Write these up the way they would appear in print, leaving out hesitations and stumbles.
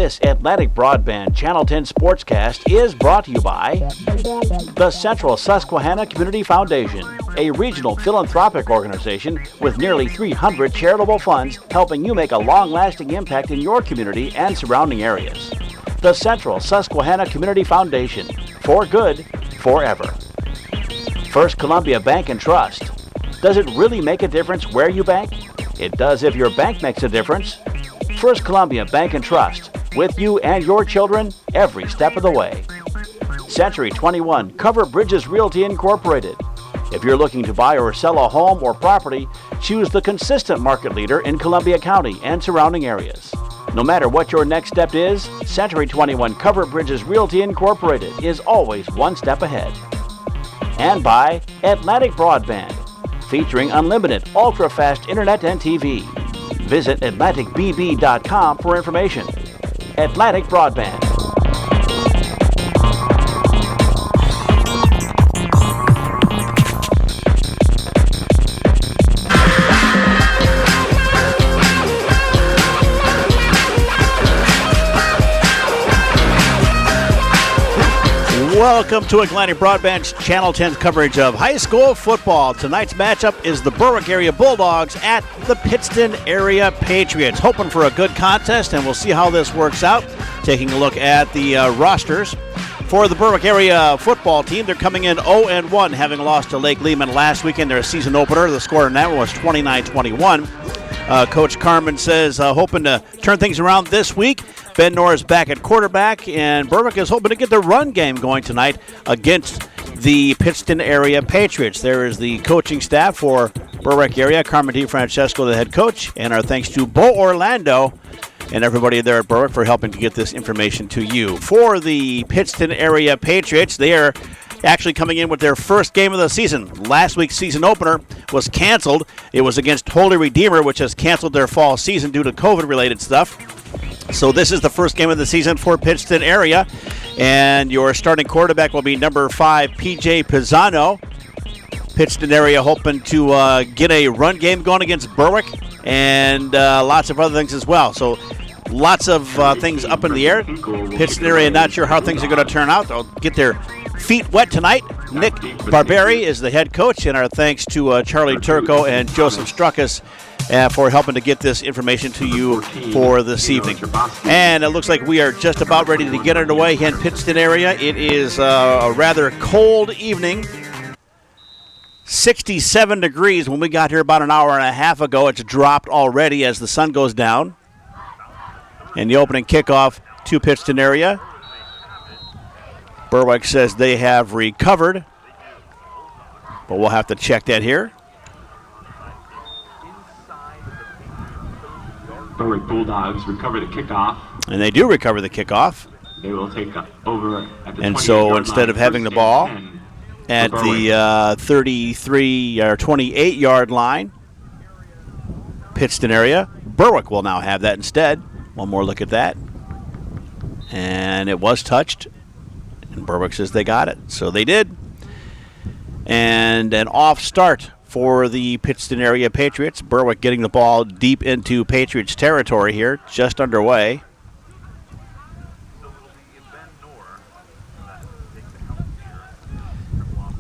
This Atlantic Broadband Channel 10 Sportscast is brought to you by the Central Susquehanna Community Foundation, a regional philanthropic organization with nearly 300 charitable funds helping you make a long-lasting impact in your community and surrounding areas. The Central Susquehanna Community Foundation, for good, forever. First Columbia Bank and Trust. Does it really make a difference where you bank? It does if your bank makes a difference. First Columbia Bank and Trust, with you and your children every step of the way. Century 21 Cover Bridges Realty Incorporated. If you're looking to buy or sell a home or property, choose the consistent market leader in Columbia County and surrounding areas. No matter what your next step is, Century 21 Cover Bridges Realty Incorporated is always one step ahead. And by Atlantic Broadband, featuring unlimited, ultra-fast internet and TV. Visit AtlanticBB.com for information. Atlantic Broadband. Welcome to Atlantic Broadband's Channel 10 coverage of high school football. Tonight's matchup is the Berwick area Bulldogs at the Pittston area Patriots. Hoping for a good contest, and we'll see how this works out. Taking a look at the rosters for the Berwick area football team. They're coming in 0-1, having lost to Lake Lehman last weekend, their season opener. The score in that one was 29-21. Coach Carmen says hoping to turn things around this week. Ben Norris back at quarterback, and Berwick is hoping to get the run game going tonight against the Pittston area Patriots. There is the coaching staff for Berwick area, Carmen DiFrancesco, the head coach, and our thanks to Bo Orlando and everybody there at Berwick for helping to get this information to you. For the Pittston area Patriots, they are actually coming in with their first game of the season. Last week's season opener was canceled. It was against Holy Redeemer, which has canceled their fall season due to COVID-related stuff. So this is the first game of the season for Pittston area, and your starting quarterback will be number 5, PJ Pisano. Pittston area hoping to get a run game going against Berwick, and lots of other things as well. So lots of things up in the air. Pittston area not sure how things are going to turn out. They'll get their feet wet tonight. Nick Barberi is the head coach, and our thanks to Charlie Turco and Joseph Struckus for helping to get this information to you for this evening. And it looks like we are just about ready to get underway here in Pittston area. It is a rather cold evening. 67 degrees when we got here about an hour and a half ago. It's dropped already as the sun goes down. And the opening kickoff to Pittston area. Berwick says they have recovered, but we'll have to check that here. Berwick Bulldogs recover the kickoff. And they do recover the kickoff. They will take over at the 28-yard line. And so instead of having the ball at the 33 or 28-yard line, Pittston area, Berwick will now have that instead. One more look at that. And it was touched. And Berwick says they got it. So they did. And an off start for the Pittston area Patriots. Berwick getting the ball deep into Patriots territory here, just underway.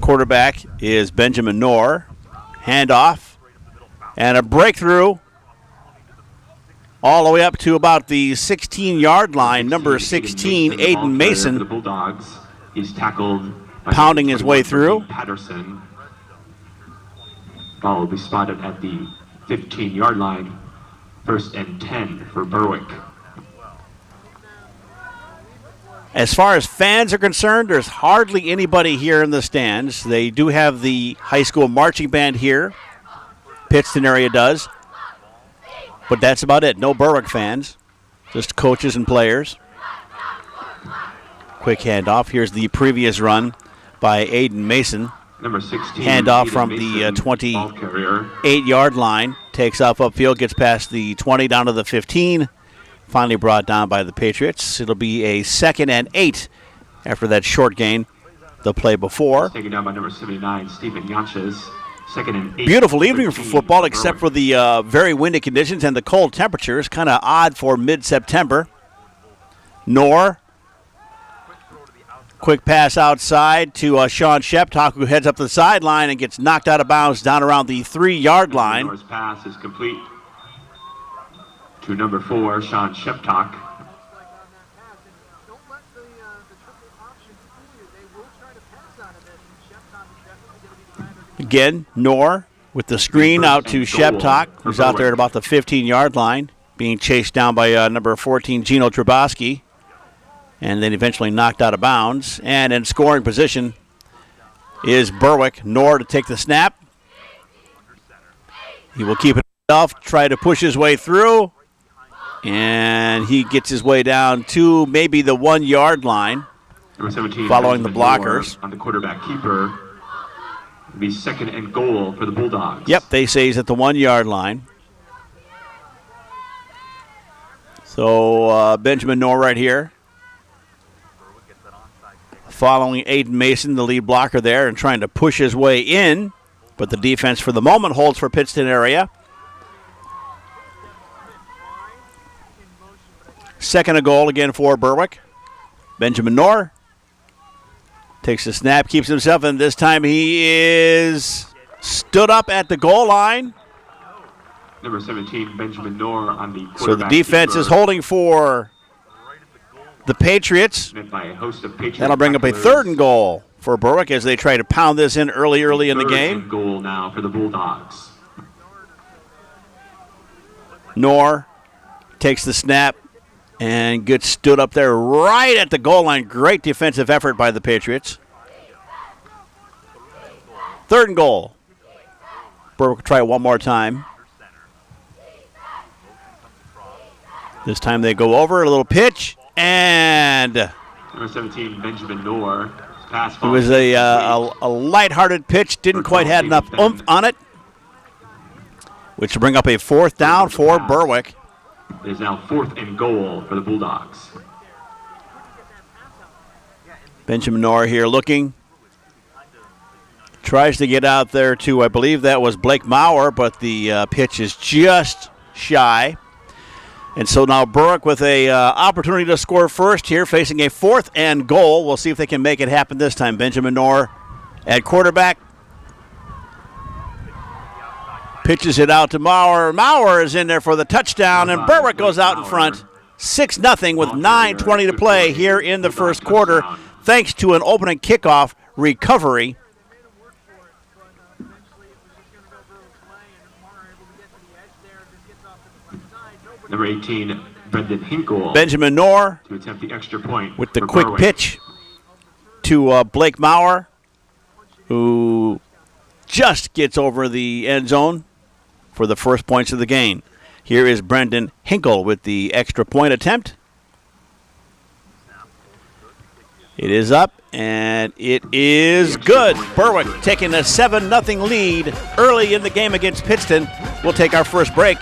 Quarterback is Benjamin Knorr. Handoff. And a breakthrough all the way up to about the 16-yard line. Number 16, Aiden Mason. The Bulldogs. He's tackled by pounding his way through. Patterson. Ball will be spotted at the 15-yard line. 1st and 10 for Berwick. As far as fans are concerned, there's hardly anybody here in the stands. They do have the high school marching band here. Pittston area does. But that's about it. No Berwick fans. Just coaches and players. Quick handoff. Here's the previous run by Aiden Mason. Number 16. Handoff from the 28-yard line. Takes off upfield, gets past the 20 down to the 15. Finally brought down by the Patriots. It'll be a 2nd and 8 after that short gain the play before. Taken down by number 79, Stephen Yanches. 2nd and 8. Beautiful evening for football, except for the very windy conditions and the cold temperatures. Kind of odd for mid-September. Knorr. Quick pass outside to Sean Sheptock, who heads up the sideline and gets knocked out of bounds down around the 3-yard line. Knorr's pass is complete to number 4, Sean Sheptock. Again, Knorr with the screen out to Sheptock, who's out there at about the 15-yard line, being chased down by number 14, Gino Trubosky, and then eventually knocked out of bounds. And in scoring position is Berwick. Knorr to take the snap. He will keep it himself, try to push his way through, and he gets his way down to maybe the 1-yard line, following the blockers. On the quarterback keeper. It'll be 2nd and goal for the Bulldogs. Yep, they say he's at the 1-yard line. So Benjamin Knorr right here, following Aiden Mason, the lead blocker there, and trying to push his way in. But the defense for the moment holds for Pittston area. 2nd and goal again for Berwick. Benjamin Knorr takes the snap, keeps himself, and this time he is stood up at the goal line. Number 17, Benjamin Knorr on the quarterback. So the defense is holding for the Patriots. By a host of Patriot That'll bring up a 3rd and goal for Berwick as they try to pound this in early in the game. 3rd and goal now for the Bulldogs. Knorr takes the snap and gets stood up there right at the goal line. Great defensive effort by the Patriots. 3rd and goal. Berwick will try it one more time. This time they go over, a little pitch, and number 17, Benjamin Knorr. Pass it was a lighthearted pitch, didn't quite have enough oomph on it, which will bring up a 4th down for Berwick. It is now 4th and goal for the Bulldogs. Benjamin Knorr here looking. Tries to get out there to, I believe that was Blake Maurer, but the pitch is just shy. And so now Berwick with a opportunity to score first here, facing a 4th and goal. We'll see if they can make it happen this time. Benjamin Knorr at quarterback. Pitches it out to Maurer. Maurer is in there for the touchdown, and Berwick goes out in front 6-0 with 9:20 to play here in the first quarter, thanks to an opening kickoff recovery. Number 18, Brendan Hinkle. Benjamin Knorr to attempt the extra point with the for quick Berwick. pitch to Blake Maurer, who just gets over the end zone for the first points of the game. Here is Brendan Hinkle with the extra point attempt. It is up, and it is good. Berwick taking a 7-0 lead early in the game against Pittston. We'll take our first break.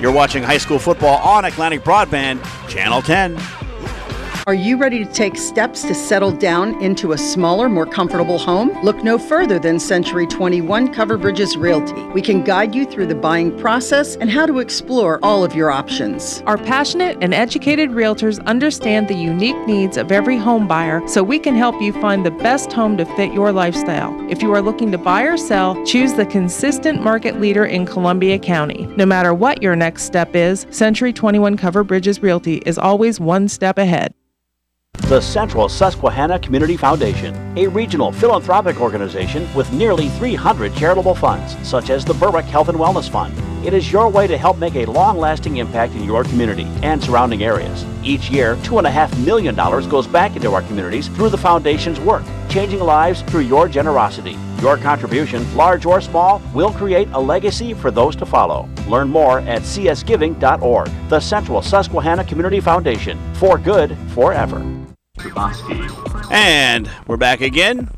You're watching high school football on Atlantic Broadband, Channel 10. Are you ready to take steps to settle down into a smaller, more comfortable home? Look no further than Century 21 Cover Bridges Realty. We can guide you through the buying process and how to explore all of your options. Our passionate and educated realtors understand the unique needs of every home buyer, so we can help you find the best home to fit your lifestyle. If you are looking to buy or sell, choose the consistent market leader in Columbia County. No matter what your next step is, Century 21 Cover Bridges Realty is always one step ahead. The Central Susquehanna Community Foundation, a regional philanthropic organization with nearly 300 charitable funds, such as the Berwick Health and Wellness Fund. It is your way to help make a long-lasting impact in your community and surrounding areas. Each year, $2.5 million goes back into our communities through the foundation's work, changing lives through your generosity. Your contribution, large or small, will create a legacy for those to follow. Learn more at csgiving.org. The Central Susquehanna Community Foundation, for good forever. And we're back again.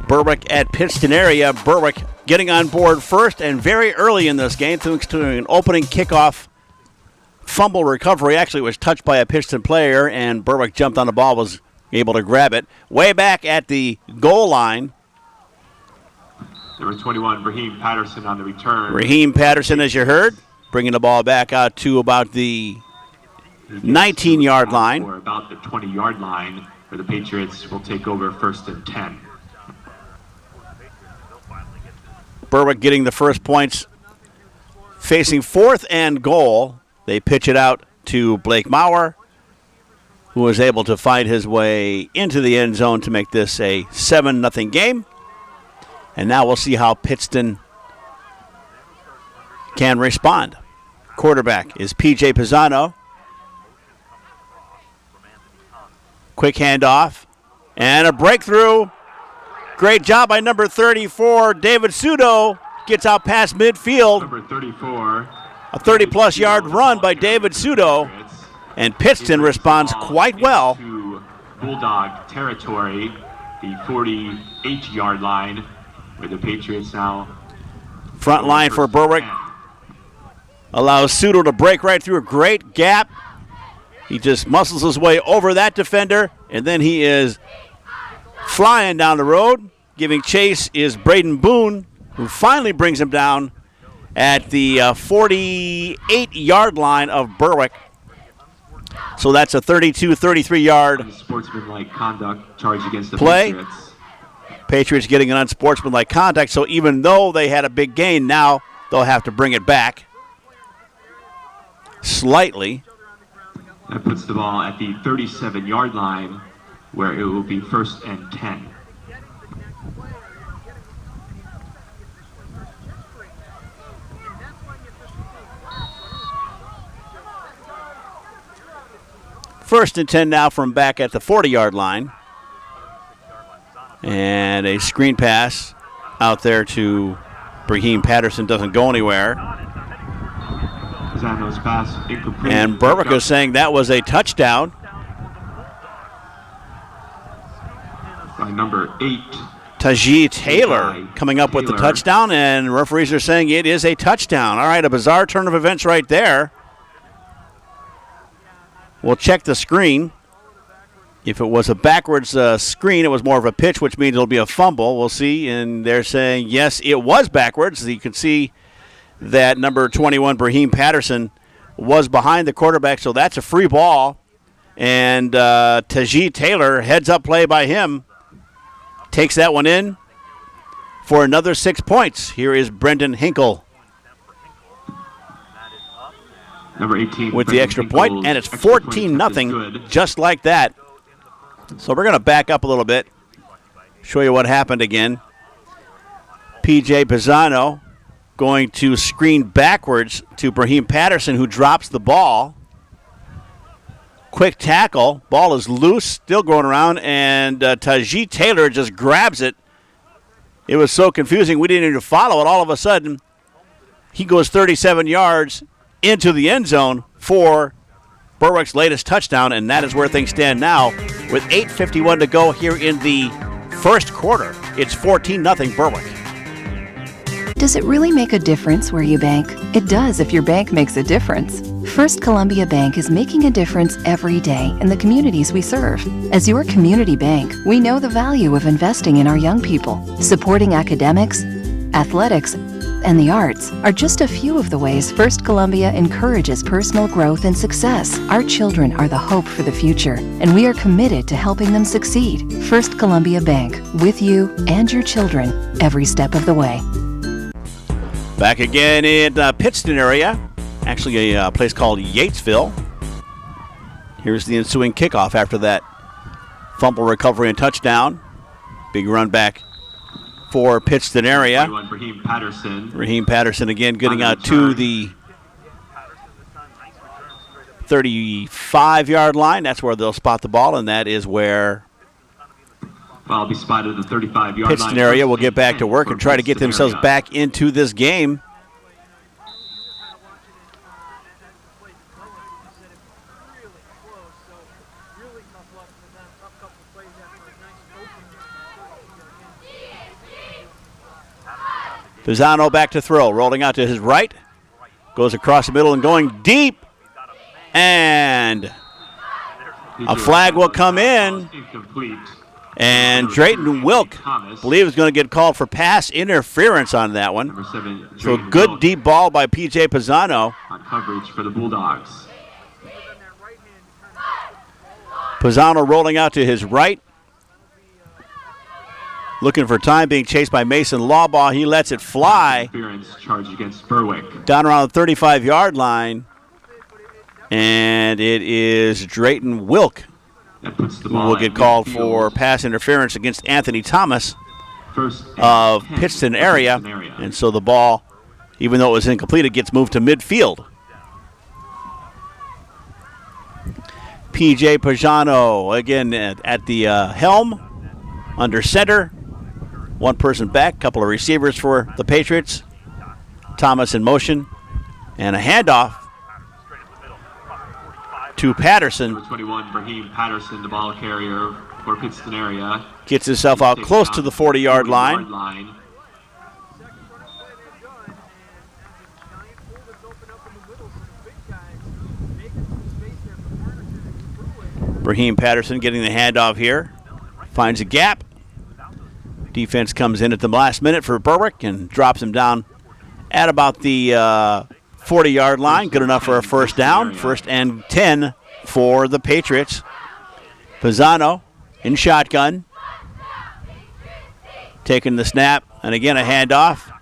Berwick at Pittston area. Berwick getting on board first and very early in this game thanks to an opening kickoff fumble recovery. Actually, it was touched by a Pittston player, and Berwick jumped on the ball, was able to grab it. Way back at the goal line. Number 21, Raheem Patterson on the return. Raheem Patterson, as you heard, bringing the ball back out to about the 19-yard line. Or about the 20-yard line, where the Patriots will take over 1st and 10. Berwick getting the first points, facing 4th and goal. They pitch it out to Blake Maurer, who was able to find his way into the end zone to make this a 7-0 game. And now we'll see how Pittston can respond. Quarterback is P.J. Pisano. Quick handoff and a breakthrough. Great job by number 34, David Sudo. Gets out past midfield. Number 34. A 30-plus yard run by David Sudo. And Pittston responds quite well. To Bulldog territory, the 48-yard line, where the Patriots now. Front line for Berwick. Allows Sudo to break right through a great gap. He just muscles his way over that defender, and then he is flying down the road. Giving chase is Braden Boone, who finally brings him down at the 48-yard line of Berwick. So that's a 33-yard Sportsmanlike conduct charge against the play. Patriots. Patriots getting an unsportsmanlike contact, so even though they had a big gain, now they'll have to bring it back slightly. That puts the ball at the 37-yard line, where it will be 1st and 10. First and 10 now from back at the 40-yard line. And a screen pass out there to Brahim Patterson doesn't go anywhere. Pisano's pass incomplete. And Berwick is saying that was a touchdown. By number 8. Tajee Taylor coming up with the touchdown, and referees are saying it is a touchdown. All right, a bizarre turn of events right there. We'll check the screen. If it was a backwards screen, it was more of a pitch, which means it'll be a fumble. We'll see, and they're saying, yes, it was backwards. You can see that number 21, Brahim Patterson, was behind the quarterback, so that's a free ball. And Tajee Taylor, heads-up play by him, takes that one in for another 6 points. Here is Brendan Hinkle Number 18 with the extra point, and it's 14-0, just like that. So we're going to back up a little bit, show you what happened again. P.J. Pisano going to screen backwards to Brahim Patterson, who drops the ball. Quick tackle. Ball is loose, still going around, and Tajee Taylor just grabs it. It was so confusing, we didn't even follow it. All of a sudden, he goes 37 yards into the end zone for Berwick's latest touchdown, and that is where things stand now with 8:51 to go here in the first quarter. It's 14-0 Berwick. Does it really make a difference where you bank? It does if your bank makes a difference. First Columbia Bank is making a difference every day in the communities we serve. As your community bank, we know the value of investing in our young people. Supporting academics, athletics, and the arts are just a few of the ways First Columbia encourages personal growth and success. Our children are the hope for the future, and we are committed to helping them succeed. First Columbia Bank, with you and your children every step of the way. Back again in Pittston area, actually a place called Yatesville. Here's the ensuing kickoff after that fumble recovery and touchdown. Big run back for Pittston area. Raheem Patterson again getting out to the 35-yard line. That's where they'll spot the ball, and that is where I'll be spotted at the 35-yard line. Pittston area will get back to work and try to get themselves back into this game. Pisano back to throw, rolling out to his right. Goes across the middle and going deep. And a flag will come in. And Drayton Wilk, believe, is going to get called for pass interference on that one. So good deep ball by P.J. Pisano. On coverage for the Bulldogs. Pisano rolling out to his right. Looking for time, being chased by Mason Lawbaugh. He lets it fly. Interference charge against Berwick. Down around the 35-yard line. And it is Drayton Wilk who will get called for pass interference against Anthony Thomas of Pittston area. And so the ball, even though it was incomplete, it gets moved to midfield. P.J. Pisano again at the helm, under center. One person back, couple of receivers for the Patriots. Thomas in motion, and a handoff to Patterson. Number 21, Brahim Patterson, the ball carrier for Pittston area. Gets himself out close to the 40-yard line. Brahim Patterson getting the handoff here. Finds a gap. Defense comes in at the last minute for Berwick and drops him down at about the 40-yard line. Good enough for a first down. 1st and 10 for the Patriots. Pisano in shotgun. Taking the snap, and again a handoff.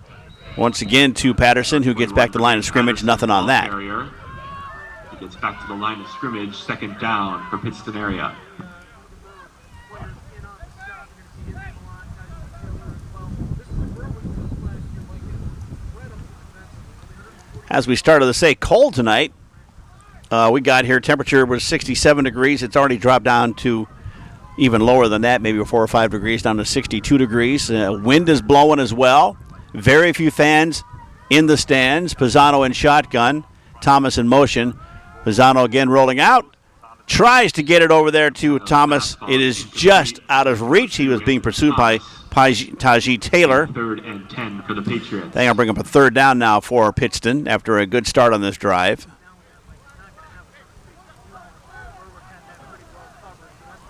Once again to Patterson, who gets back to the line of scrimmage. Nothing on that. He gets back to the line of scrimmage. 2nd down for Pittston area. As we started to say, cold tonight. We got here, temperature was 67 degrees. It's already dropped down to even lower than that, maybe 4 or 5 degrees, down to 62 degrees. Wind is blowing as well. Very few fans in the stands. Pisano in shotgun. Thomas in motion. Pisano again rolling out. Tries to get it over there to Thomas. It is just out of reach. He was being pursued by Tajee Taylor. 3rd and 10 for the Patriots. They're going to bring up a 3rd down now for Pittston after a good start on this drive.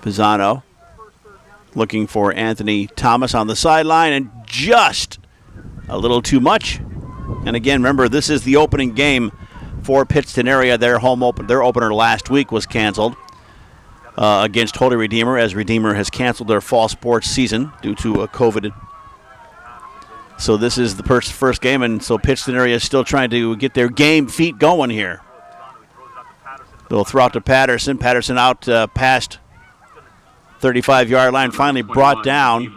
Pisano looking for Anthony Thomas on the sideline, and just a little too much. And again, remember, this is the opening game for Pittston area. Their opener last week was canceled against Holy Redeemer, as Redeemer has canceled their fall sports season due to COVID. So this is the first game, and so Pittston area is still trying to get their game feet going here. They'll throw out to Patterson. Patterson out past 35-yard line, finally brought down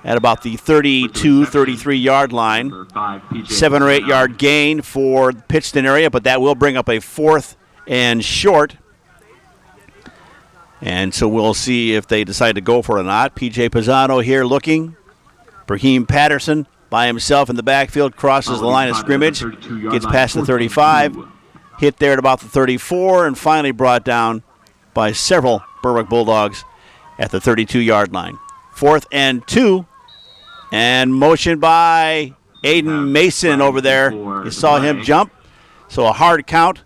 at about the 32, 33-yard line. 7 or 8 yard gain for Pittston area, but that will bring up a 4th and short. And so we'll see if they decide to go for it or not. P.J. Pisano here looking. Brahim Patterson by himself in the backfield, crosses the line of scrimmage, gets past the 35, hit there at about the 34, and finally brought down by several Berwick Bulldogs at the 32-yard line. 4th and 2, and motion by Aiden Mason over there. You saw him jump, so a hard count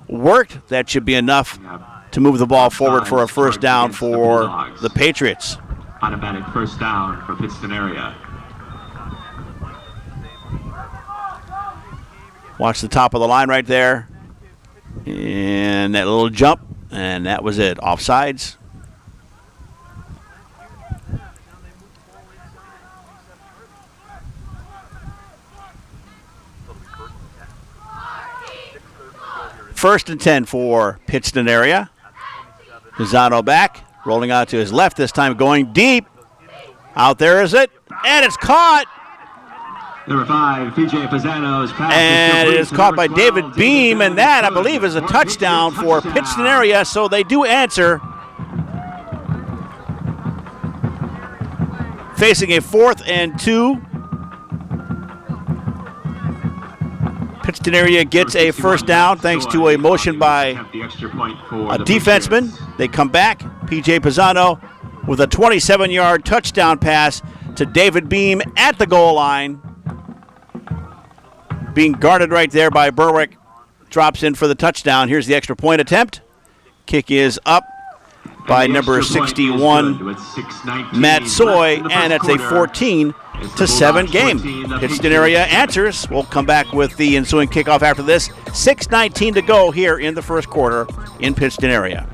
worked. That should be enough to move the ball forward for a first down for the Patriots. Automatic first down for Pittston area. Watch the top of the line right there. And that little jump, and that was it. Offsides. First and 10 for Pittston area. Pisano back, rolling out to his left this time, going deep. Out there is it, and it's caught. Number 5, P.J. Pisano's pass. And it is caught by David Beam, and that, I believe, is a touchdown for Pittston area, so they do answer. Facing a 4th and 2. Pittston area gets a first down thanks to a motion by a defenseman. They come back. P.J. Pisano with a 27-yard touchdown pass to David Beam at the goal line. Being guarded right there by Berwick. Drops in for the touchdown. Here's the extra point attempt. Kick is up by number 61, Matt Soy, and it's a 14-7 game. Pittston area answers. We'll come back with the ensuing kickoff after this. 6:19 to go here in the first quarter in Pittston area.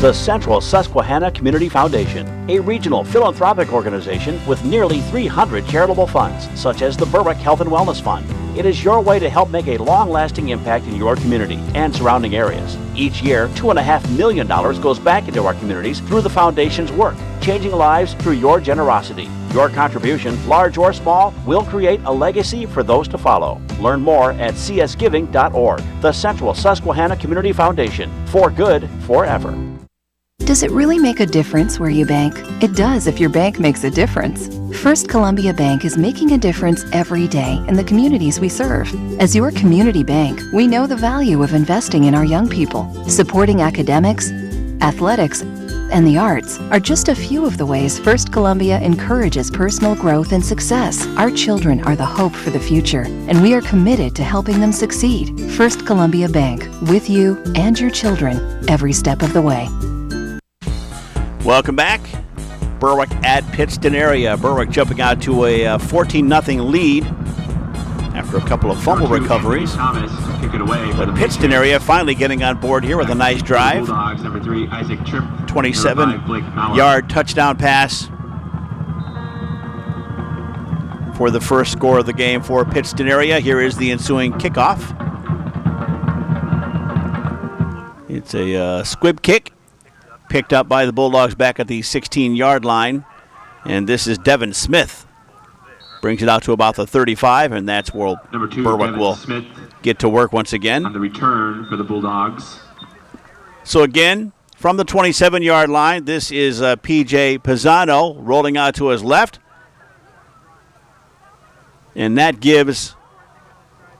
The Central Susquehanna Community Foundation, a regional philanthropic organization with nearly 300 charitable funds, such as the Berwick Health and Wellness Fund. It is your way to help make a long-lasting impact in your community and surrounding areas. Each year, $2.5 million goes back into our communities through the foundation's work, changing lives through your generosity. Your contribution, large or small, will create a legacy for those to follow. Learn more at csgiving.org. The Central Susquehanna Community Foundation. For good, forever. Does it really make a difference where you bank? It does if your bank makes a difference. First Columbia Bank is making a difference every day in the communities we serve. As your community bank, we know the value of investing in our young people. Supporting academics, athletics, and the arts are just a few of the ways First Columbia encourages personal growth and success. Our children are the hope for the future, and we are committed to helping them succeed. First Columbia Bank, with you and your children, every step of the way. Welcome back. Berwick at Pittston area. Berwick jumping out to a 14-0 lead after a couple of fumble recoveries. Thomas kick it away. But Pittston area finally getting on board here with a nice drive. Bulldogs, number 3, Isaac Tripp. 27-yard touchdown pass for the first score of the game for Pittston area. Here is the ensuing kickoff. It's a squib kick. Picked up by the Bulldogs back at the 16-yard line. And this is Devin Smith. Brings it out to about the 35, and that's where Number 2, Berwick Devin will Smith get to work once again. on the return for the Bulldogs. So again, from the 27-yard line, this is P.J. Pisano rolling out to his left. And that gives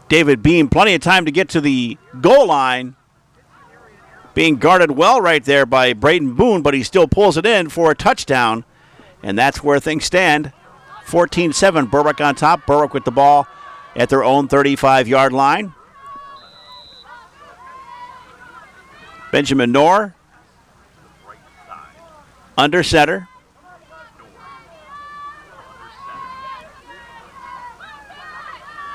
David Beam plenty of time to get to the goal line. Being guarded well right there by Braden Boone, but he still pulls it in for a touchdown. And that's where things stand. 14-7, Berwick on top. Berwick with the ball at their own 35-yard line. Benjamin Knorr under center.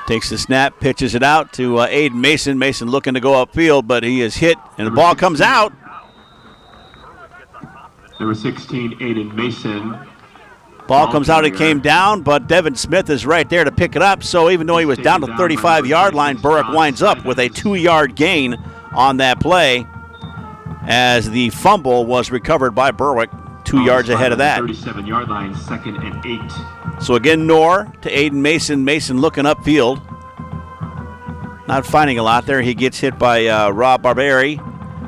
Takes the snap, pitches it out to Aiden Mason. Mason looking to go upfield, but he is hit, and the ball comes out. Number 16, Aiden Mason. Ball comes out, it came down, but Devin Smith is right there to pick it up. So even though he was down to the 35-yard line, Berwick winds up with a 2-yard gain on that play as the fumble was recovered by Berwick 2 yards ahead of that. 37-yard line, 2nd and 8. So again, Knorr to Aiden Mason. Mason looking upfield. Not finding a lot there. He gets hit by Rob Barberi.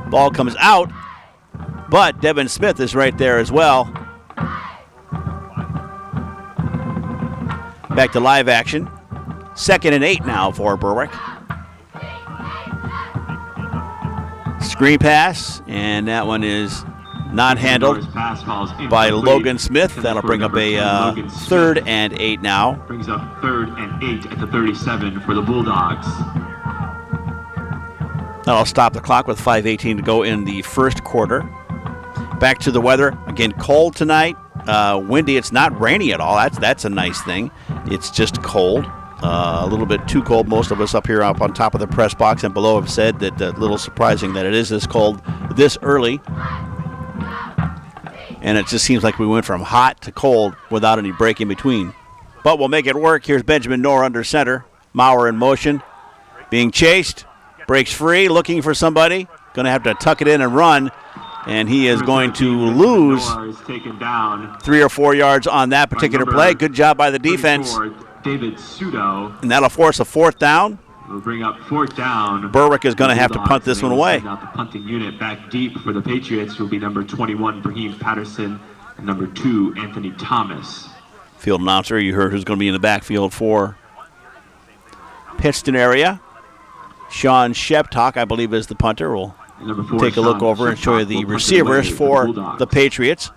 Ball comes out, but Devin Smith is right there as well. Back to live action. 2nd and 8 now for Berwick. Screen pass, and that one is not handled by Logan Smith. That'll bring up a 3rd and 8 now. Brings up 3rd and 8 at the 37 for the Bulldogs. That'll stop the clock with 5:18 to go in the first quarter. Back to the weather. Again, cold tonight. Windy. It's not rainy at all. That's a nice thing. It's just cold. A little bit too cold. Most of us up here up on top of the press box and below have said that a little surprising that it is this cold this early. And it just seems like we went from hot to cold without any break in between. But we'll make it work. Here's Benjamin Knorr under center. Maurer in motion. Being chased. Breaks free. Looking for somebody. Going to have to tuck it in and run. And he is going to lose 3 or 4 yards on that particular play. Good job by the defense. David Sudo. And that'll force a 4th down. We'll bring up 4th down. Berwick is going to have to punt this one away. Out the punting unit back deep for the Patriots will be number 21, Brahim Patterson, and number 2, Anthony Thomas. Field announcer, you heard who's going to be in the backfield for Pittston area. Sean Sheptock, I believe, is the punter. We'll take a look over and show you the receivers for the Patriots.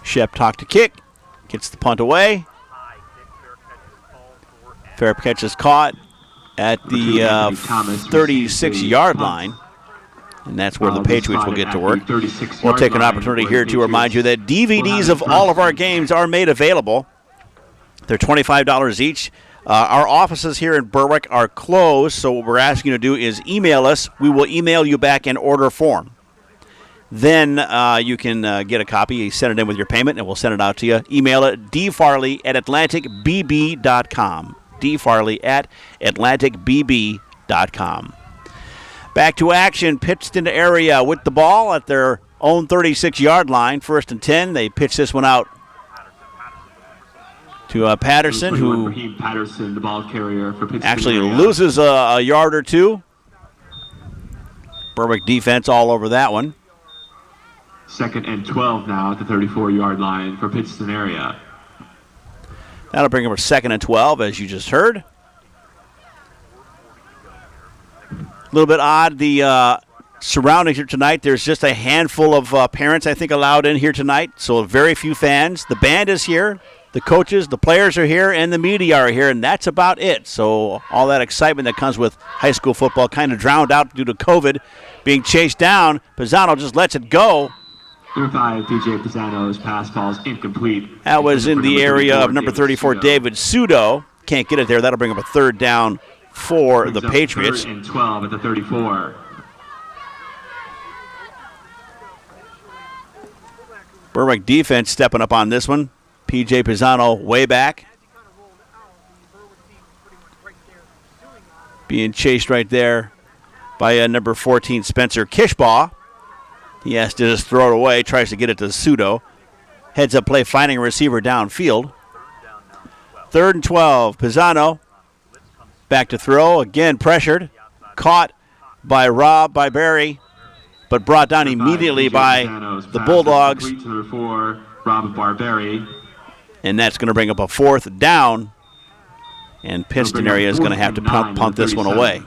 Sheptock to kick. Gets the punt away. Fair catch is caught at the 36-yard line. And that's where the Patriots will get to work. We'll take an opportunity here to remind you that DVDs of all of our games are made available. They're $25 each. Our offices here in Berwick are closed, so what we're asking you to do is email us. We will email you back an order form. Then you can get a copy. You send it in with your payment, and we'll send it out to you. Email it dfarley@atlanticbb.com. dfarley@atlanticbb.com. Back to action. Pittston area with the ball at their own 36-yard line. 1st and 10. They pitch this one out to Patterson, who Patterson, the ball carrier for Pittston actually area. loses a yard or two. Berwick defense all over that one. 2nd and 12 now at the 34-yard line for Pittston area. That'll bring up 2nd and 12, as you just heard. A little bit odd, the surroundings here tonight. There's just a handful of parents, I think, allowed in here tonight, so very few fans. The band is here, the coaches, the players are here, and the media are here, and that's about it. So all that excitement that comes with high school football kind of drowned out due to COVID. Being chased down, Pisano just lets it go. Number 5, DJ Pisano's pass ball's incomplete. That was in the area of number 34, David Sudo. Can't get it there. That'll bring up a 3rd down for the Patriots. 3rd and 12 at the 34. Berwick defense stepping up on this one. PJ Pisano way back. Being chased right there by number 14, Spencer Kishbaugh. He has to just throw it away, tries to get it to Sudo. Heads up play, finding a receiver downfield. 3rd and 12, Pisano. Back to throw, again pressured. Caught by Barry, but brought down immediately by the Bulldogs. Number 4, Rob Barberi. And that's going to bring up a 4th down. And Pittston area is going to have to punt this one away.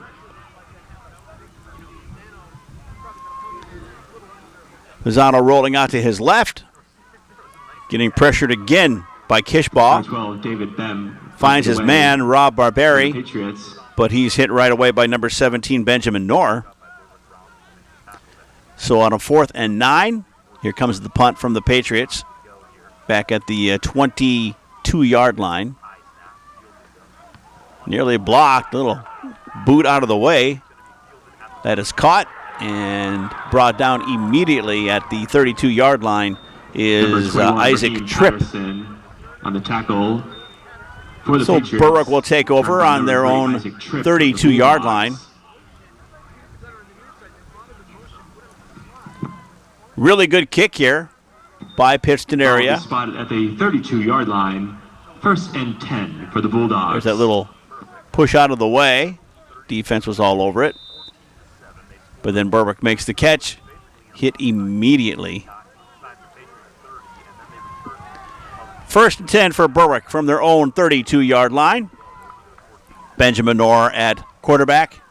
Pisano rolling out to his left. Getting pressured again by Kishbaugh. 12, David Bem finds his man, Rob Barberi. Patriots. But he's hit right away by number 17, Benjamin Knorr. So on a 4th and 9, here comes the punt from the Patriots. Back at the 22-yard line. Nearly blocked, little boot out of the way. That is caught and brought down immediately at the 32-yard line is Isaac Tripp. On the tackle for the So Patriots. Berwick will take over on their own 32-yard line. Really good kick here by Pittston area. Spotted at the 32-yard line. 1st and 10 for the Bulldogs. There's that little push out of the way. Defense was all over it. But then Berwick makes the catch. Hit immediately. 1st and 10 for Berwick from their own 32-yard line. Benjamin Knorr at quarterback.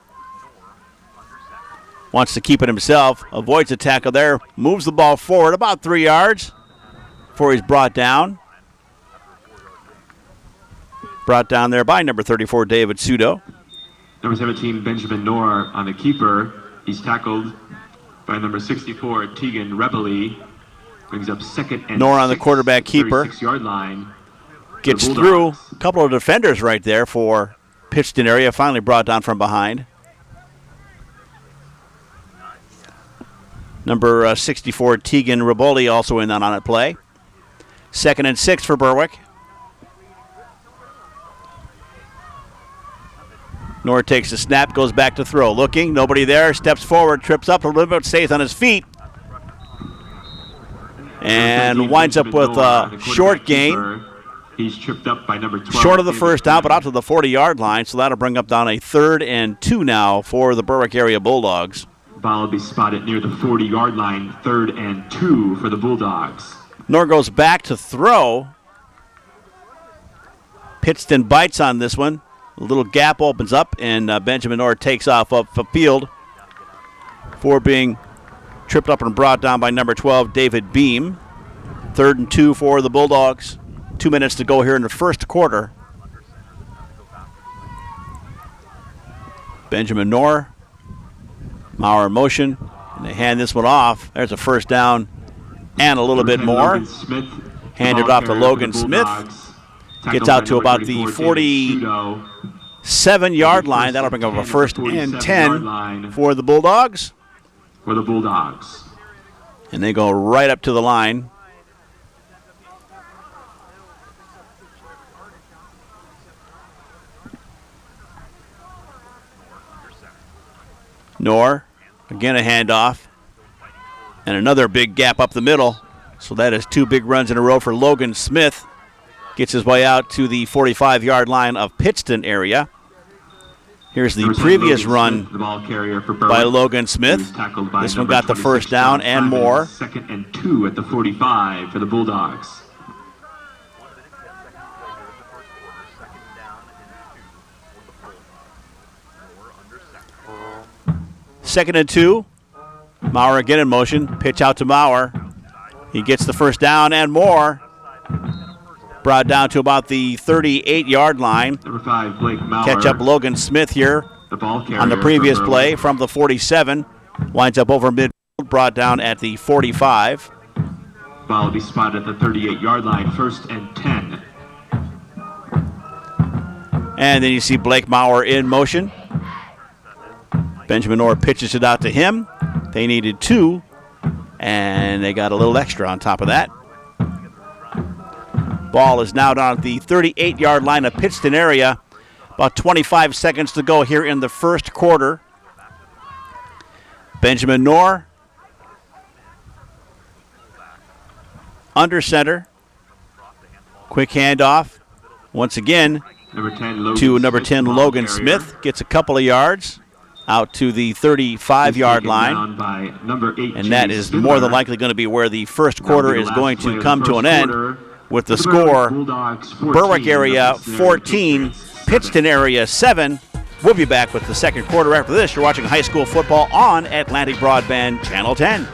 Wants to keep it himself. Avoids the tackle there. Moves the ball forward about 3 yards before he's brought down. Brought down there by number 34, David Sudo. Number 17, Benjamin Knorr on the keeper. He's tackled by number 64, Tegan Rebeli. Brings up 2nd and Knorr on the 6, quarterback keeper. 36-yard line. Gets through. A couple of defenders right there for Pittston area. Finally brought down from behind. Number 64, Tegan Reboli, also in on it play. 2nd and 6 for Berwick. Knorr takes the snap, goes back to throw. Looking, nobody there, steps forward, trips up a little bit, stays on his feet. And winds up with a short gain. He's tripped up by number 12. Short of the 1st down, but out to the 40-yard line, so that'll bring up down a 3rd and 2 now for the Berwick area Bulldogs. Ball will be spotted near the 40-yard line, 3rd and 2 for the Bulldogs. Knorr goes back to throw. Pittston bites on this one. A little gap opens up, and Benjamin Knorr takes off up the field for being tripped up and brought down by number 12, David Beam. 3rd and 2 for the Bulldogs. 2 minutes to go here in the first quarter. Benjamin Knorr, Maurer in motion, and they hand this one off. There's a 1st down and a little bit more. Handed off to Logan Smith. Gets out to about the 47-yard line. That'll bring up a first and 10 for the Bulldogs. And they go right up to the line. Knorr, again a handoff. And another big gap up the middle. So that is 2 big runs in a row for Logan Smith. Gets his way out to the 45-yard line of Pittston area. Here's the previous run by Logan Smith. This one got the first down and more. 2nd and 2 at the 45 for the Bulldogs. Second and 2. Maurer again in motion. Pitch out to Maurer. He gets the first down and more. Brought down to about the 38-yard line. Number 5, Blake Maurer. Catch up Logan Smith here on the previous play from the 47. Winds up over midfield, brought down at the 45. Ball will be spotted at the 38-yard line, 1st and 10. And then you see Blake Maurer in motion. Benjamin Orr pitches it out to him. They needed 2, and they got a little extra on top of that. Ball is now down at the 38-yard line of Pittston area. About 25 seconds to go here in the first quarter. Benjamin Knorr under center. Quick handoff. Once again to number 10, Logan Smith. Gets a couple of yards out to the 35-yard line. And that is more than likely going to be where the first quarter is going to come to an end with the score Berwick area 14, Pittston area 7. We'll be back with the second quarter after this. You're watching high school football on Atlantic Broadband Channel 10.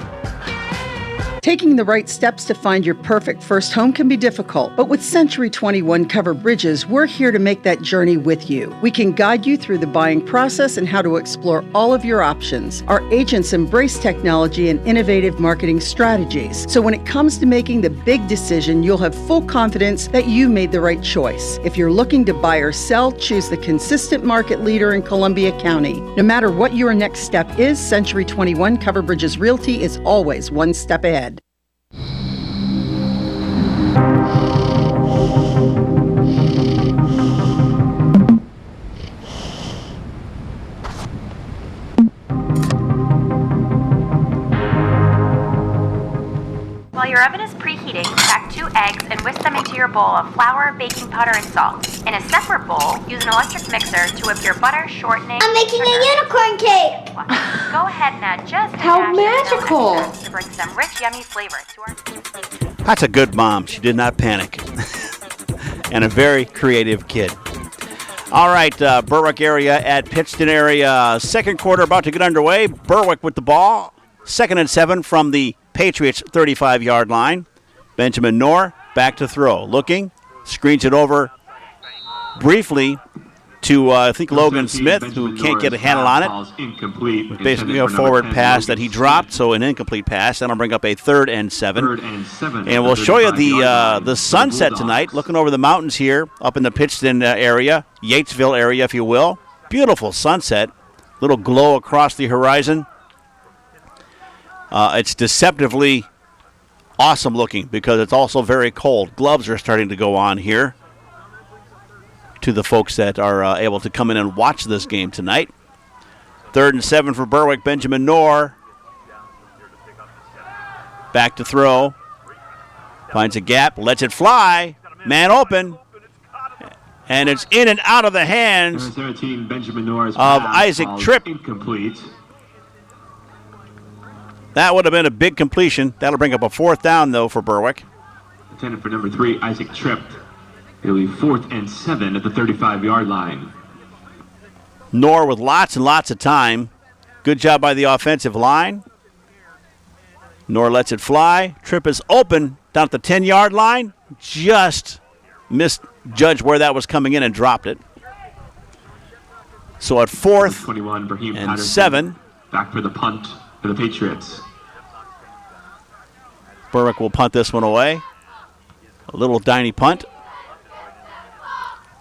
Taking the right steps to find your perfect first home can be difficult, but with Century 21 Covered Bridges, we're here to make that journey with you. We can guide you through the buying process and how to explore all of your options. Our agents embrace technology and innovative marketing strategies, so when it comes to making the big decision, you'll have full confidence that you made the right choice. If you're looking to buy or sell, choose the consistent market leader in Columbia County. No matter what your next step is, Century 21 Covered Bridges Realty is always one step ahead. While your oven is preheating, pack 2 eggs and whisk them into your bowl of flour, baking powder, and salt. In a separate bowl, use an electric mixer to whip your butter, shortening. I'm making a unicorn cake! Go ahead and add just How magical! To bring some rich, yummy flavor to our... That's a good mom. She did not panic. And a very creative kid. All right, Berwick area at Pittston area. Second quarter about to get underway. Berwick with the ball. 2nd and 7 from the Patriots 35-yard line. Benjamin Knorr back to throw. Looking, screens it over briefly to, I think, Logan Smith, who can't get a handle on it. Basically a forward pass that he dropped, so an incomplete pass. That'll bring up a 3rd and 7. And we'll show you the sunset tonight, looking over the mountains here up in the Pittston area, Yatesville area, if you will. Beautiful sunset. Little glow across the horizon. It's deceptively awesome looking because it's also very cold. Gloves are starting to go on here to the folks that are able to come in and watch this game tonight. 3rd and 7 for Berwick. Benjamin Knorr back to throw. Finds a gap, lets it fly. Man open. And it's in and out of the hands of Isaac Tripp. Incomplete. That would have been a big completion. That'll bring up a 4th down, though, for Berwick. Intended for number 3, Isaac Tripp. It'll be 4th and 7 at the 35-yard line. Knorr with lots and lots of time. Good job by the offensive line. Knorr lets it fly. Tripp is open down at the 10-yard line. Just misjudged where that was coming in and dropped it. So at 4th 21, Brahim and Patterson, 7. Back for the punt for the Patriots. Berwick will punt this one away. A little tiny punt.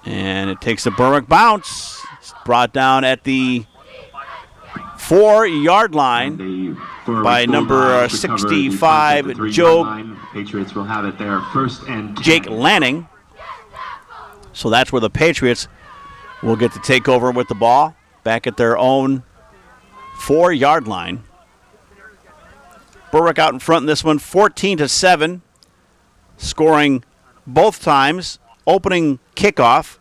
And it takes a Berwick bounce. It's brought down at the 4-yard line by number 65, Joe Patriots will have it there, 1st and 10. Jake Lanning. So that's where the Patriots will get to take over with the ball back at their own 4-yard line. Berwick out in front in this one, 14-7, scoring both times. Opening kickoff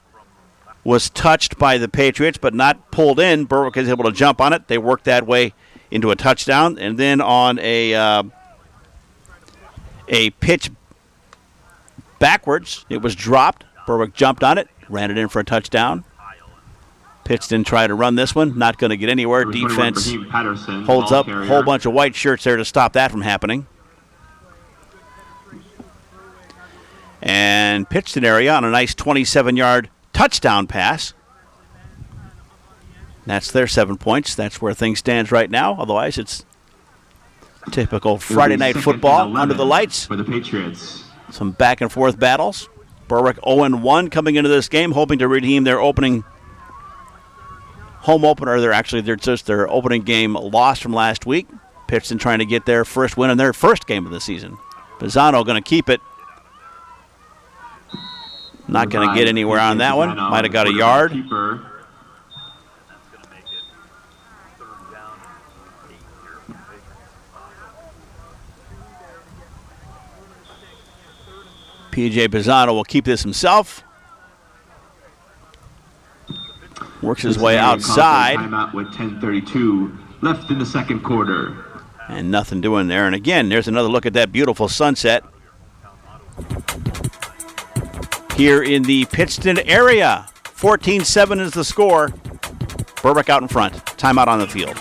was touched by the Patriots, but not pulled in. Berwick is able to jump on it. They worked that way into a touchdown, and then on a pitch backwards, it was dropped. Berwick jumped on it, ran it in for a touchdown. Pittston tried to run this one, not going to get anywhere. Defense holds up a whole bunch of white shirts there to stop that from happening. And Pittston area on a nice 27-yard touchdown pass. That's their 7 points. That's where things stands right now. Otherwise, it's typical Friday night football under the lights. For the Patriots. Some back and forth battles. Berwick 0-1 coming into this game, hoping to redeem their opening home opener. They're just their opening game lost from last week. Pittston trying to get their first win in their first game of the season. Pisano going to keep it. Not going to get anywhere on that one. Might have got a yard. P.J. Pisano will keep this himself. Works his way outside. Timeout with 10:32 left in the second quarter. And nothing doing there. And again, there's another look at that beautiful sunset here in the Pittston area. 14-7 is the score. Berwick out in front. Timeout on the field.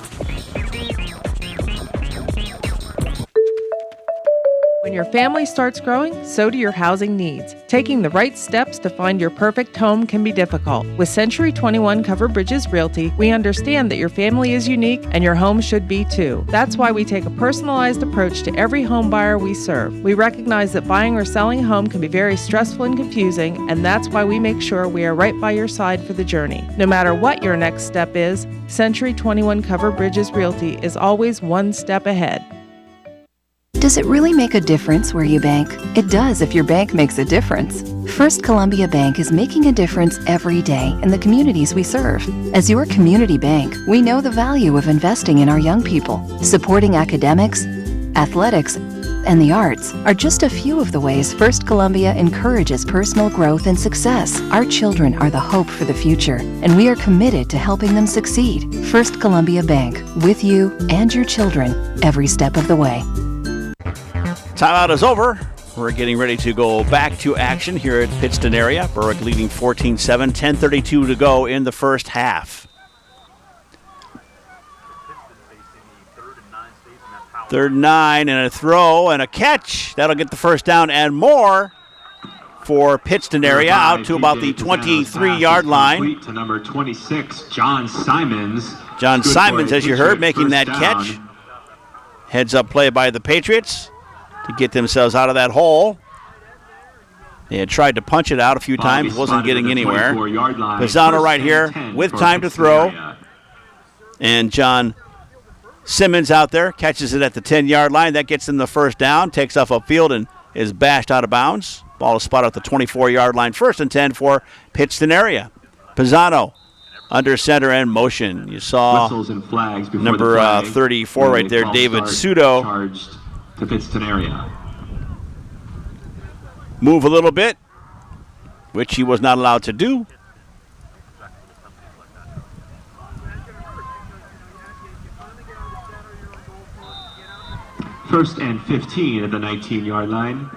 When your family starts growing, so do your housing needs. Taking the right steps to find your perfect home can be difficult. With Century 21 Covered Bridges Realty, we understand that your family is unique and your home should be too. That's why we take a personalized approach to every home buyer we serve. We recognize that buying or selling a home can be very stressful and confusing, and that's why we make sure we are right by your side for the journey. No matter what your next step is, Century 21 Covered Bridges Realty is always one step ahead. Does it really make a difference where you bank? It does if your bank makes a difference. First Columbia Bank is making a difference every day in the communities we serve. As your community bank, we know the value of investing in our young people. Supporting academics, athletics, and the arts are just a few of the ways First Columbia encourages personal growth and success. Our children are the hope for the future, and we are committed to helping them succeed. First Columbia Bank, with you and your children every step of the way. Timeout is over. We're getting ready to go back to action here at Pittston area. Berwick leading 14-7, 10:32 to go in the first half. 3rd and 9 and a throw and a catch. That'll get the first down and more for Pittston area out to about the 23-yard line. To number 26, John Simons. John Simons, as you heard, making that catch. Heads up play by the Patriots to get themselves out of that hole. They had tried to punch it out a few times, wasn't getting anywhere. Pisano right here with time to throw. And John Simmons out there catches it at the 10-yard line. That gets them the first down, takes off upfield and is bashed out of bounds. Ball is spotted at the 24-yard line. 1st and 10 for Pittston area. Pisano under center and motion. You saw number 34 right there, David Sudo. The Pittston area. Move a little bit, which he was not allowed to do. First and 15 at the 19-yard line.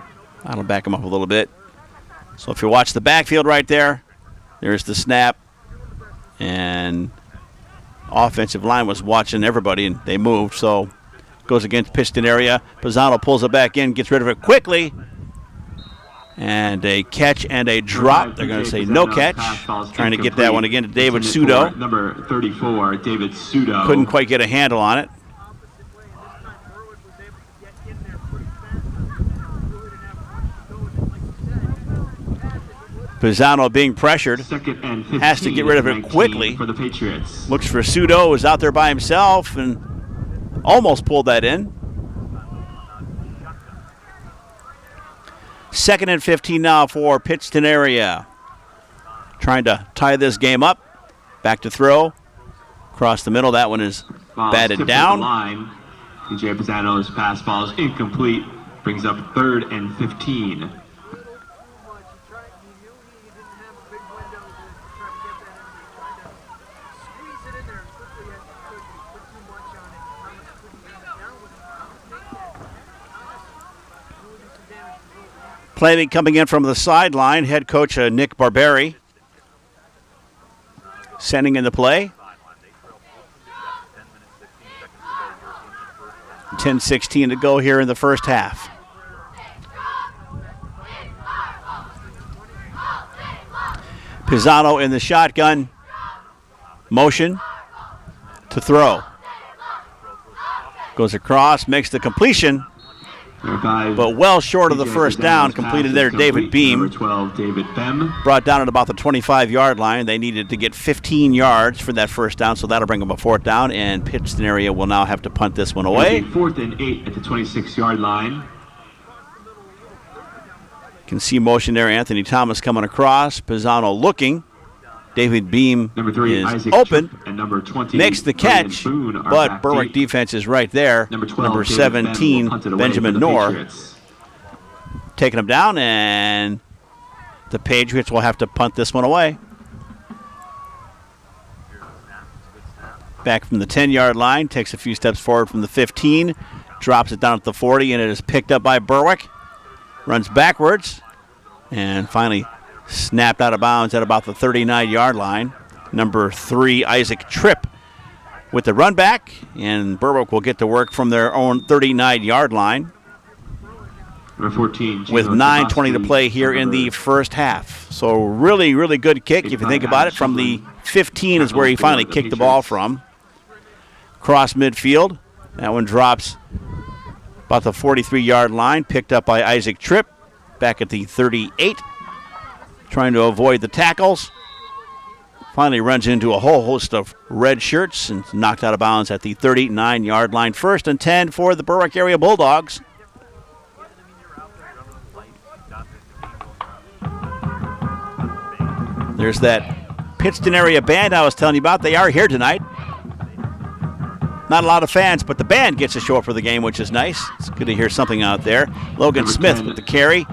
That'll back him up a little bit. So if you watch the backfield right there, there's the snap. And offensive line was watching everybody, and they moved, so goes against Pittston area. Pisano pulls it back in, gets rid of it quickly. And a catch and a drop. They're going to say no catch. Trying to get that one again to David Sudo. Number 34, David Sudo. Couldn't quite get a handle on it. Pisano being pressured. Second and 15. Has to get rid of it quickly. For the Patriots. Looks for Sudo, is out there by himself and almost pulled that in. Second and 15 now for Pittston area. Trying to tie this game up. Back to throw. Across the middle, that one is batted down. Line. DJ Pisano's pass ball is incomplete. Brings up 3rd and 15. Playing coming in from the sideline, head coach Nick Barberi. Sending in the play. 10:16 to go here in the first half. Pisano in the shotgun. Motion to throw. Goes across, makes the completion. But well short of the first down, completed there David Beam. Number 12, David Bem. Brought down at about the 25-yard line. They needed to get 15 yards for that first down, so that'll bring them a 4th down, and Pittston area will now have to punt this one away. 4th and 8 at the 26-yard line. Can see motion there, Anthony Thomas coming across. Pisano looking. David Beam Number 3, is Isaac open. Tripp, and number 20, makes the catch, but Berwick defense is right there. Number 12, number David 17, Bem Benjamin Knorr, taking him down, and the Patriots will have to punt this one away. Back from the 10-yard line, takes a few steps forward from the 15, drops it down at the 40, and it is picked up by Berwick. Runs backwards, and finally snapped out of bounds at about the 39-yard line. Number 3, Isaac Tripp with the run back, and Berwick will get to work from their own 39-yard line. Number 14, with 9:20 to play here in the first half. So really, really good kick if you think about it. From the 15 is where he finally kicked the ball from. Cross midfield. That one drops about the 43-yard line, picked up by Isaac Tripp back at the 38. Trying to avoid the tackles. Finally runs into a whole host of red shirts and knocked out of bounds at the 39-yard line. 1st and 10 for the Berwick area Bulldogs. There's that Pittston area band I was telling you about. They are here tonight. Not a lot of fans, but the band gets to show up for the game, which is nice. It's good to hear something out there. Logan Smith with the carry.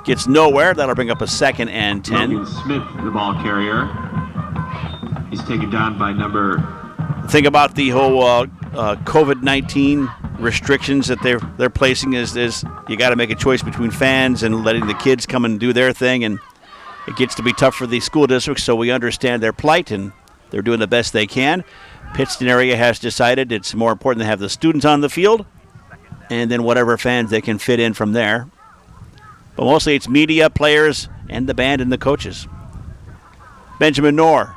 Gets nowhere. That'll bring up a 2nd and 10. Logan Smith, the ball carrier. He's taken down by number... The thing about the whole COVID-19 restrictions that they're placing is you got to make a choice between fans and letting the kids come and do their thing, and it gets to be tough for the school districts, so we understand their plight, and they're doing the best they can. Pittston area has decided it's more important to have the students on the field, and then whatever fans they can fit in from there. But mostly it's media, players, and the band and the coaches. Benjamin Knorr.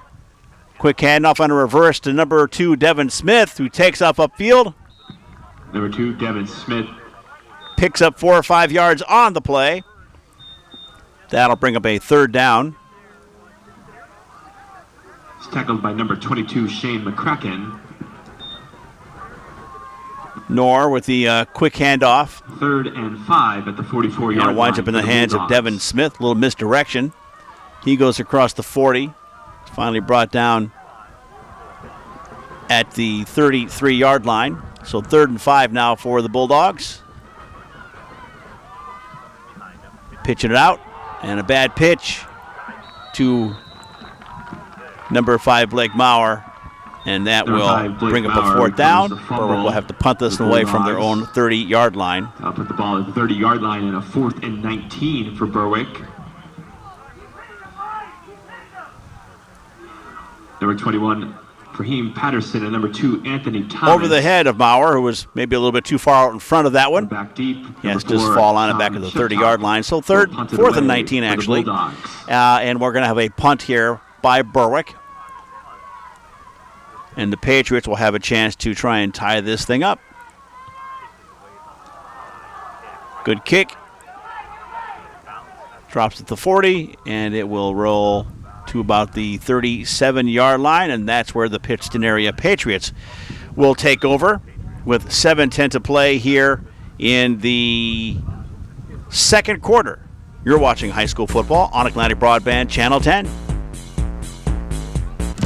Quick handoff on a reverse to number 2, Devin Smith, who takes off upfield. Number 2, Devin Smith. Picks up 4 or 5 yards on the play. That'll bring up a 3rd down. He's tackled by number 22, Shane McCracken. Knorr with the quick handoff. 3rd and 5 at the 44-yard line. And it winds up in the hands of Devin Smith. A little misdirection. He goes across the 40. Finally brought down at the 33-yard line. So 3rd and 5 now for the Bulldogs. Pitching it out. And a bad pitch to number 5, Blake Maurer. And that will bring up a 4th down. Berwick will have to punt this away from their own 30-yard line. I'll put the ball at the 30-yard line and a 4th and 19 for Berwick. Number 21, Raheem Patterson, and number 2, Anthony Thomas. Over the head of Maurer, who was maybe a little bit too far out in front of that one. Back deep. He has to just fall on it back at the 30-yard line. So 4th and 19, actually. And we're going to have a punt here by Berwick. And the Patriots will have a chance to try and tie this thing up. Good kick. Drops at the 40, and it will roll to about the 37-yard line, and that's where the Pittston Area Patriots will take over with 7:10 to play here in the second quarter. You're watching high school football on Atlantic Broadband Channel 10.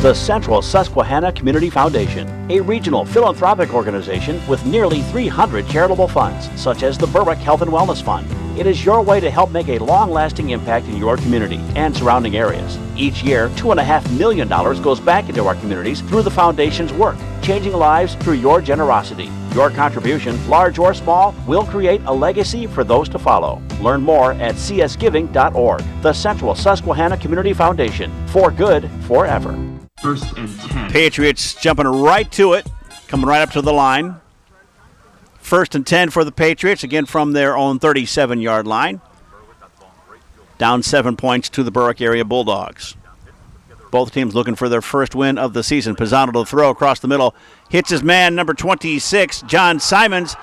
The Central Susquehanna Community Foundation, a regional philanthropic organization with nearly 300 charitable funds, such as the Berwick Health and Wellness Fund. It is your way to help make a long-lasting impact in your community and surrounding areas. Each year, $2.5 million goes back into our communities through the foundation's work, changing lives through your generosity. Your contribution, large or small, will create a legacy for those to follow. Learn more at csgiving.org. The Central Susquehanna Community Foundation, for good forever. 1st and 10. Patriots jumping right to it, coming right up to the line. 1st and 10 for the Patriots, again from their own 37-yard line. Down 7 points to the Berwick Area Bulldogs. Both teams looking for their first win of the season. Pisano to throw across the middle. Hits his man, number 26, John Simons,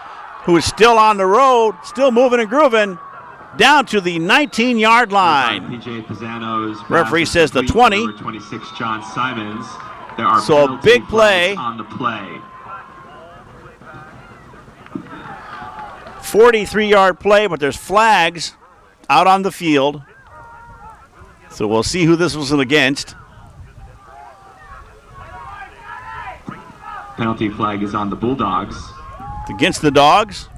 who is still on the road, still moving and grooving, down to the 19-yard line. PJ Pisano's Referee says the 20. Number 26, John Simons. There are So a penalty big play. flags on the play. 43-yard play, but there's flags out on the field. So we'll see who this was against. Penalty flag is on the Bulldogs. It's against the Dogs.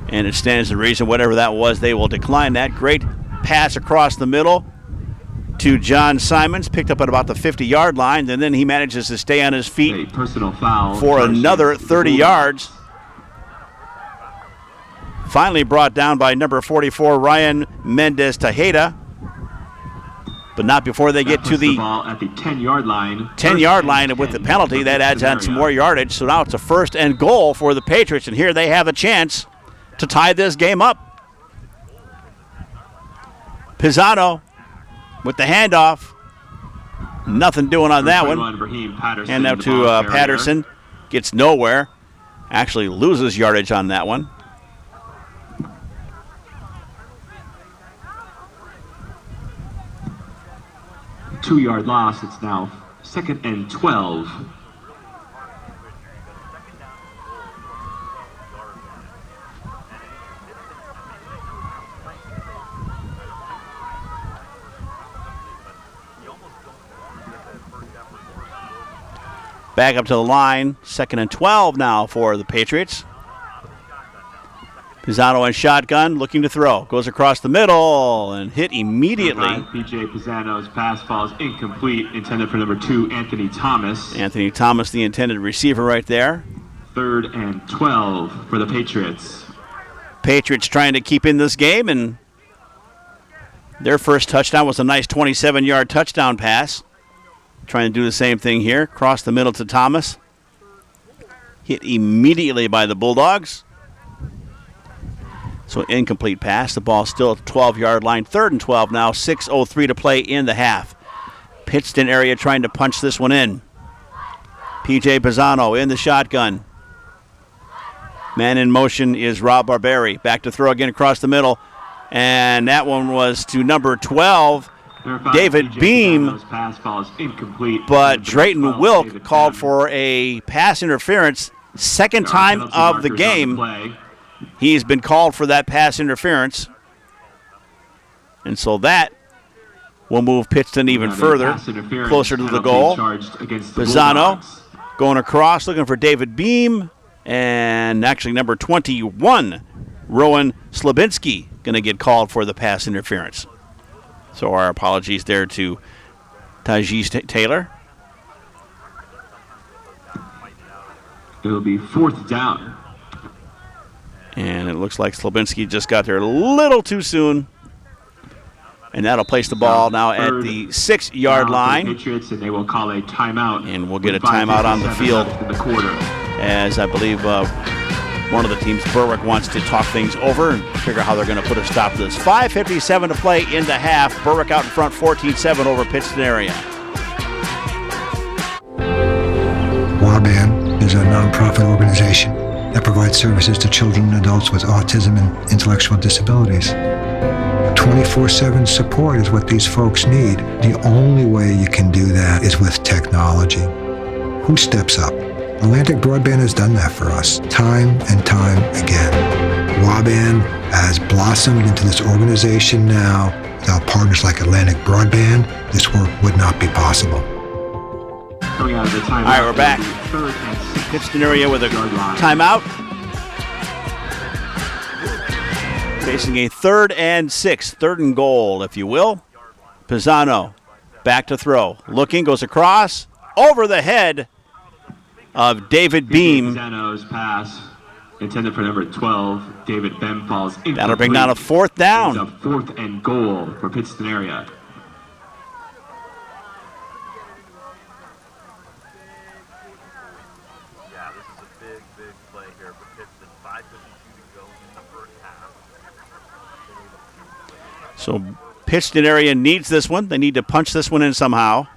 And it stands to reason, whatever that was, they will decline that. Great pass across the middle to John Simons, picked up at about the 50-yard line, and then he manages to stay on his feet A personal foul for another 30 yards. Finally brought down by number 44, Ryan Mendez Tejeda. But not before they get to the ball at the 10-yard line. 10-yard line, and with the penalty, that adds on some more yardage. So now it's a 1st and goal for the Patriots, and here they have a chance to tie this game up. Pisano with the handoff. Nothing doing on that one. And now to Patterson. Gets nowhere. Actually loses yardage on that one. Two-yard loss. It's now 2nd and 12. Back up to the line. 2nd and 12 now for the Patriots. Pisano in shotgun, looking to throw. Goes across the middle and hit immediately. PJ Pisano's pass falls incomplete, intended for number 2, Anthony Thomas. Anthony Thomas, the intended receiver right there. 3rd and 12 for the Patriots. Patriots trying to keep in this game, and their first touchdown was a nice 27-yard touchdown pass. Trying to do the same thing here. Cross the middle to Thomas. Hit immediately by the Bulldogs. So incomplete pass. The ball still at the 12-yard line. 3rd and 12 now. 6:03 to play in the half. Pittston Area trying to punch this one in. PJ Pisano in the shotgun. Man in motion is Rob Barberi. Back to throw again across the middle. And that one was to number 12, David Beam. Pass falls incomplete. But Drayton Wilk called for a pass interference. Second time of the game. He's been called for that pass interference. And so that will move Pittston even further, closer to the goal. Pisano going across, looking for David Beam. And actually number 21, Rowan Slabinski, going to get called for the pass interference. So our apologies there to Tajee Taylor. It'll be 4th down. And it looks like Slabinski just got there a little too soon. And that'll place the ball now at the 6-yard line. Patriots, and they will call a timeout. And we'll get a timeout on the field. In the quarter. As I believe one of the teams, Berwick, wants to talk things over and figure out how they're going to put a stop to this. 5:57 to play in the half. Berwick out in front 14-7 over Pittston Area. Warband is a nonprofit organization that provides services to children and adults with autism and intellectual disabilities. 24/7 support is what these folks need. The only way you can do that is with technology. Who steps up? Atlantic Broadband has done that for us time and time again. WABAN has blossomed into this organization now. Without partners like Atlantic Broadband, this work would not be possible. Coming out of the timeout. All right, we're back. Pittston area with a timeout. Facing a 3rd and 6, 3rd and goal, if you will. Pisano back to throw. Looking, goes across, over the head of David Beam. Pisano's pass intended for number 12. David Beam falls incomplete. That'll bring down a 4th down. It's a 4th and goal for Pittston area. So Pittston area needs this one. They need to punch this one in somehow.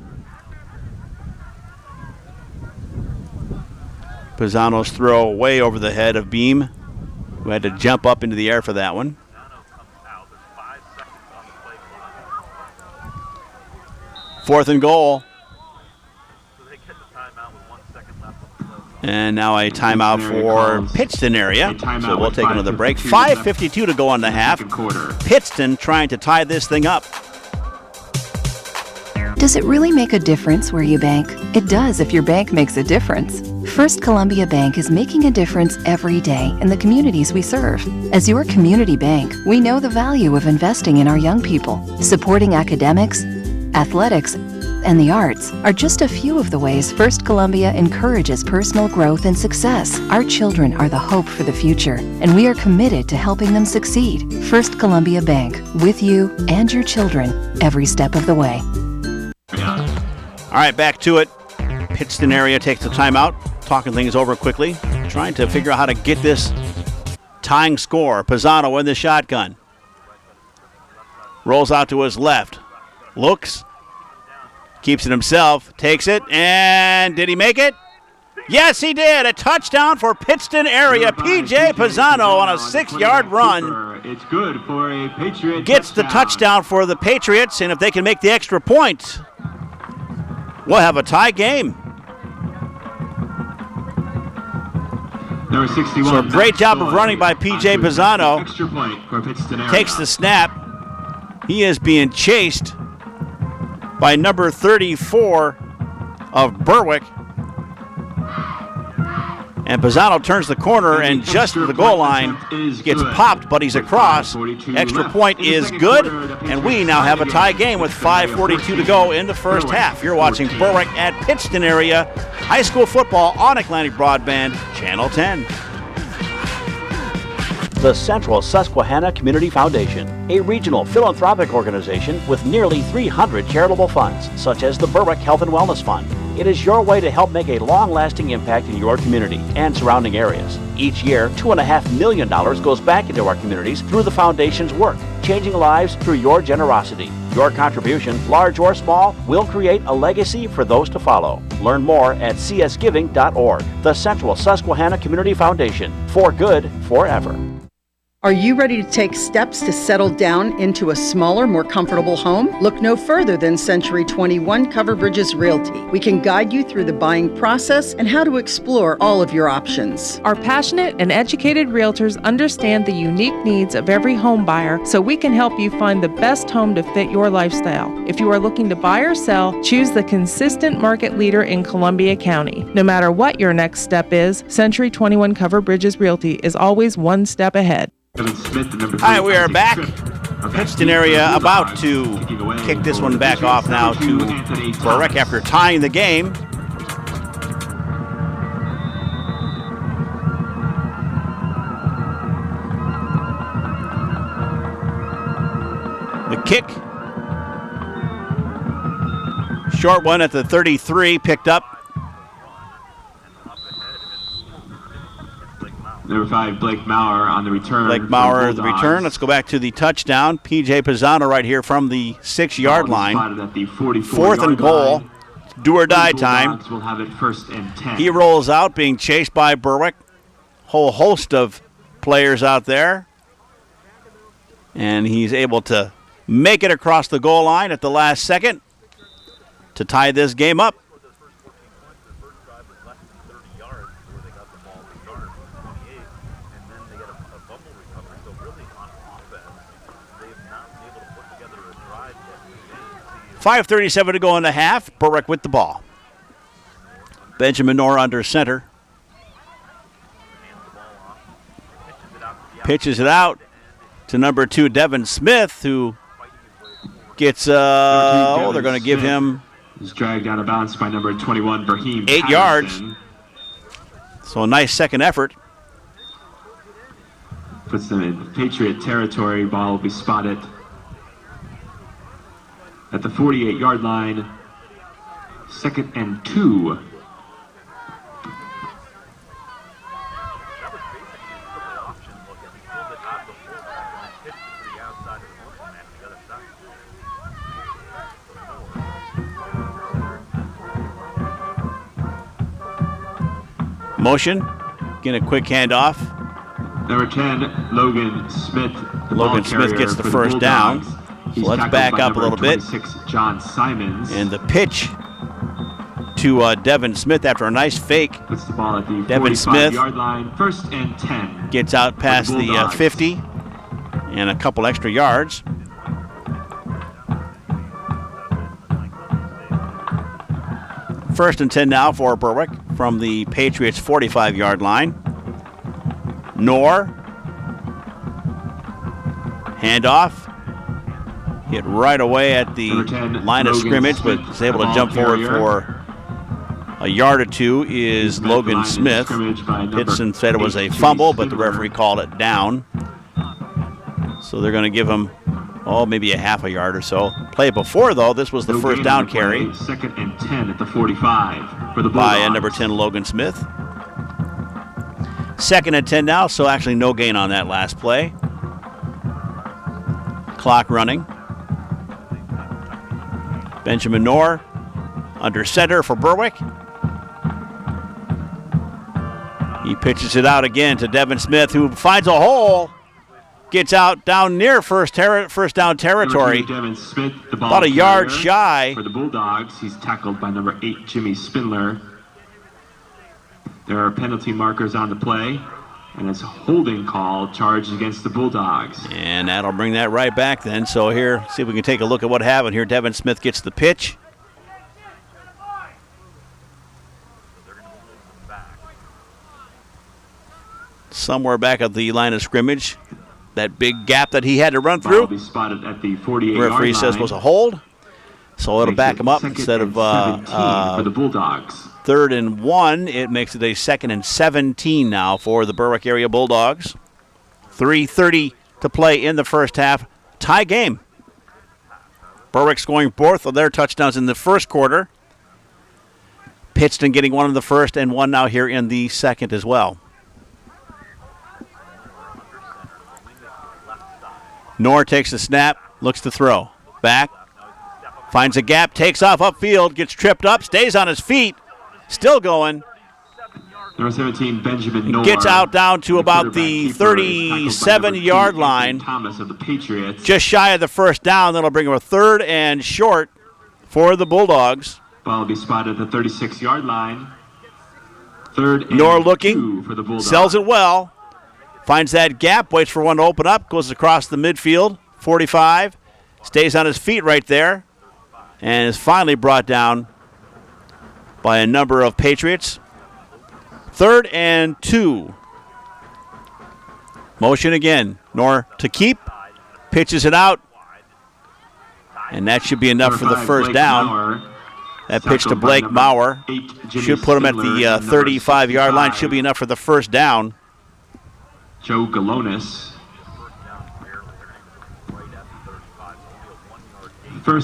Pisano's throw way over the head of Beam, who had to jump up into the air for that one. 4th and goal. And now a timeout for Pittston area. So we'll take another break. 5:52 to go on the half. Pittston trying to tie this thing up. Does it really make a difference where you bank? It does if your bank makes a difference. First Columbia Bank is making a difference every day in the communities we serve. As your community bank, we know the value of investing in our young people. Supporting academics, athletics, and the arts are just a few of the ways First Columbia encourages personal growth and success. Our children are the hope for the future, and we are committed to helping them succeed. First Columbia Bank, with you and your children, every step of the way. All right, back to it. Pittston area takes the timeout, talking things over quickly, trying to figure out how to get this tying score. Pisano in the shotgun. Rolls out to his left. Looks. Keeps it himself, takes it, and did he make it? Yes, he did. A touchdown for Pittston area. P.J. Pisano on a 6-yard run. It's good for a Patriot gets the touchdown for the Patriots, and if they can make the extra point, we'll have a tie game. Number 61. So a great job of running by P.J. Pisano. Extra point for Pittston area. Takes the snap. He is being chased by number 34 of Berwick. And Pisano turns the corner and just at the goal line gets popped, but he's across. Extra point is good, and we now have a tie game with 5:42 to go in the first half. You're watching Berwick at Pittston area high school football on Atlantic Broadband, Channel 10. The Central Susquehanna Community Foundation, a regional philanthropic organization with nearly 300 charitable funds, such as the Berwick Health and Wellness Fund. It is your way to help make a long-lasting impact in your community and surrounding areas. Each year, $2.5 million goes back into our communities through the foundation's work, changing lives through your generosity. Your contribution, large or small, will create a legacy for those to follow. Learn more at csgiving.org. The Central Susquehanna Community Foundation, for good forever. Are you ready to take steps to settle down into a smaller, more comfortable home? Look no further than Century 21 Cover Bridges Realty. We can guide you through the buying process and how to explore all of your options. Our passionate and educated realtors understand the unique needs of every home buyer, so we can help you find the best home to fit your lifestyle. If you are looking to buy or sell, choose the consistent market leader in Columbia County. No matter what your next step is, Century 21 Cover Bridges Realty is always one step ahead. Hi, we are back. Pittston area about to kick this one back off now to Berwick after tying the game. The kick. Short one at the 33, picked up. Number 5, Blake Maurer on the return. Blake Maurer, the return. Let's go back to the touchdown. P.J. Pisano right here from the 6-yard line. At the 4th and goal. Do or die time. Will have it 1st and 10. He rolls out, being chased by Berwick. Whole host of players out there. And he's able to make it across the goal line at the last second to tie this game up. .5:37 to go in the half. Berwick with the ball. Benjamin Knorr under center. Pitches it out to number 2, Devin Smith, who gets, they're going to give him... He's dragged out of bounds by number 21, Brahim 8 yards. So a nice second effort. Puts them in Patriot territory. Ball will be spotted at the 48-yard line. 2nd and 2. Motion. Getting a quick handoff. Number 10, Logan Smith. Logan Smith gets the first down. So let's back up a little bit. John Simons. And the pitch to Devin Smith after a nice fake. Puts the ball at the Devin Smith 45-yard line. 1st and 10. Gets out past the 50 and a couple extra yards. First and 10 now for Berwick from the Patriots' 45-yard line. Knorr. Handoff. Hit right away at the 10, line of Logan scrimmage, Smith, but is able to jump forward for a yard or two is Logan Smith. Pittston said it was a fumble, but the referee called it down. So they're going to give him, maybe a half a yard or so. Play before, though, this was the first down carry. 2nd and 10 at the 45 for the Bulldogs. By number 10, Logan Smith. 2nd and 10 now, so actually no gain on that last play. Clock running. Benjamin Knorr under center for Berwick. He pitches it out again to Devin Smith, who finds a hole. Gets out down near first down territory. Devin Smith, the ball about a yard shy. For the Bulldogs, he's tackled by number 8, Jimmy Spindler. There are penalty markers on the play, and it's a holding call charged against the Bulldogs. And that'll bring that right back then. So here, see if we can take a look at what happened here. Devin Smith gets the pitch. Somewhere back at the line of scrimmage. That big gap that he had to run through. Ball will be spotted at the 48-yard line. Referee says was a hold. So it'll back him up instead of for the Bulldogs. 3rd and 1. It makes it a 2nd and 17 now for the Berwick area Bulldogs. 3:30 to play in the first half. Tie game. Berwick scoring both of their touchdowns in the first quarter. Pittston getting one in the first and one now here in the second as well. Knorr takes the snap, looks to throw. Back, finds a gap, takes off upfield, gets tripped up, stays on his feet, still going. Number 17, Benjamin Knorr. Gets out down to about the 37-yard line. Thomas of the Patriots. Just shy of the first down. That'll bring him a 3rd and short for the Bulldogs. Ball will be spotted at the 36-yard line. 3rd and Knorr looking, 2 for the Bulldogs. sells it well. Finds that gap, waits for one to open up, goes across the midfield, 45, stays on his feet right there, and is finally brought down by a number of Patriots. 3rd and 2. Motion again. Knorr to keep, pitches it out, and that should be enough for the first down. That pitch to Blake Maurer should put him at the 35-yard line, should be enough for the first down. Joe Galonis.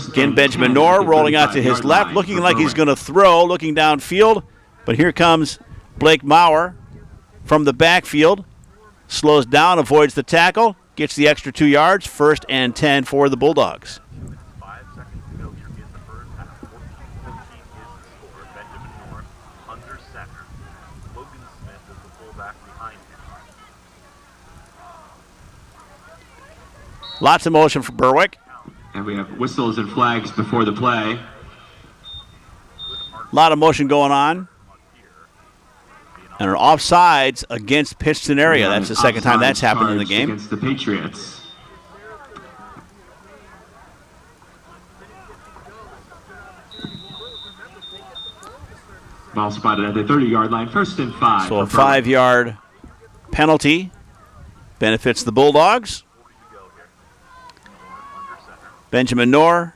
Again, Benjamin Knorr rolling out to his left, looking like he's going to throw, looking downfield. But here comes Blake Maurer from the backfield. Slows down, avoids the tackle, gets the extra 2 yards. 1st and 10 for the Bulldogs. Lots of motion for Berwick. And we have whistles and flags before the play. A lot of motion going on. And are offsides against Pittston area. That's the second time that's happened in the game. Against the Patriots. Ball spotted at the 30-yard line, 1st and 5. So a 5-yard penalty benefits the Bulldogs. Benjamin Knorr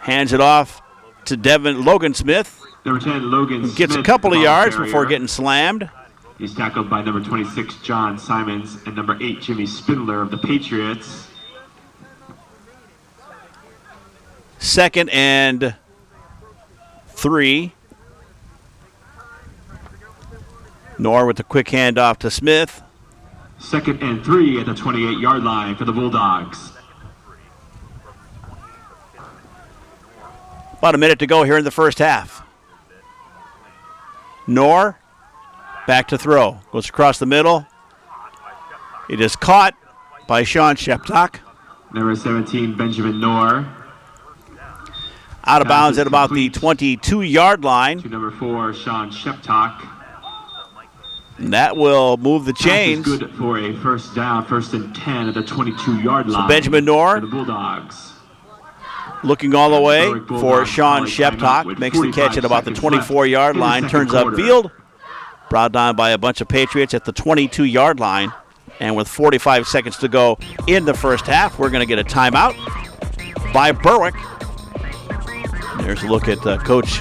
hands it off to Logan Smith. Number 10, Logan Smith. Gets a couple of yards carrier. before getting slammed. He's tackled by number 26, John Simons, and number 8, Jimmy Spindler of the Patriots. 2nd and 3. Knorr with the quick handoff to Smith. 2nd and 3 at the 28-yard line for the Bulldogs. About a minute to go here in the first half. Knorr back to throw. Goes across the middle. It is caught by Sean Sheptock. Number 17, Benjamin Knorr. Out of bounds at about the 22-yard line. To number 4, Sean Sheptock. And that will move the chains. Good for a first down, 1st and 10 at the 22-yard line. So Benjamin Knorr for the Bulldogs. Looking all the way for Sean Sheptock. Makes the catch at about the 24-yard line. Turns upfield. Brought down by a bunch of Patriots at the 22-yard line. And with 45 seconds to go in the first half, we're going to get a timeout by Berwick. There's a look at Coach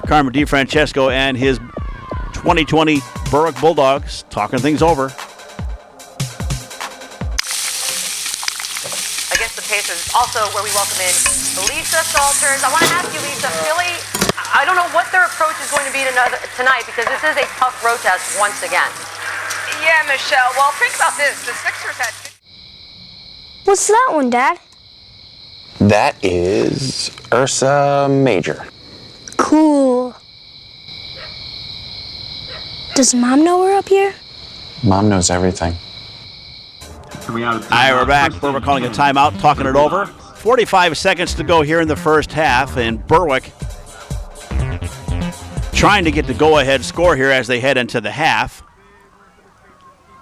Carmen DiFrancesco and his 2020 Berwick Bulldogs talking things over. Against the Pacers, also where we welcome in Lisa Salters. I want to ask you, Lisa, Philly, I don't know what their approach is going to be tonight because this is a tough road test once again. Yeah, Michelle. Well, think about this. The Sixers had... What's that one, Dad? That is Ursa Major. Cool. Does Mom know we're up here? Mom knows everything. All right, we're back. Berwick calling a timeout, talking it over. 45 seconds to go here in the first half, and Berwick trying to get the go-ahead score here as they head into the half.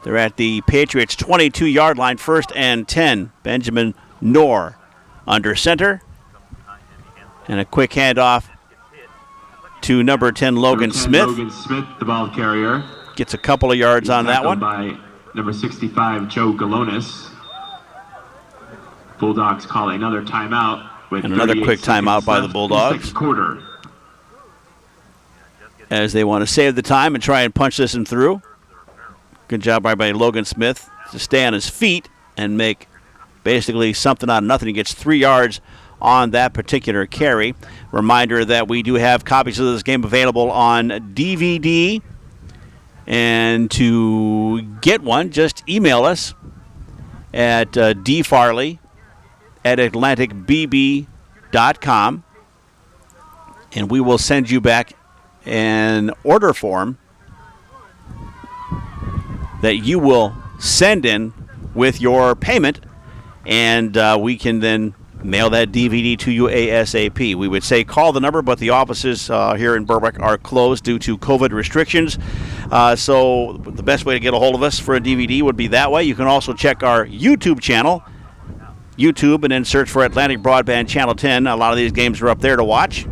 They're at the Patriots' 22-yard line, 1st and 10. Benjamin Knorr under center. And a quick handoff to number 10, Logan Smith. Logan Smith, the ball carrier. Gets a couple of yards on that one. By number 65, Joe Galonis. Bulldogs call another timeout. With and another quick timeout by the Bulldogs. Second quarter. As they want to save the time and try and punch this one through. Good job by Logan Smith to stay on his feet and make basically something out of nothing. He gets 3 yards on that particular carry. Reminder that we do have copies of this game available on DVD. And to get one, just email us at dfarley@atlanticbb.com. And we will send you back an order form that you will send in with your payment, and we can then mail that DVD to you ASAP. We would say call the number, but the offices here in Berwick are closed due to COVID restrictions. So the best way to get a hold of us for a DVD would be that way. You can also check our YouTube channel, YouTube, and then search for Atlantic Broadband Channel 10. A lot of these games are up there to watch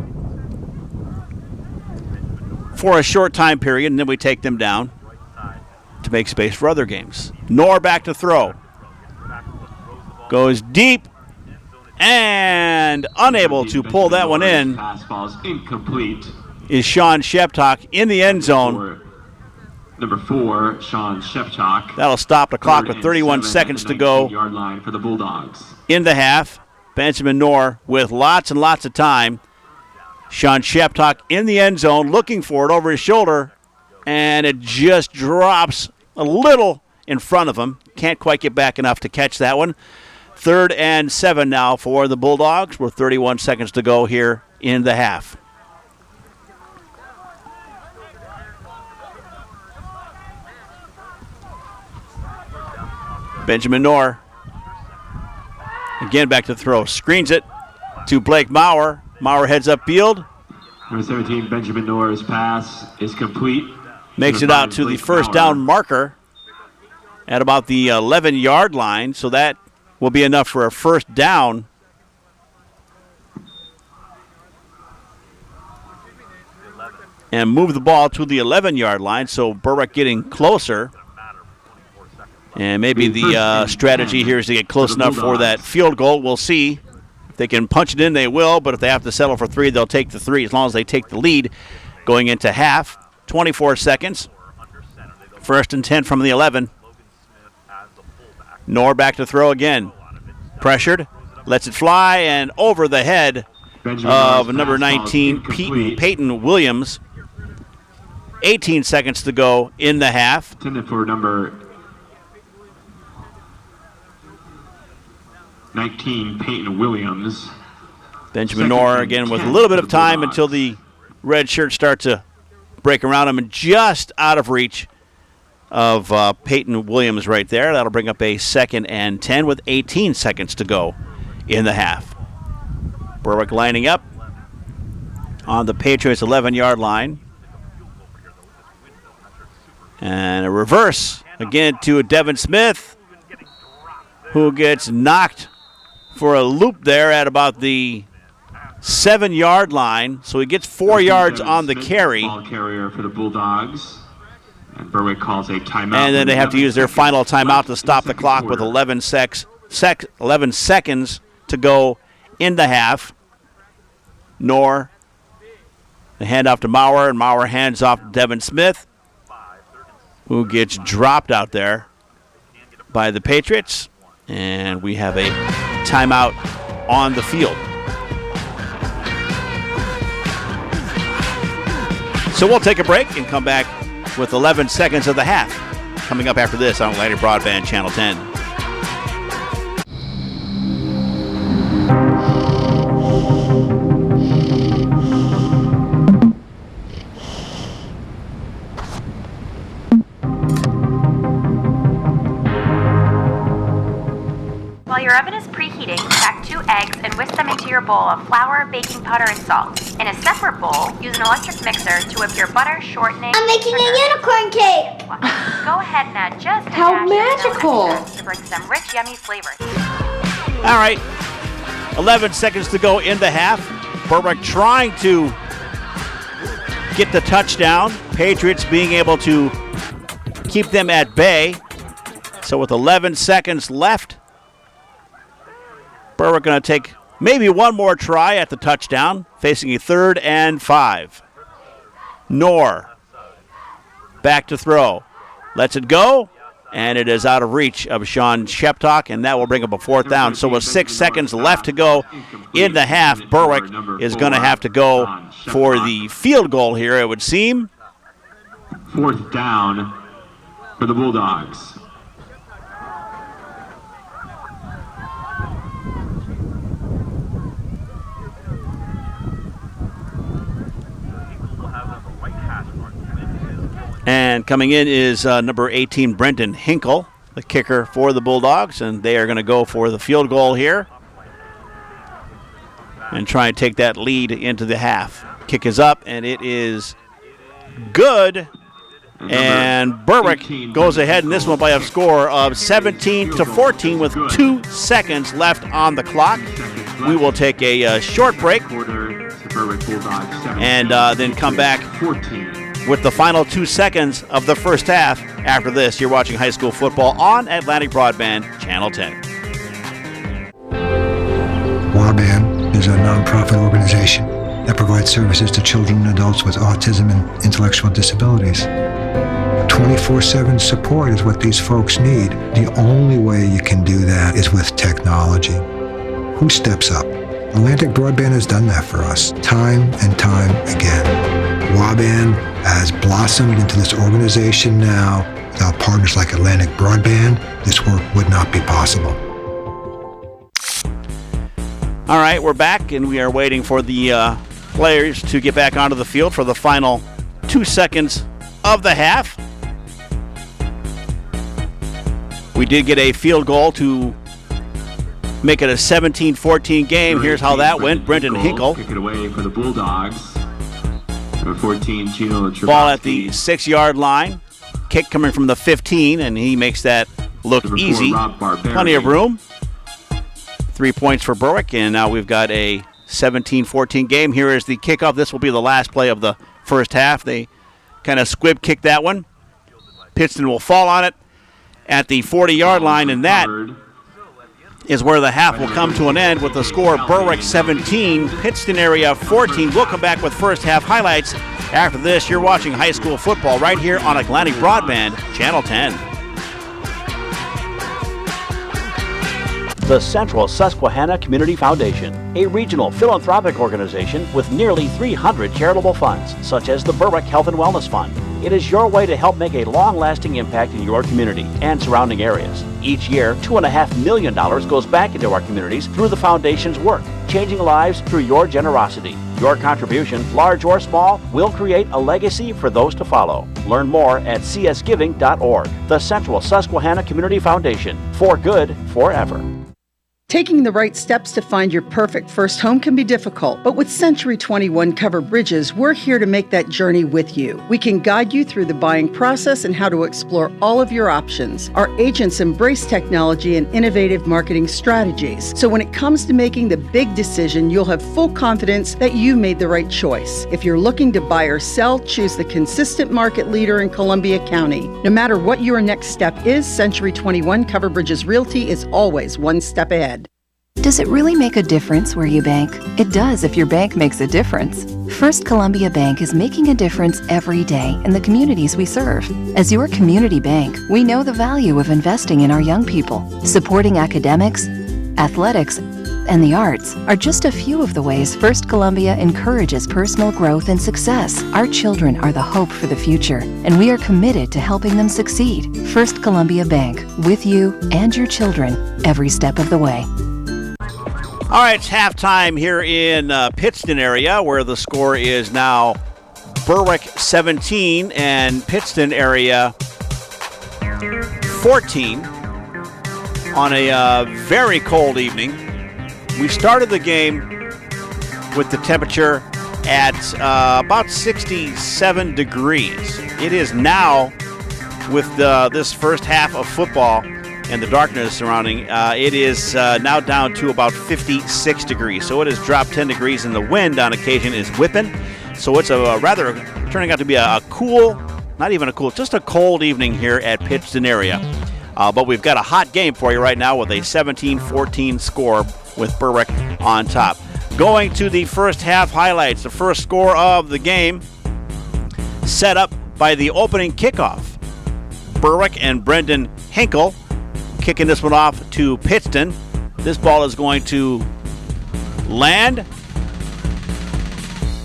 for a short time period, and then we take them down to make space for other games. Knorr back to throw. Goes deep and unable to pull that one in. Pass ball is incomplete. Is Sean Sheptock in the end zone. Number 4, Sean Sheptock. That'll stop the clock with 31 seconds to go. Yard line for the Bulldogs. In the half, Benjamin Knorr with lots and lots of time. Sean Sheptock in the end zone, looking for it over his shoulder, and it just drops a little in front of him. Can't quite get back enough to catch that one. 3rd and 7 now for the Bulldogs, with 31 seconds to go here in the half. Benjamin Knorr again back to throw. Screens it to Blake Maurer. Maurer heads upfield. Number 17, Benjamin Nor's pass is complete. Makes it out to the first down marker at about the 11-yard line, so that will be enough for a first down. And move the ball to the 11-yard line, so Berwick getting closer. And maybe the strategy here is to get close enough for that field goal. We'll see. If they can punch it in, they will, but if they have to settle for 3, they'll take the 3 as long as they take the lead going into half. 24 seconds. First and 10 from the 11. Knorr back to throw again. Pressured. Lets it fly and over the head of number 19, Peyton Williams. 18 seconds to go in the half. Intended for number 19, Peyton Williams. Benjamin Knorr again with a little bit of time until the red shirts start to break around him, and just out of reach of Peyton Williams right there. That'll bring up a 2nd and 10 with 18 seconds to go in the half. Berwick lining up on the Patriots' 11-yard line. And a reverse again to Devin Smith, who gets knocked for a loop there at about the 7-yard line. So he gets 4 yards on the carry. Ball carrier for the Bulldogs. And Berwick calls a timeout. And then they have to use their final timeout to stop the clock with 11 seconds to go in the half. Knorr, the handoff to Maurer, and Maurer hands off to Devin Smith, who gets dropped out there by the Patriots. And we have a timeout on the field. So we'll take a break and come back with 11 seconds of the half coming up after this on Atlantic Broadband Channel 10. While your oven is preheating, crack 2 eggs and whisk them into your bowl of flour, baking powder, and salt. In a separate bowl, use an electric mixer to whip your butter, shortening, I'm making sugar. a unicorn cake. Go ahead and add just a How dash magical. of extras to bring some rich, yummy flavors. All right, 11 seconds to go in the half. Berwick trying to get the touchdown. Patriots being able to keep them at bay. So with 11 seconds left, Berwick going to take maybe one more try at the touchdown, facing a 3rd and 5. Knorr back to throw. Lets it go, and it is out of reach of Sean Sheptock, and that will bring up a 4th down. So with 6 seconds left to go in the half, Berwick is going to have to go for the field goal here, it would seem. 4th down for the Bulldogs. And coming in is number 18, Brenton Hinkle, the kicker for the Bulldogs, and they are going to go for the field goal here and try and take that lead into the half. Kick is up, and it is good. And Berwick goes ahead in this one by a score of 17-14 with 2 seconds left on the clock. We will take a short break and then come back with the final 2 seconds of the first half. After this, you're watching high school football on Atlantic Broadband Channel 10. WABAN is a nonprofit organization that provides services to children and adults with autism and intellectual disabilities. 24/7 support is what these folks need. The only way you can do that is with technology. Who steps up? Atlantic Broadband has done that for us, time and time again. WABAN has blossomed into this organization now. Without partners like Atlantic Broadband, this work would not be possible. All right, we're back, and we are waiting for the players to get back onto the field for the final 2 seconds of the half. We did get a field goal to Make it a 17-14 game. Here's how that went. Brendan Hinkle. Kick it away for the Bulldogs. Number 14, Gino Trabowski. Ball at the 6-yard line. Kick coming from the 15, and he makes that look Number 4, easy. Rob Barberi. Plenty of room. 3 points for Berwick, and now we've got a 17-14 game. Here is the kickoff. This will be the last play of the first half. They kind of squib kick that one. Pittston will fall on it at the 40-yard line, and that is where the half will come to an end with the score Berwick 17, Pittston area 14. We'll come back with first half highlights. After this, you're watching high school football right here on Atlantic Broadband, Channel 10. The Central Susquehanna Community Foundation, a regional philanthropic organization with nearly 300 charitable funds, such as the Berwick Health and Wellness Fund. It is your way to help make a long-lasting impact in your community and surrounding areas. Each year, $2.5 million goes back into our communities through the foundation's work, changing lives through your generosity. Your contribution, large or small, will create a legacy for those to follow. Learn more at csgiving.org. The Central Susquehanna Community Foundation, for good forever. Taking the right steps to find your perfect first home can be difficult, but with Century 21 Covered Bridges, we're here to make that journey with you. We can guide you through the buying process and how to explore all of your options. Our agents embrace technology and innovative marketing strategies, so when it comes to making the big decision, you'll have full confidence that you made the right choice. If you're looking to buy or sell, choose the consistent market leader in Columbia County. No matter what your next step is, Century 21 Covered Bridges Realty is always one step ahead. Does it really make a difference where you bank? It does if your bank makes a difference. First Columbia Bank is making a difference every day in the communities we serve. As your community bank, we know the value of investing in our young people. Supporting academics, athletics, and the arts are just a few of the ways First Columbia encourages personal growth and success. Our children are the hope for the future, and we are committed to helping them succeed. First Columbia Bank, with you and your children every step of the way. All right, it's halftime here in Pittston area, where the score is now Berwick 17 and Pittston area 14 on a very cold evening. We started the game with the temperature at about 67 degrees. It is now, with this first half of football and the darkness surrounding, it is now down to about 56 degrees. So it has dropped 10 degrees, and the wind on occasion is whipping. So it's turning out to be a cool, not even a cool, just a cold evening here at Pittston area. But we've got a hot game for you right now with a 17-14 score with Berwick on top. Going to the first half highlights, the first score of the game set up by the opening kickoff. Berwick and Brendan Hinkle kicking this one off to Pittston. This ball is going to land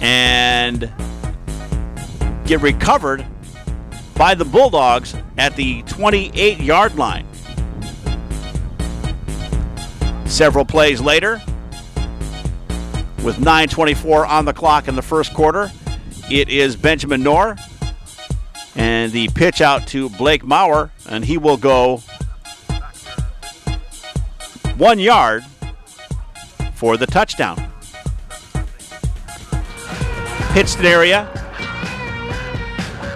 and get recovered by the Bulldogs at the 28-yard line. Several plays later, with 9:24 on the clock in the first quarter, it is Benjamin Knorr, and the pitch out to Blake Maurer, and he will go 1 yard for the touchdown. Pittston area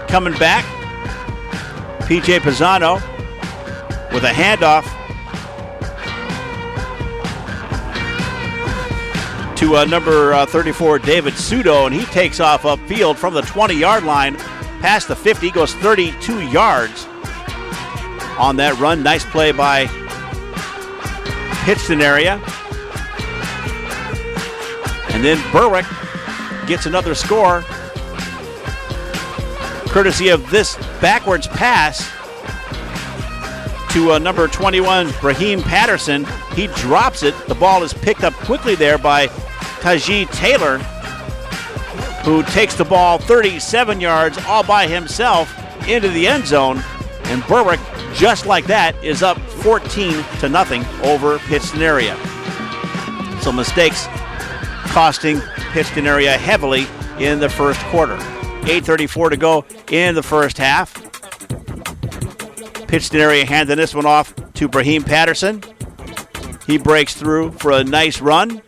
coming back. P.J. Pisano with a handoff to number 34, David Sudo, and he takes off upfield from the 20-yard line past the 50, goes 32 yards on that run. Nice play by Pittston area. And then Berwick gets another score courtesy of this backwards pass to number 21, Brahim Patterson. He drops it. The ball is picked up quickly there by Tajee Taylor, who takes the ball 37 yards all by himself into the end zone. And Berwick, just like that, is up 14-0 over Pittston area. So mistakes costing Pittston area heavily in the first quarter. 8:34 to go in the first half. Pittston area handing this one off to Brahim Patterson. He breaks through for a nice run.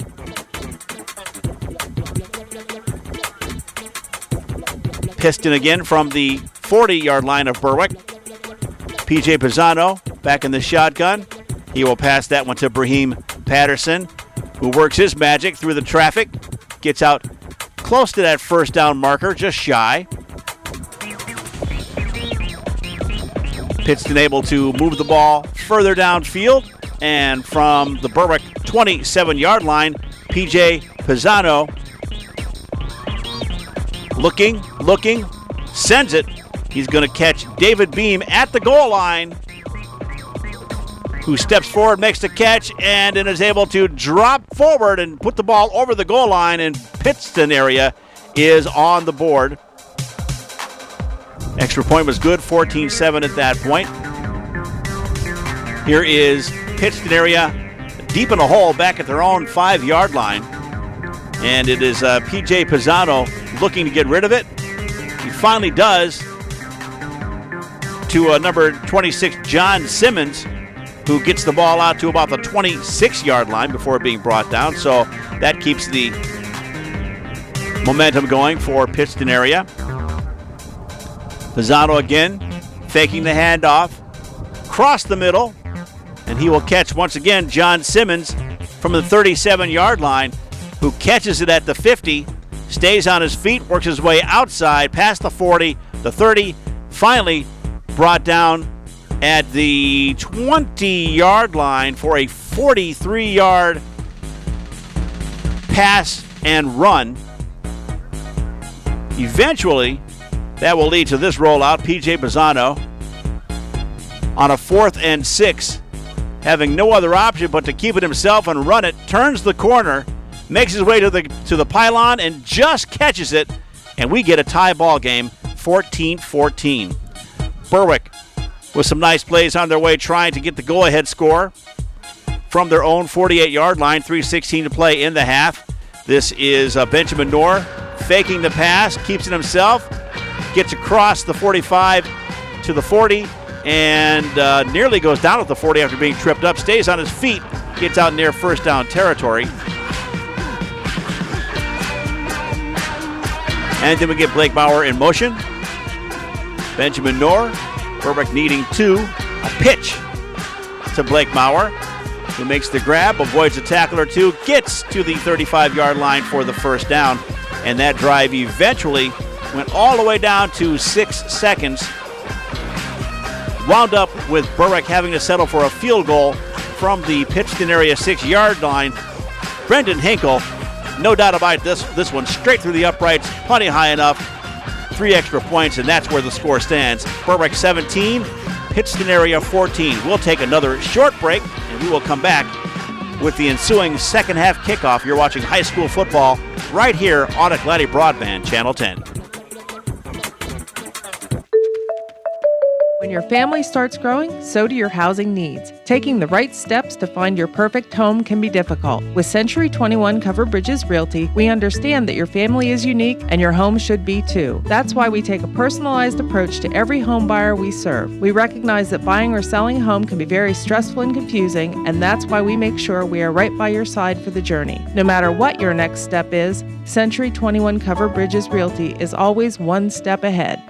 Pittston again from the 40-yard line of Berwick. P.J. Pisano back in the shotgun. He will pass that one to Brahim Patterson, who works his magic through the traffic. Gets out close to that first down marker, just shy. Pittston able to move the ball further downfield. And from the Berwick 27-yard line, P.J. Pisano looking, sends it. He's going to catch David Beam at the goal line, who steps forward, makes the catch, and then is able to drop forward and put the ball over the goal line, and Pittston area is on the board. Extra point was good, 14-7 at that point. Here is Pittston area deep in a hole back at their own 5-yard line. And it is P.J. Pisano looking to get rid of it. He finally does, to number 26, John Simmons, who gets the ball out to about the 26-yard line before being brought down. So that keeps the momentum going for Pittston area. Pisano again, faking the handoff, cross the middle, and he will catch once again John Simmons from the 37-yard line, who catches it at the 50, stays on his feet, works his way outside, past the 40, the 30, finally brought down at the 20-yard line for a 43-yard pass and run. Eventually, that will lead to this rollout. P.J. Pisano on a 4th and 6, having no other option but to keep it himself and run it, turns the corner, makes his way to the pylon and just catches it, and we get a tie ball game, 14-14. Berwick with some nice plays on their way, trying to get the go-ahead score from their own 48-yard line, 3:16 to play in the half. This is Benjamin Knorr faking the pass, keeps it himself, gets across the 45 to the 40, and nearly goes down at the 40 after being tripped up, stays on his feet, gets out near first down territory. And then we get Blake Bauer in motion. Benjamin Knorr, Berwick needing 2. A pitch to Blake Bauer, who makes the grab, avoids a tackle or two, gets to the 35-yard line for the first down. And that drive eventually went all the way down to 6 seconds. Wound up with Berwick having to settle for a field goal from the Pittston area 6-yard line. Brendan Hinkle, no doubt about this one, straight through the uprights, plenty high enough. 3 extra points, and that's where the score stands. Berwick 17, Pittston area 14. We'll take another short break, and we will come back with the ensuing second half kickoff. You're watching high school football right here on Atlanta Broadband, Channel 10. When your family starts growing, so do your housing needs. Taking the right steps to find your perfect home can be difficult. With Century 21 Covered Bridges Realty, we understand that your family is unique and your home should be too. That's why we take a personalized approach to every home buyer we serve. We recognize that buying or selling a home can be very stressful and confusing, and that's why we make sure we are right by your side for the journey. No matter what your next step is, Century 21 Covered Bridges Realty is always one step ahead.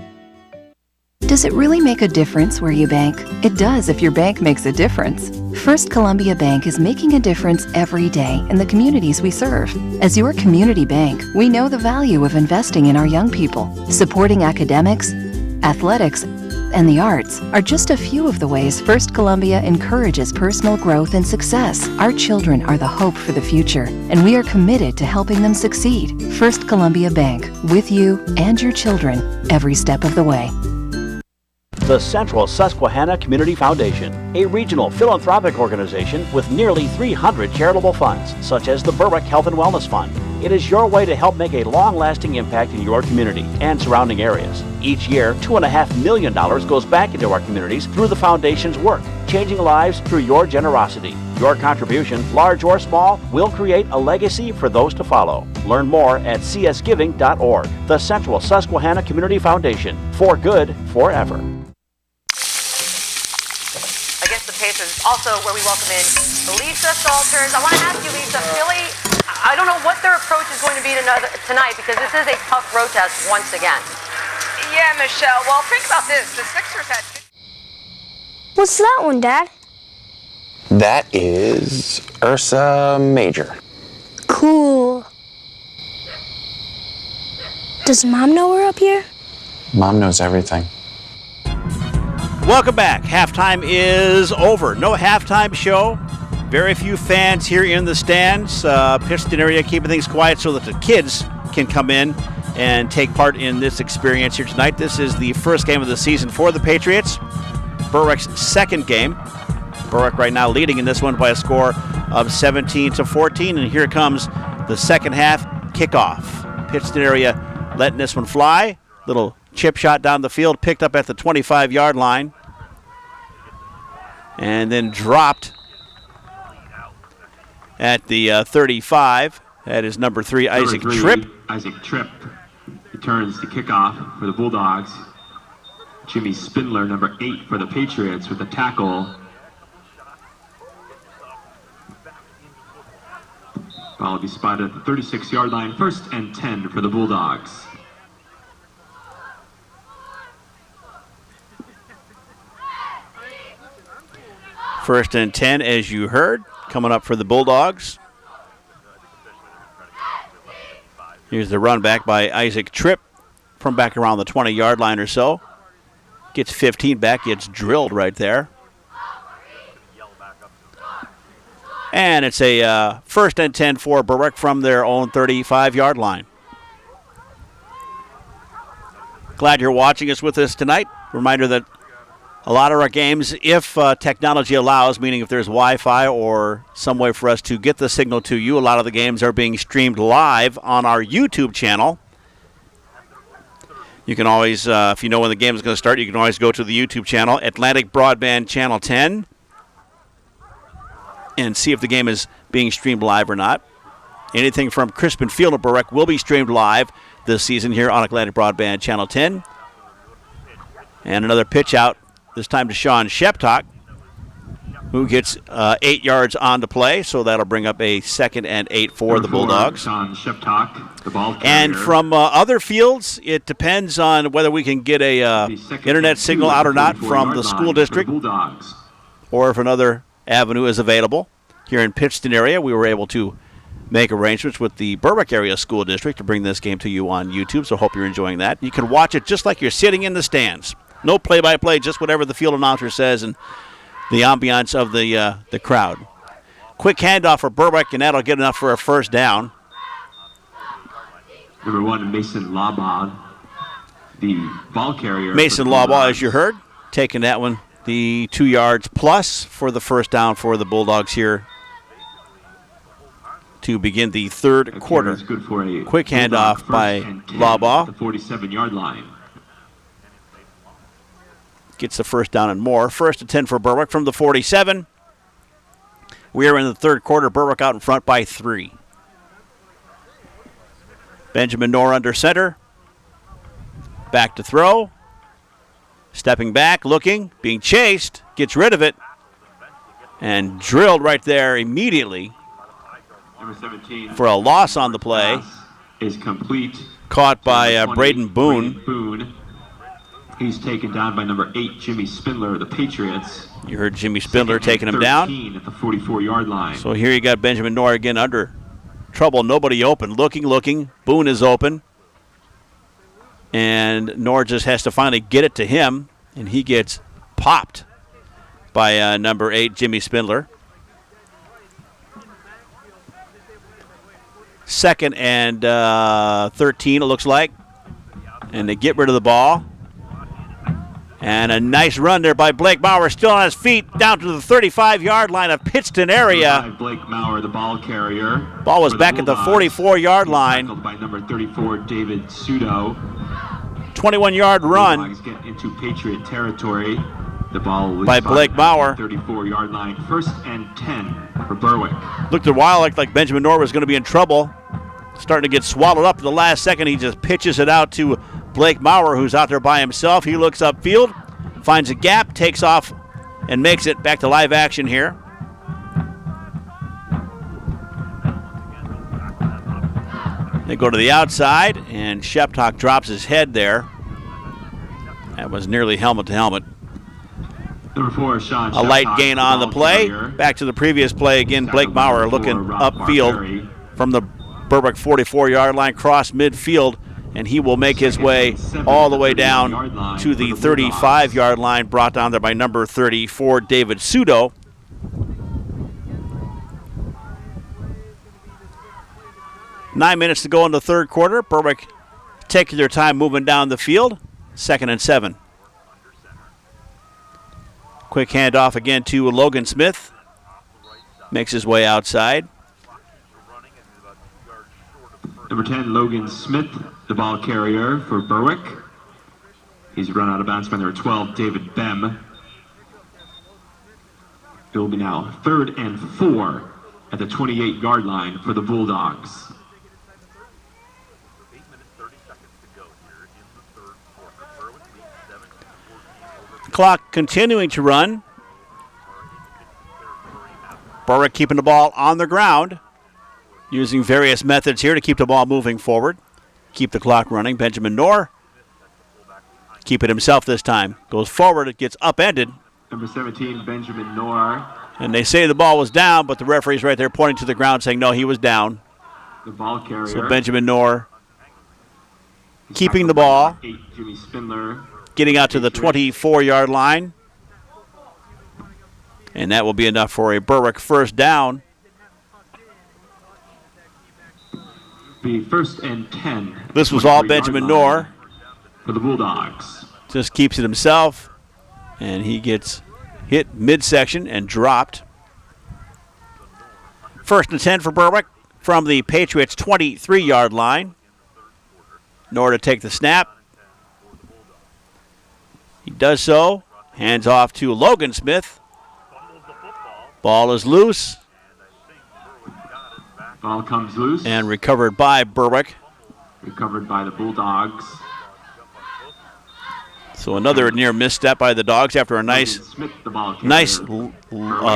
Does it really make a difference where you bank? It does if your bank makes a difference. First Columbia Bank is making a difference every day in the communities we serve. As your community bank, we know the value of investing in our young people. Supporting academics, athletics, and the arts are just a few of the ways First Columbia encourages personal growth and success. Our children are the hope for the future, and we are committed to helping them succeed. First Columbia Bank, with you and your children, every step of the way. The Central Susquehanna Community Foundation, a regional philanthropic organization with nearly 300 charitable funds, such as the Berwick Health and Wellness Fund. It is your way to help make a long-lasting impact in your community and surrounding areas. Each year, $2.5 million goes back into our communities through the foundation's work, changing lives through your generosity. Your contribution, large or small, will create a legacy for those to follow. Learn more at csgiving.org. The Central Susquehanna Community Foundation, for good forever. Against the Pacers, Also, where we welcome in Lisa Salters. I want to ask you, Lisa, Philly, I don't know what their approach is going to be tonight because this is a tough road test once again. Yeah, Michelle. Well, think about this. The Sixers had... What's that one, Dad? That is Ursa Major. Cool. Does Mom know we're up here? Mom knows everything. Welcome back. Halftime is over. No halftime show. Very few fans here in the stands. Pittston area keeping things quiet so that the kids can come in and take part in this experience here tonight. This is the first game of the season for the Patriots. Berwick's second game. Berwick right now leading in this one by a score of 17-14. And here comes the second half kickoff. Pittston area letting this one fly. Little chip shot down the field, picked up at the 25-yard line. And then dropped at the 35. That is number 3, Isaac Tripp. Isaac Tripp returns the kickoff for the Bulldogs. Jimmy Spindler, number 8 for the Patriots, with the tackle. Ball will be spotted at the 36-yard line. 1st and 10 for the Bulldogs. First and 10, as you heard, coming up for the Bulldogs. Here's the run back by Isaac Tripp from back around the 20-yard line or so. Gets 15 back, gets drilled right there. And it's a 1st and 10 for Berwick from their own 35-yard line. Glad you're watching us with us tonight. Reminder that a lot of our games, if technology allows, meaning if there's Wi-Fi or some way for us to get the signal to you, a lot of the games are being streamed live on our YouTube channel. You can always, if you know when the game is going to start, you can always go to the YouTube channel, Atlantic Broadband Channel 10, and see if the game is being streamed live or not. Anything from Crispin Field to Berwick will be streamed live this season here on Atlantic Broadband Channel 10. And another pitch out, this time to Sean Sheptock, who gets 8 yards on to play, so that'll bring up a 2nd and 8 for the Bulldogs. Sean Sheptock, the ball carrier. And from other fields, it depends on whether we can get a internet signal out or not from the school district, or if another avenue is available. Here in Pittston area, we were able to make arrangements with the Berwick area school district to bring this game to you on YouTube, so hope you're enjoying that. You can watch it just like you're sitting in the stands. No play-by-play, just whatever the field announcer says and the ambiance of the crowd. Quick handoff for Berwick, and that'll get enough for a first down. Number 1, Mason Labaugh, the ball carrier. Mason Labaugh, as you heard, taking that one the 2 yards plus for the first down for the Bulldogs here to begin the third quarter. Good for a quick handoff by Labaugh. The 47-yard line. Gets the first down and more. 1st and 10 for Berwick from the 47. We are in the third quarter. Berwick out in front by 3. Benjamin Knorr under center. Back to throw. Stepping back, looking, being chased. Gets rid of it. And drilled right there immediately. Number 17 for a loss on the play. Is complete. Caught by Braden Boone. He's taken down by number 8, Jimmy Spindler of the Patriots. You heard Jimmy Spindler taking him down. At the 44-yard line. So here you got Benjamin Knorr again under trouble. Nobody open. Looking. Boone is open. And Knorr just has to finally get it to him, and he gets popped by number 8, Jimmy Spindler. 2nd and 13, it looks like. And they get rid of the ball. And a nice run there by Blake Maurer, still on his feet, down to the 35-yard line of Pittston area. Blake Maurer, the ball carrier. Ball was back at the 44-yard line. Tackled by number 34, David Sudo. 21-yard run. Get into Patriot territory. The ball was by Blake Maurer. 34-yard line. 1st and 10 for Berwick. Looked a while like Benjamin Knorr was going to be in trouble. Starting to get swallowed up at the last second. He just pitches it out to Blake Maurer, who's out there by himself. He looks upfield, finds a gap, takes off and makes it back to live action here. They go to the outside, and Sheptock drops his head there. That was nearly helmet to helmet. Number 4, Sean A light Sheptock, gain on the play. carrier. Back to the previous play again. Blake Bauer looking upfield from the Berwick 44-yard line, cross midfield, and he will make his way all the way down to the 35-yard line, brought down there by number 34, David Sudo. Nine minutes to go in the third quarter. Berwick taking their time moving down the field. 2nd and 7. Quick handoff again to Logan Smith. Makes his way outside. Number 10, Logan Smith, the ball carrier for Berwick. He's run out of bounds by number 12, David Bem. It will be now 3rd and 4 at the 28-yard line for the Bulldogs. Clock continuing to run. Berwick keeping the ball on the ground, using various methods here to keep the ball moving forward. Keep the clock running. Benjamin Knorr, keep it himself this time. Goes forward, it gets upended. Number 17, Benjamin Knorr. And they say the ball was down, but the referee's right there pointing to the ground saying, no, he was down. The ball carrier. So Benjamin Knorr keeping the ball. 8, Jimmy Spindler. Getting out to the 24-yard line. And that will be enough for a Berwick first down. Be 1st and 10. This was all Benjamin Knorr. For the Bulldogs. Just keeps it himself. And he gets hit midsection and dropped. 1st and 10 for Berwick from the Patriots' 23-yard line. Knorr to take the snap. He does so. Hands off to Logan Smith. Ball is loose. Ball comes loose. And recovered by Berwick. Recovered by the Bulldogs. So another near misstep by the Dogs after a nice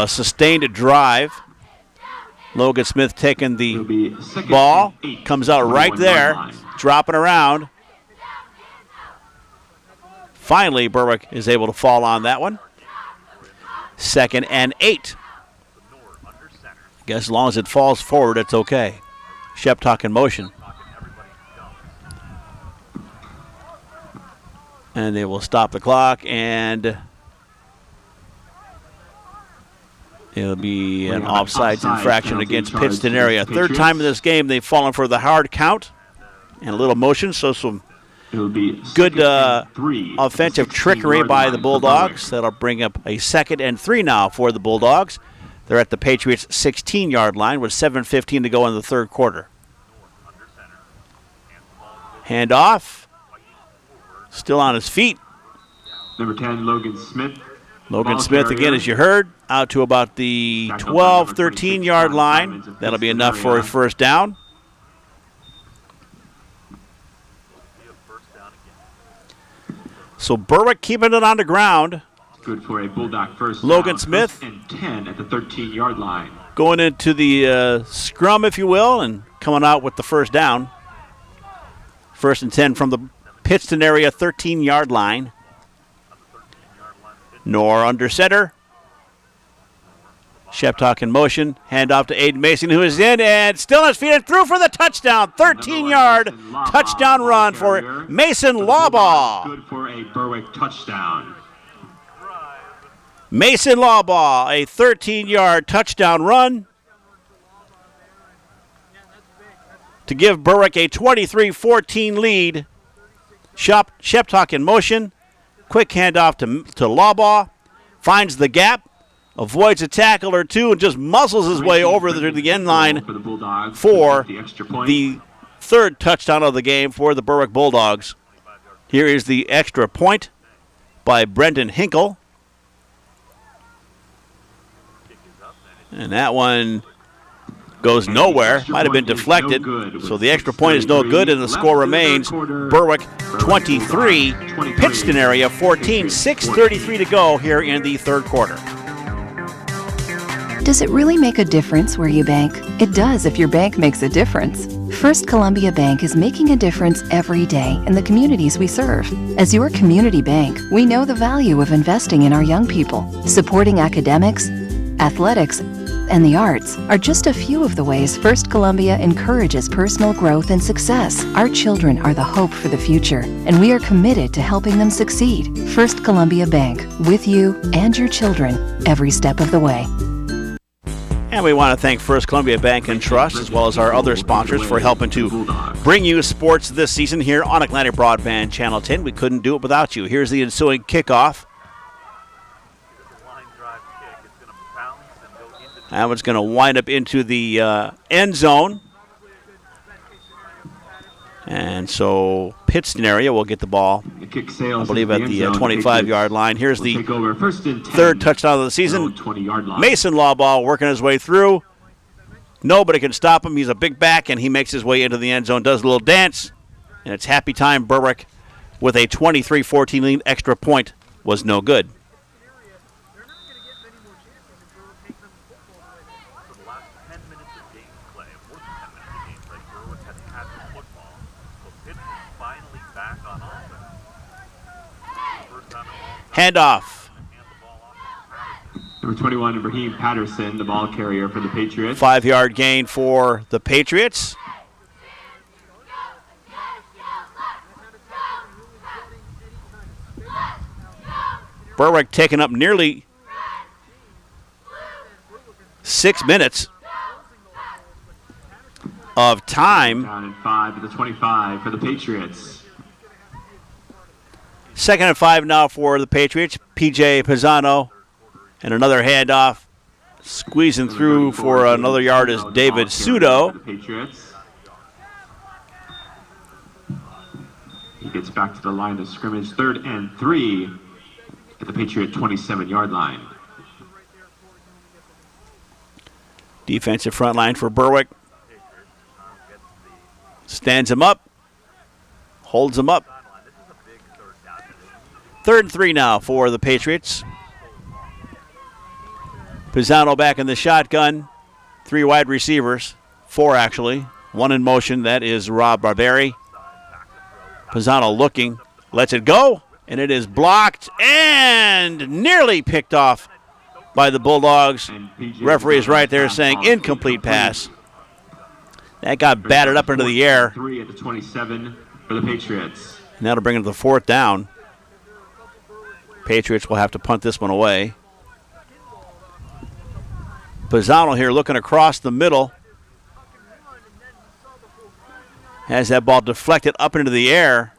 sustained drive. Logan Smith taking the ball. Comes out right there. Dropping around. Finally, Berwick is able to fall on that one. 2nd and 8. I guess as long as it falls forward, it's okay. Sheptock in motion. And they will stop the clock, and it'll be an offsides infraction against Pittston area. Third time in this game they've fallen for the hard count and a little motion, so some good offensive trickery by the Bulldogs. That'll bring up a 2nd and 3 now for the Bulldogs. They're at the Patriots' 16-yard line with 7:15 to go in the third quarter. Hand off. Still on his feet. Number 10, Logan Smith. Logan Smith, again, as you heard, out to about the 12, 13-yard line. That'll be enough for a first down. So Berwick keeping it on the ground. Good for a Bulldog first Logan down. Smith. 1st and 10 at the 13-yard line. Going into the scrum, if you will, and coming out with the first down. 1st and 10 from the Pittston area 13-yard line. Knorr under center. Sheptock in motion. Hand off to Aiden Mason, who is in and still on his feet and through for the touchdown. 13-yard touchdown run for Mason Lawbaugh. Good for a Berwick touchdown. Mason Lawbaugh, a 13-yard touchdown run to give Berwick a 23-14 lead. Sheptock in motion. Quick handoff to Lawbaugh. Finds the gap. Avoids a tackle or two and just muscles his way over to the end line for the third touchdown of the game for the Berwick Bulldogs. Here is the extra point by Brendan Hinkle. And that one Goes nowhere. Might have been deflected. So the extra point is no good, and the score remains Berwick 23, Pittston area 14, 6:33 to go here in the third quarter. Does it really make a difference where you bank? It does if your bank makes a difference. First Columbia Bank is making a difference every day in the communities we serve. As your community bank, we know the value of investing in our young people. Supporting academics, athletics, and the arts are just a few of the ways First Columbia encourages personal growth and success. Our children are the hope for the future, and we are committed to helping them succeed. First Columbia Bank, with you and your children, every step of the way. And we want to thank First Columbia Bank and Trust, as well as our other sponsors, for helping to bring you sports this season here on Atlantic Broadband Channel 10. We couldn't do it without you. Here's the ensuing kickoff. That one's going to wind up into the end zone. And so Pittston area will get the ball, I believe, at the 25-yard line. Here's the third touchdown of the season. Mason Lawball working his way through. Nobody can stop him. He's a big back, and he makes his way into the end zone, does a little dance, and it's happy time. Berwick with a 23-14 lead. Extra point was no good. Handoff. Number 21, Raheem Patterson, the ball carrier for the Patriots. 5-yard gain for the Patriots. Berwick taking up nearly 6 minutes of time. Down and 5 at the 25 for the Patriots. 2nd and 5 now for the Patriots. P.J. Pisano, and another handoff. Squeezing through for another yard is David Sudo. He gets back to the line of scrimmage. 3rd and 3 at the Patriot 27-yard line. Defensive front line for Berwick. Stands him up. Holds him up. 3rd and 3 now for the Patriots. Pisano back in the shotgun. 3 wide receivers. 4 actually. 1 in motion. That is Rob Barberi. Pisano looking. Lets it go. And it is blocked and nearly picked off by the Bulldogs. Referee is right there saying incomplete pass. That got batted up into the air. 3 at the 27 for the Patriots. And that'll bring it to the 4th down. Patriots will have to punt this one away. Pisano here looking across the middle. Has that ball deflected up into the air.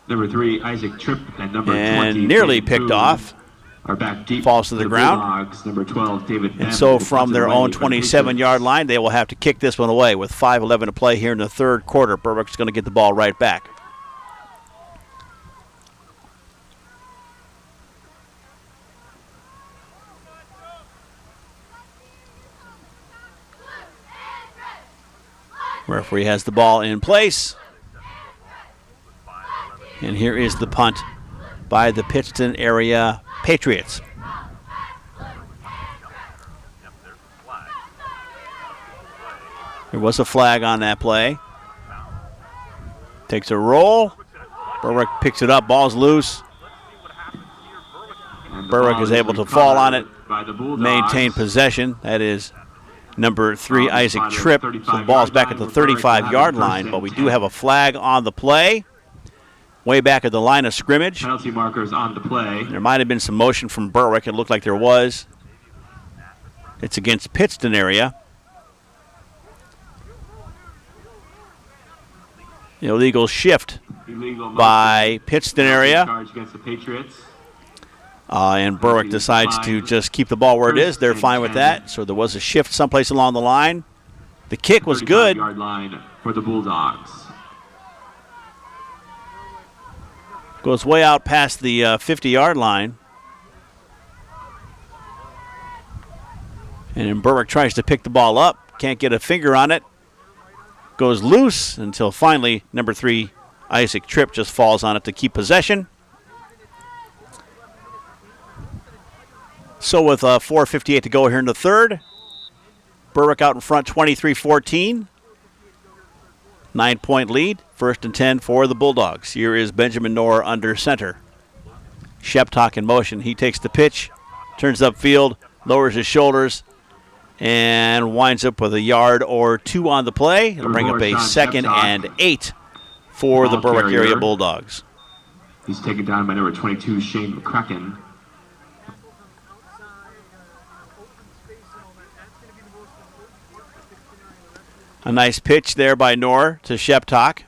Number 3, Isaac Tripp, and number 20. And nearly picked off. Are back deep. Falls to the ground. Bulldogs, number 12, David and so from their own 27-yard line, they will have to kick this one away with 5:11 to play here in the third quarter. Berwick's going to get the ball right back. Referee has the ball in place. And here is the punt by the Pittston area Patriots. There was a flag on that play. Takes a roll. Berwick picks it up. Ball's loose. Berwick is able to fall on it, maintain possession. That is number 3, Isaac Tripp. So the ball's back at the 35-yard line, but we do have a flag on the play. Way back at the line of scrimmage. Penalty markers on the play. There might have been some motion from Berwick. It looked like there was. It's against Pittston area. Illegal shift by Pittston area. Against the Patriots. And Berwick decides to just keep the ball where it is. They're fine with that. So there was a shift someplace along the line. The kick was good. 35-yard line for the Bulldogs. Goes way out past the 50-yard line. And then Berwick tries to pick the ball up. can't get a finger on it. Goes loose until finally number 3, Isaac Tripp, just falls on it to keep possession. So with 4:58 to go here in the third, Berwick out in front 23-14. 9-point lead, 1st and 10 for the Bulldogs. Here is Benjamin Knorr under center. Sheptock in motion. He takes the pitch, turns upfield, lowers his shoulders, and winds up with a yard or 2 on the play. It'll bring up a 2nd and 8 for the Berwick area Bulldogs. He's taken down by number 22, Shane McCracken. A nice pitch there by Knorr to Sheptock.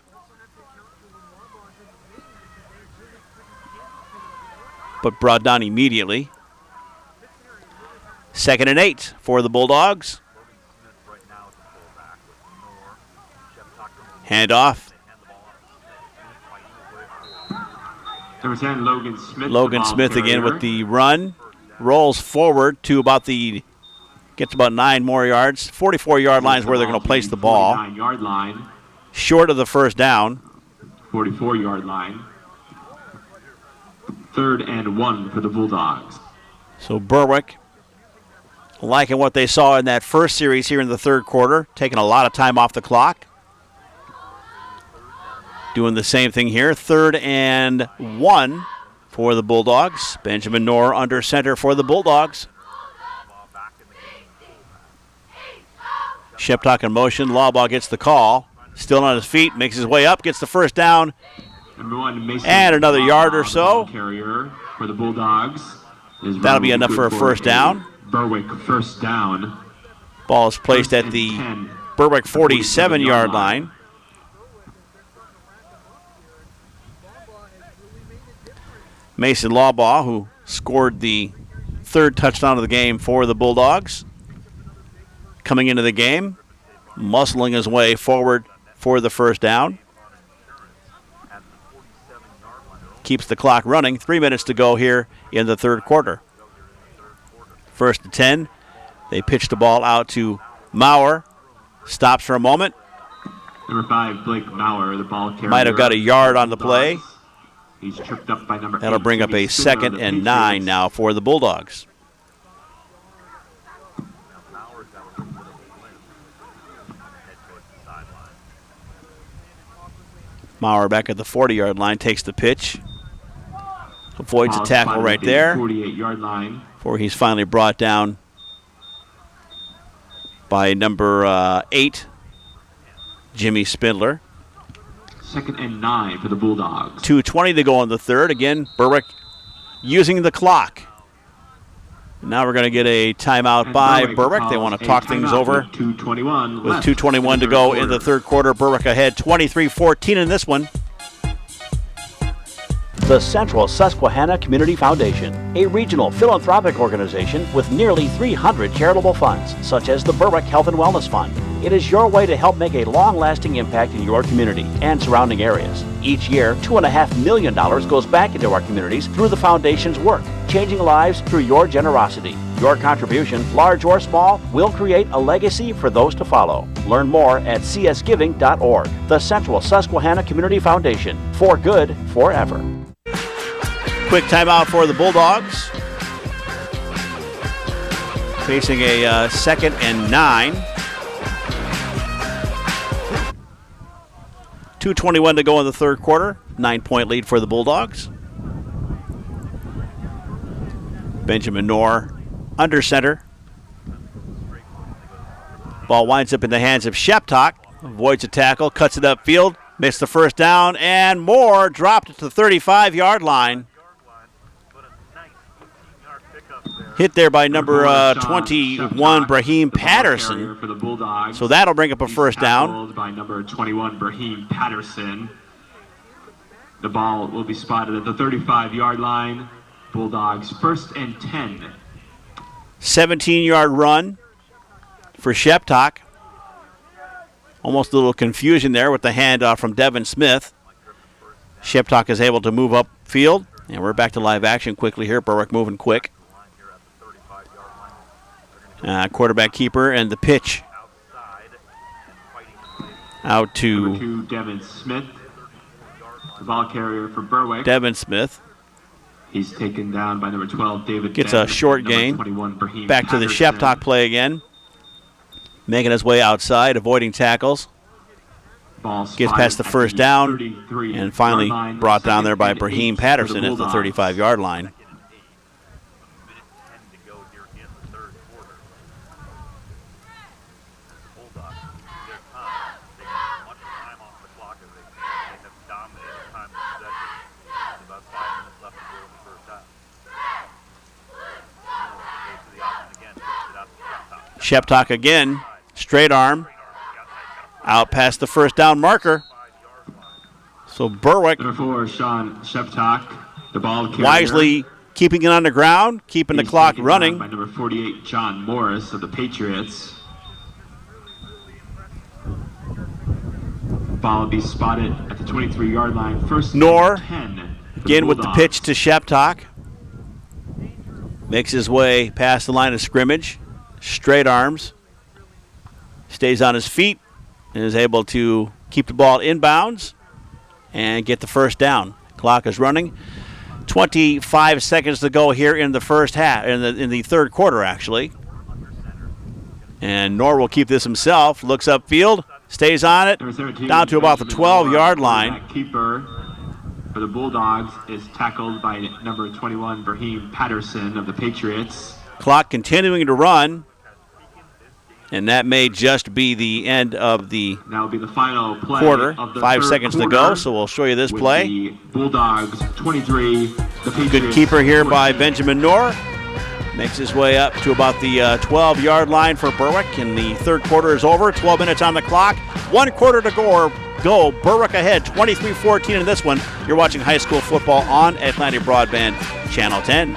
But brought down immediately. 2nd and 8 for the Bulldogs. Handoff. Number 10, Logan Smith. Logan Smith again with the run. Rolls forward to gets about 9 more yards. 44-yard line is where they're going to place the ball. 49-yard line. Short of the first down. 44-yard line. 3rd and 1 for the Bulldogs. So Berwick, liking what they saw in that first series here in the third quarter, taking a lot of time off the clock. Doing the same thing here. 3rd and 1 for the Bulldogs. Benjamin Knorr under center for the Bulldogs. Sheptock in motion. Lawbaugh gets the call. Still on his feet. Makes his way up. Gets the first down. Number 1, Mason. And another yard or so. Carrier for the Bulldogs. That'll be enough for a first down. Berwick first down. Ball is placed at the Berwick 47-yard line. Mason Lawbaugh, who scored the 3rd touchdown of the game for the Bulldogs, coming into the game, muscling his way forward for the first down. Keeps the clock running. 3 minutes to go here in the third quarter. 1st and 10. They pitch the ball out to Maurer. Stops for a moment. Number 5, Blake Maurer, the ball carrier. Might have got a yard on the play. He's tripped up by number 8. That'll bring up a 2nd and 9 now for the Bulldogs. Maurer back at the 40-yard line, takes the pitch. Avoids a tackle right there. 48-yard line. Before he's finally brought down by number 8, Jimmy Spindler. 2nd and 9 for the Bulldogs. 2:20 to go in the third. Again, Berwick using the clock. Now we're going to get a timeout by Berwick. They want to talk things over. With 2:21 to go in the third quarter. Berwick ahead 23-14 in this one. The Central Susquehanna Community Foundation, a regional philanthropic organization with nearly 300 charitable funds, such as the Berwick Health and Wellness Fund. It is your way to help make a long-lasting impact in your community and surrounding areas. Each year, $2.5 million goes back into our communities through the foundation's work, changing lives through your generosity. Your contribution, large or small, will create a legacy for those to follow. Learn more at csgiving.org. The Central Susquehanna Community Foundation, for good forever. Quick timeout for the Bulldogs. Facing a 2nd and 9. 2:21 to go in the third quarter. 9-point lead for the Bulldogs. Benjamin Knorr under center. Ball winds up in the hands of Sheptock. Avoids a tackle, cuts it upfield, missed the first down, and more. Dropped it to the 35-yard line. Hit there by number 21, Brahim Patterson. For the Bulldogs. So that'll bring up a first down. By number 21, Brahim Patterson. The ball will be spotted at the 35-yard line. Bulldogs 1st and 10. 17-yard run for Sheptock. Almost a little confusion there with the handoff from Devin Smith. Sheptock is able to move upfield, and we're back to live action quickly here. Berwick moving quick. Quarterback keeper and the pitch Out Number to 2, Devin Smith, the ball carrier for Berwick. Devin Smith. He's taken down by number 12, David. Gets Bennett, a short number gain. 21, Brahim Back to the Patterson. Sheptock play again. Making his way outside, avoiding tackles. Ball Gets past the spotted at first down 33 and finally yard line. brought down there by 2nd and Brahim 8 for Patterson the at the Bulldogs. 35-yard line. Sheptock again, straight arm, out past the first down marker. So Berwick Number 4, Sean Sheptock, the ball carrier. wisely keeping it on the ground, keeping the He's clock taken running. down by number 48, John Morris of the Patriots. Ball will be spotted at the 23-yard line. First Nor, 10. for again with the Bulldogs. pitch to Sheptock. Makes his way past the line of scrimmage. Straight arms. Stays on his feet and is able to keep the ball inbounds and get the first down. Clock is running. 25 seconds to go here in the first half, in the third quarter, actually. And Nor will keep this himself. Looks upfield, stays on it, Number 13, down to about the Benjamin 12-yard Moore, line. quarterback keeper for the Bulldogs is tackled by number 21, Brahim Patterson of the Patriots. Clock continuing to run. And that may just be the end of the Now will be the final play quarter. of the 5 third seconds to quarter go, so we'll show you this with play. The Bulldogs 23, the Patriots. Good keeper here by 14. Benjamin Nor. Makes his way up to about the 12-yard line for Berwick, and the third quarter is over. 12 minutes on the clock. 1 quarter to go. Berwick ahead, 23-14 in this one. You're watching high school football on Atlantic Broadband, Channel 10.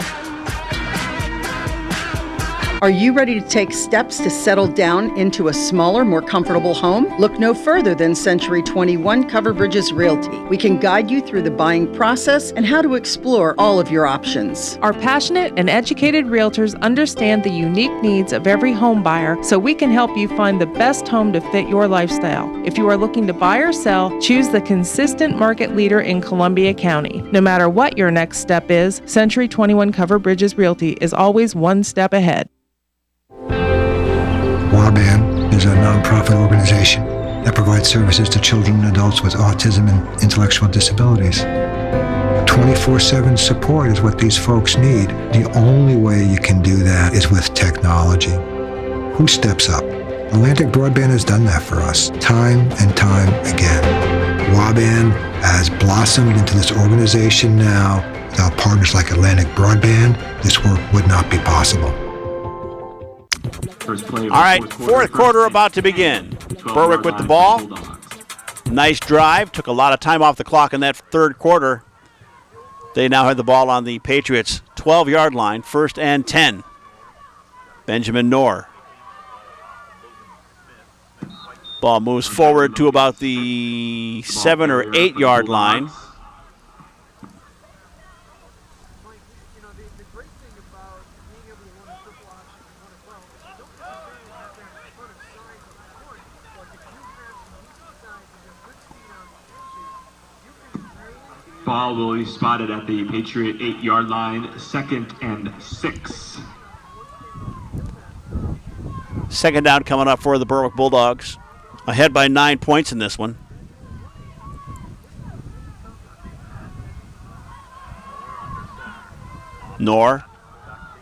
Are you ready to take steps to settle down into a smaller, more comfortable home? Look no further than Century 21 Cover Bridges Realty. We can guide you through the buying process and how to explore all of your options. Our passionate and educated realtors understand the unique needs of every home buyer, so we can help you find the best home to fit your lifestyle. If you are looking to buy or sell, choose the consistent market leader in Columbia County. No matter what your next step is, Century 21 Cover Bridges Realty is always one step ahead. WABAN is a nonprofit organization that provides services to children and adults with autism and intellectual disabilities. 24/7 support is what these folks need. The only way you can do that is with technology. Who steps up? Atlantic Broadband has done that for us time and time again. WABAN has blossomed into this organization now. Without partners like Atlantic Broadband, this work would not be possible. First play of All the right, fourth quarter about to begin. Berwick with the ball. Nice drive. Took a lot of time off the clock in that third quarter. They now have the ball on the Patriots' 12-yard line, 1st and 10. Benjamin Nor. Ball moves forward to about the 7 or 8-yard line. Ball will be spotted at the Patriot 8-yard line, 2nd and 6. Second down coming up for the Berwick Bulldogs. Ahead by 9 points in this one. Nor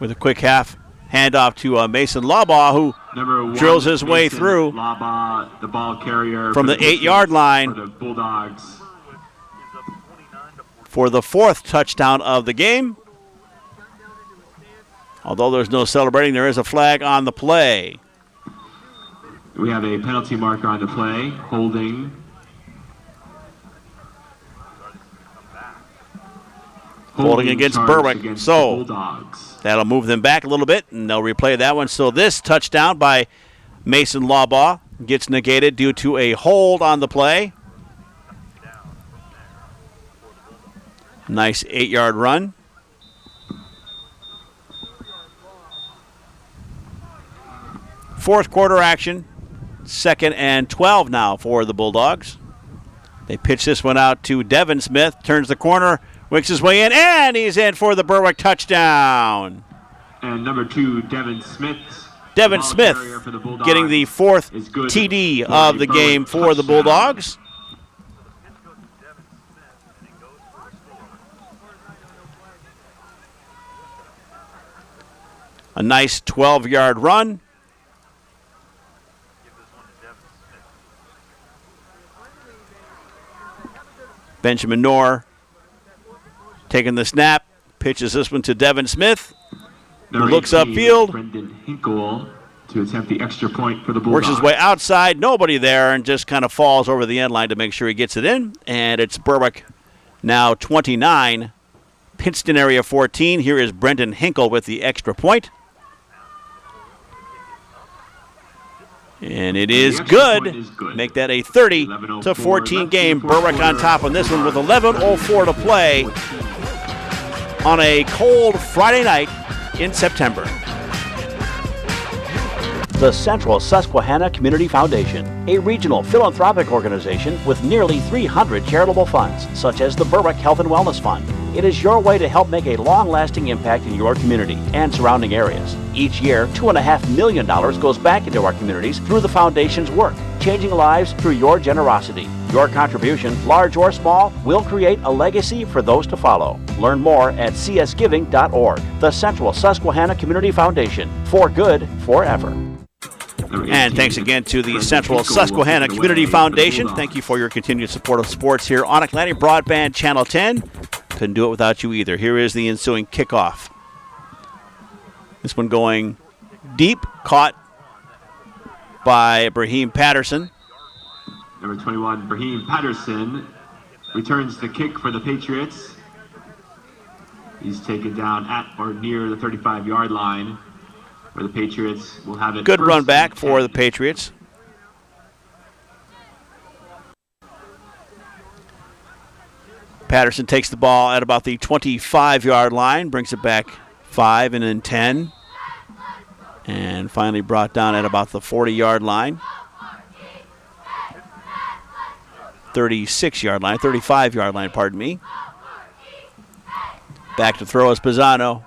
with a quick half handoff to Mason Labaugh, who Number 1, drills his way Mason through Labaugh, the ball carrier from for the 8-yard line for the Bulldogs. for the 4th touchdown of the game. Although there's no celebrating, there is a flag on the play. We have a penalty marker on the play, holding. Holding against charge Berwick. against So the Bulldogs. that'll move them back a little bit, and they'll replay that one. So this touchdown by Mason Labaugh gets negated due to a hold on the play. Nice 8-yard run. Fourth quarter action. 2nd and 12 now for the Bulldogs. They pitch this one out to Devin Smith. Turns the corner, wicks his way in, and he's in for the Berwick touchdown. And number 2, Devin Smith. Devin Smith getting the 4th TD of the game for the Bulldogs. A nice 12-yard run. Benjamin Knorr taking the snap, pitches this one to Devin Smith, who looks upfield. Brendan Hinkle to attempt the extra point for the Works Bulldogs. his way outside, nobody there, and just kind of falls over the end line to make sure he gets it in. And it's Berwick now 29, Pittston area 14. Here is Brendan Hinkle with the extra point. And it is good. Make that a 30-14 game. Berwick on top on this one with 11:04 to play on a cold Friday night in September. The Central Susquehanna Community Foundation, a regional philanthropic organization with nearly 300 charitable funds, such as the Berwick Health and Wellness Fund. It is your way to help make a long-lasting impact in your community and surrounding areas. Each year, $2.5 million goes back into our communities through the foundation's work, changing lives through your generosity. Your contribution, large or small, will create a legacy for those to follow. Learn more at csgiving.org. The Central Susquehanna Community Foundation, for good forever. And thanks again to the Central Susquehanna Community Foundation. Thank you for your continued support of sports here on Atlantic Broadband Channel 10. Couldn't do it without you either. Here is the ensuing kickoff. This one going deep, caught by Brahim Patterson. Number 21, Brahim Patterson, returns the kick for the Patriots. He's taken down at or near the 35-yard line, where the Patriots will have it. Good run back for the Patriots. Patterson takes the ball at about the 25-yard line, brings it back 5 and then 10, and finally brought down at about the 40-yard line. 36-yard line, 35-yard line, pardon me. Back to throw is Pisano.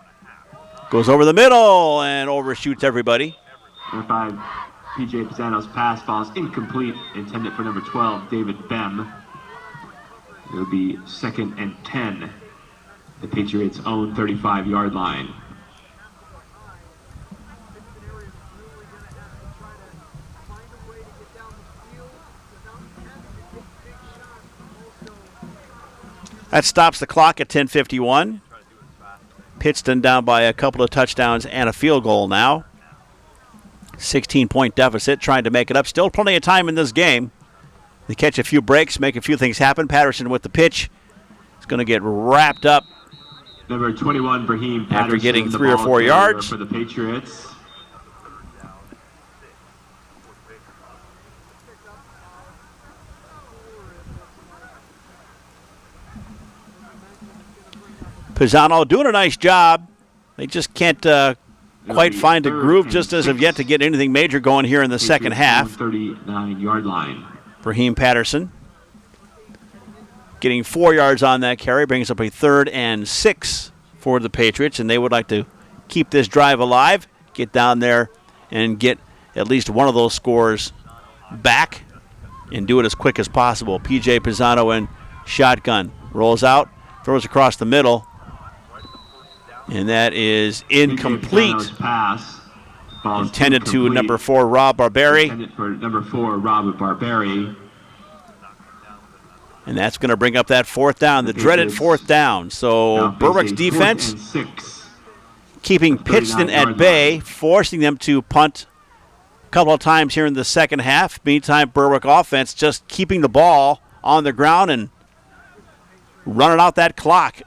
Goes over the middle and overshoots everybody. Number 5, P.J. Pisano's pass falls incomplete, intended for number 12, David Bem. It'll be 2nd and 10, the Patriots' own 35-yard line. That stops the clock at 10:51. Pittston down by a couple of touchdowns and a field goal now. 16-point deficit, trying to make it up. Still plenty of time in this game. They catch a few breaks, make a few things happen. Patterson with the pitch. It's going to get wrapped up. Number 21, Brahim Patterson. After getting 3 or 4 yards. For the Patriots. Pisano doing a nice job. They just can't quite find a groove just as of yet to get anything major going here in the second half. 39-yard line. Brahim Patterson getting 4 yards on that carry, brings up a 3rd and 6 for the Patriots, and they would like to keep this drive alive, get down there and get at least one of those scores back and do it as quick as possible. P.J. Pisano in shotgun. Rolls out, throws across the middle, and that is incomplete. Pass intended to number 4, Rob Barberi. Intended for number 4, Rob Barberi. And that's going to bring up that 4th down, the dreaded 4th down. So Berwick's defense keeping Pittston at bay, forcing them to punt a couple of times here in the second half. Meantime, Berwick offense just keeping the ball on the ground and running out that clock.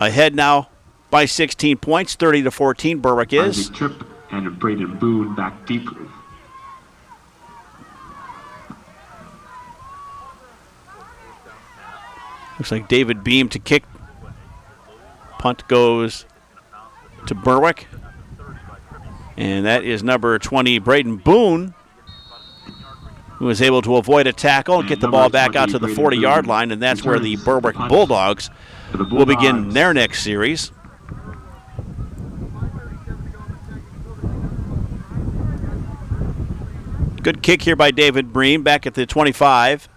Ahead now by 16 points, 30-14. Berwick is. Tripp and Braden Boone back deep. Looks like David Beam to kick. Punt goes to Berwick. And that is number 20, Braden Boone, who was able to avoid a tackle and get the ball back out to the 40-yard line, and that's where the Berwick Bulldogs will begin their next series. Good kick here by David Breen back at the 25.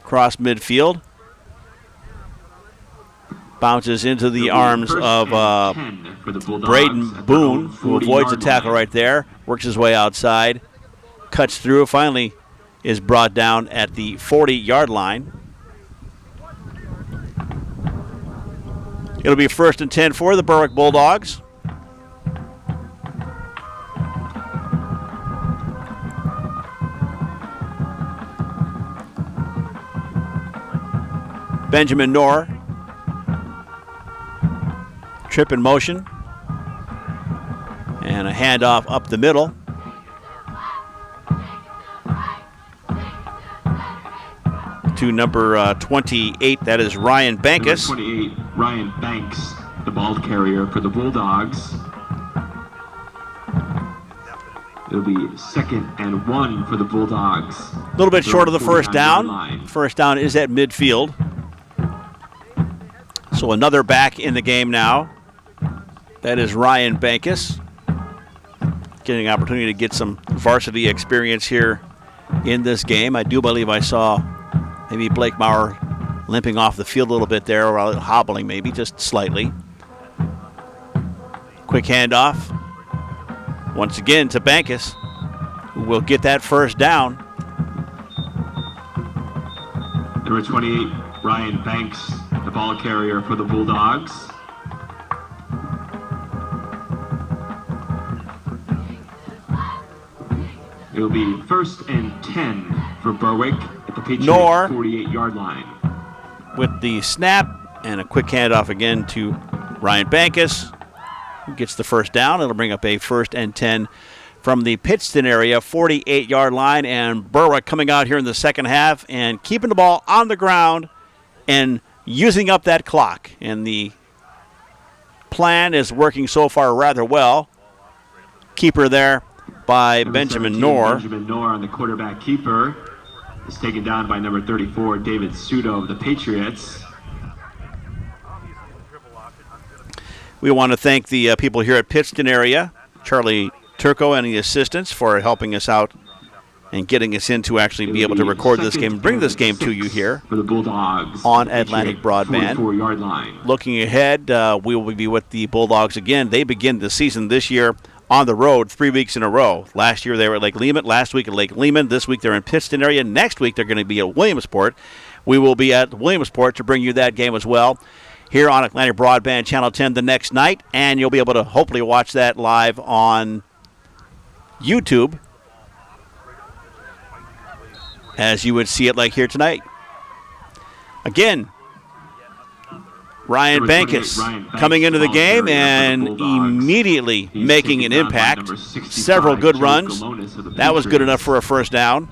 Cross midfield. Bounces into the arms of Braden Boone, who avoids the tackle right there. Works his way outside. Cuts through. Finally is brought down at the 40-yard line. It'll be 1st and 10 for the Berwick Bulldogs. Benjamin Knorr. Trip in motion. And a handoff up the middle. To number 28, that is Ryan Bankus. Number 28, Ryan Banks, the ball carrier for the Bulldogs. It'll be 2nd and 1 for the Bulldogs. A little bit short of the first down. First down is at midfield. So another back in the game now. That is Ryan Bankus. Getting an opportunity to get some varsity experience here in this game. I do believe I saw maybe Blake Maurer limping off the field a little bit there, or hobbling maybe, just slightly. Quick handoff. Once again to Bankus, who will get that first down. Number 28, Ryan Banks, the ball carrier for the Bulldogs. It'll be 1st and 10 for Berwick at the Patriots 48-yard line. With the snap and a quick handoff again to Ryan Bankus, who gets the first down. It'll bring up a 1st and 10 from the Pittston area, 48-yard line, and Berwick coming out here in the second half and keeping the ball on the ground and using up that clock. And the plan is working so far rather well. Keeper there by Benjamin Knorr. Benjamin Knorr on the quarterback keeper is taken down by number 34, David Sudo of the Patriots. We want to thank the people here at Pittston area, Charlie Turco and the assistants, for helping us out and getting us in to actually be able to record this game and bring this game to you here for the Bulldogs on Atlantic Broadband. 44-yard line. Looking ahead, we will be with the Bulldogs again. They begin the season this year on the road 3 weeks in a row. Last year they were at Lake Lehman. Last week at Lake Lehman. This week they're in Pittston area. Next week they're going to be at Williamsport. We will be at Williamsport to bring you that game as well here on Atlantic Broadband Channel 10 the next night, and you'll be able to hopefully watch that live on YouTube as you would see it like here tonight. Again, Ryan Bankus coming into the game and immediately making an impact. Several good runs. That was good enough for a first down.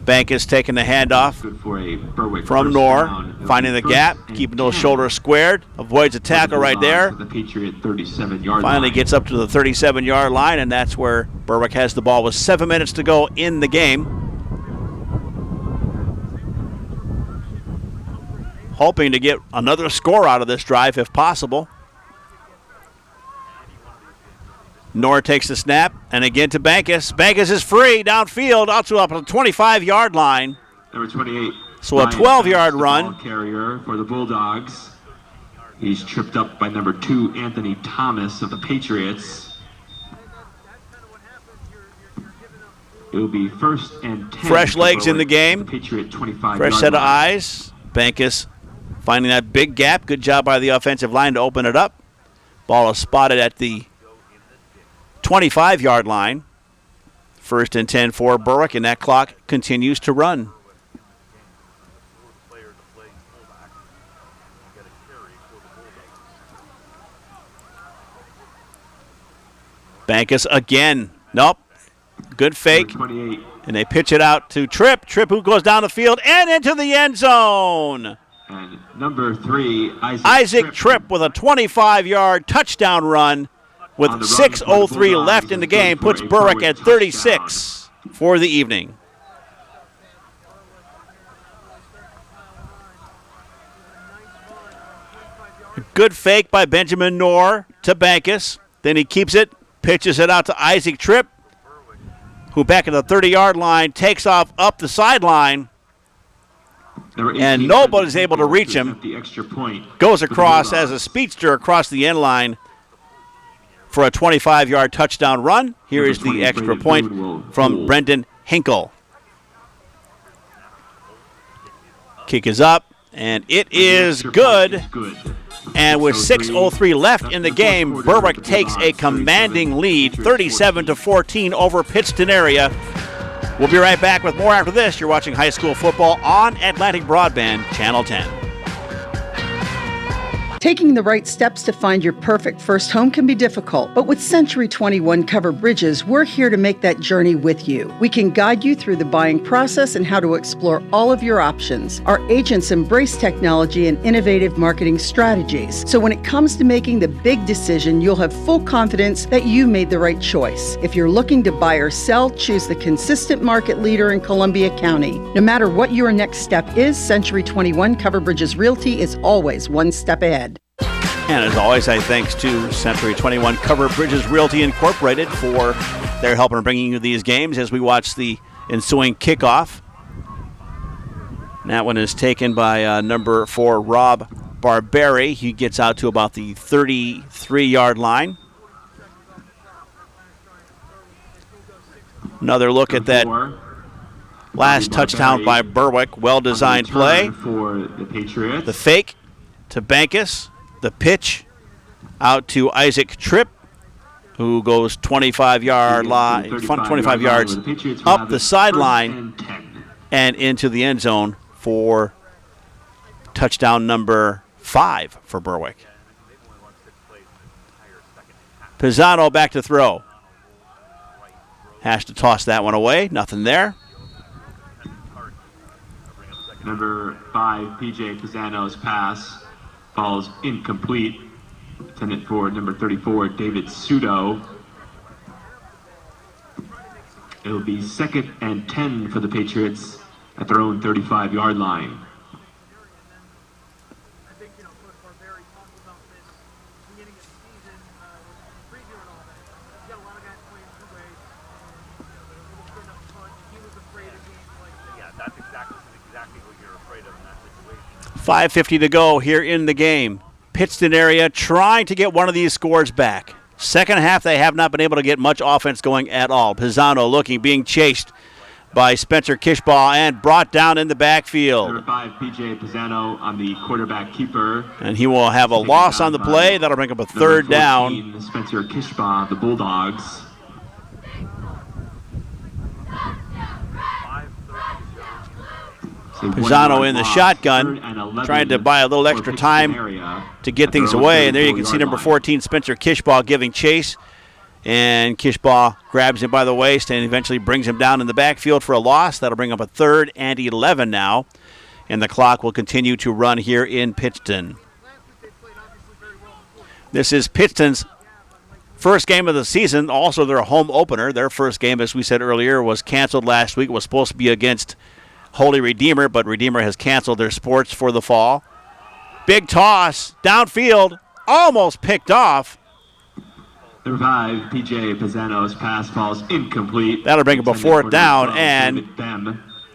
Bankus taking the handoff from Knorr, finding the gap, keeping those shoulders squared, avoids a tackle right there. Finally gets up to the 37-yard line, and that's where Berwick has the ball with 7 minutes to go in the game. Hoping to get another score out of this drive if possible. Knorr takes the snap, and again to Bankus. Bankus is free downfield, out to up the 25-yard line. Number 28. So a 12-yard run. Ball carrier for the Bulldogs. He's tripped up by number 2, Anthony Thomas of the Patriots. It'll be 1st and 10. Fresh legs in the game. Patriot 25. Fresh set of eyes. Bankus finding that big gap. Good job by the offensive line to open it up. Ball is spotted at the 25-yard line. 1st and 10 for Berwick, and that clock continues to run. Bankus again. Nope. Good fake. And they pitch it out to Tripp. Tripp, who goes down the field and into the end zone. And number 3, Isaac Tripp with a 25-yard touchdown run with 6:03 left in the game puts Berwick at 36 for the evening. Good fake by Benjamin Knorr to Bankus. Then he keeps it, pitches it out to Isaac Tripp, who back at the 30-yard line takes off up the sideline, and nobody's able to reach him. Goes across as a speedster across the end line for a 25-yard touchdown run. Here is the extra point from Brendan Hinkle. Kick is up, and it is good. And with 6:03 left in the game, Berwick takes a commanding lead, 37-14 over Pittston area. We'll be right back with more after this. You're watching high school football on Atlantic Broadband, Channel 10. Taking the right steps to find your perfect first home can be difficult, but with Century 21 Covered Bridges, we're here to make that journey with you. We can guide you through the buying process and how to explore all of your options. Our agents embrace technology and innovative marketing strategies, so when it comes to making the big decision, you'll have full confidence that you made the right choice. If you're looking to buy or sell, choose the consistent market leader in Columbia County. No matter what your next step is, Century 21 Covered Bridges Realty is always one step ahead. And as always, I thanks to Century 21 Covered Bridges Realty Incorporated for their help in bringing you these games as we watch the ensuing kickoff. And that one is taken by number 4, Rob Barberi. He gets out to about the 33-yard line. Another look at that last touchdown by Berwick. Well-designed play. For the Patriots. The fake to Bankus. The pitch out to Isaac Tripp, who goes 25-yard line, 25 yards up the sideline and into the end zone for touchdown number 5 for Berwick. Pisano back to throw. Has to toss that one away. Nothing there. Number 5, P.J. Pisano's pass falls incomplete. Intended for number 34, David Sudo. It'll be 2nd and 10 for the Patriots at their own 35-yard line. .550 to go here in the game. Pittston area trying to get one of these scores back. Second half, they have not been able to get much offense going at all. Pisano looking, being chased by Spencer Kishbaugh and brought down in the backfield. Number 5, P.J. Pisano on the quarterback keeper. And he will have a loss on the play. That'll bring up a third down. Spencer Kishbaugh, the Bulldogs. Pisano in the shotgun, trying to buy a little extra time to get things away. And there you can see number 14, Spencer Kishbaugh, giving chase. And Kishbaugh grabs him by the waist and eventually brings him down in the backfield for a loss. That'll bring up a 3rd and 11 now. And the clock will continue to run here in Pittston. This is Pittston's first game of the season, also their home opener. Their first game, as we said earlier, was canceled last week. It was supposed to be against Holy Redeemer, but Redeemer has canceled their sports for the fall. Big toss, downfield, almost picked off. Number 5, P.J. Pisano's pass falls incomplete. That'll bring up a 4th down, and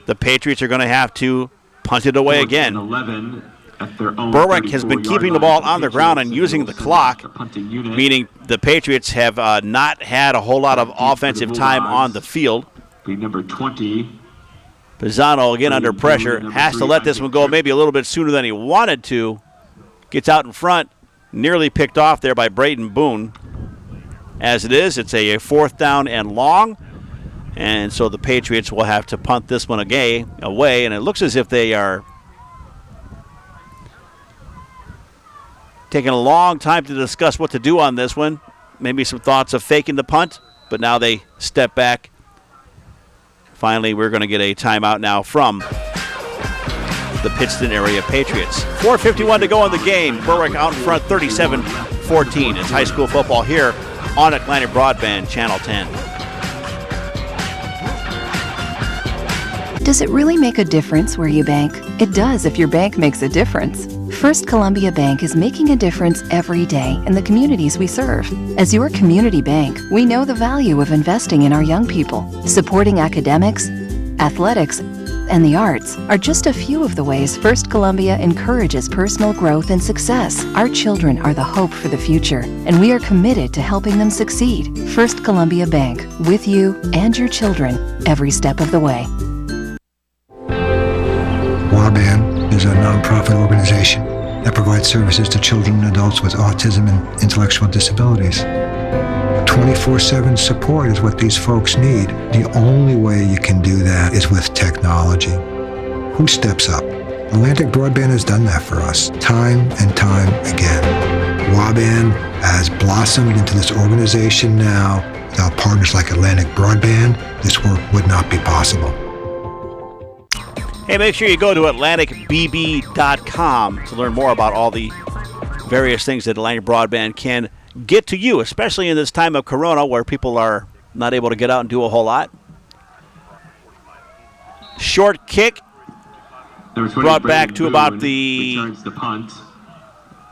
the Patriots are going to have to punt it away again. 11 at their own Berwick has been keeping the ball on the ground and using the clock, meaning the Patriots have not had a whole lot of offensive time on the field. Number 20. Pisano, again under pressure, has to let this one go maybe a little bit sooner than he wanted to. Gets out in front, nearly picked off there by Braden Boone. As it is, it's a 4th down and long, and so the Patriots will have to punt this one away, and it looks as if they are taking a long time to discuss what to do on this one. Maybe some thoughts of faking the punt, but now they step back. Finally, we're going to get a timeout now from the Pittston area Patriots. 4:51 to go in the game. Berwick out in front 37-14. It's high school football here on Atlantic Broadband, Channel 10. Does it really make a difference where you bank? It does if your bank makes a difference. First Columbia Bank is making a difference every day in the communities we serve. As your community bank, we know the value of investing in our young people. Supporting academics, athletics, and the arts are just a few of the ways First Columbia encourages personal growth and success. Our children are the hope for the future, and we are committed to helping them succeed. First Columbia Bank, with you and your children, every step of the way. WABAN is a nonprofit organization that provides services to children and adults with autism and intellectual disabilities. 24/7 support is what these folks need. The only way you can do that is with technology. Who steps up? Atlantic Broadband has done that for us, time and time again. WABAN has blossomed into this organization now. Without partners like Atlantic Broadband, this work would not be possible. Hey, make sure you go to AtlanticBB.com to learn more about all the various things that Atlantic Broadband can get to you, especially in this time of Corona where people are not able to get out and do a whole lot. Short kick brought back to about the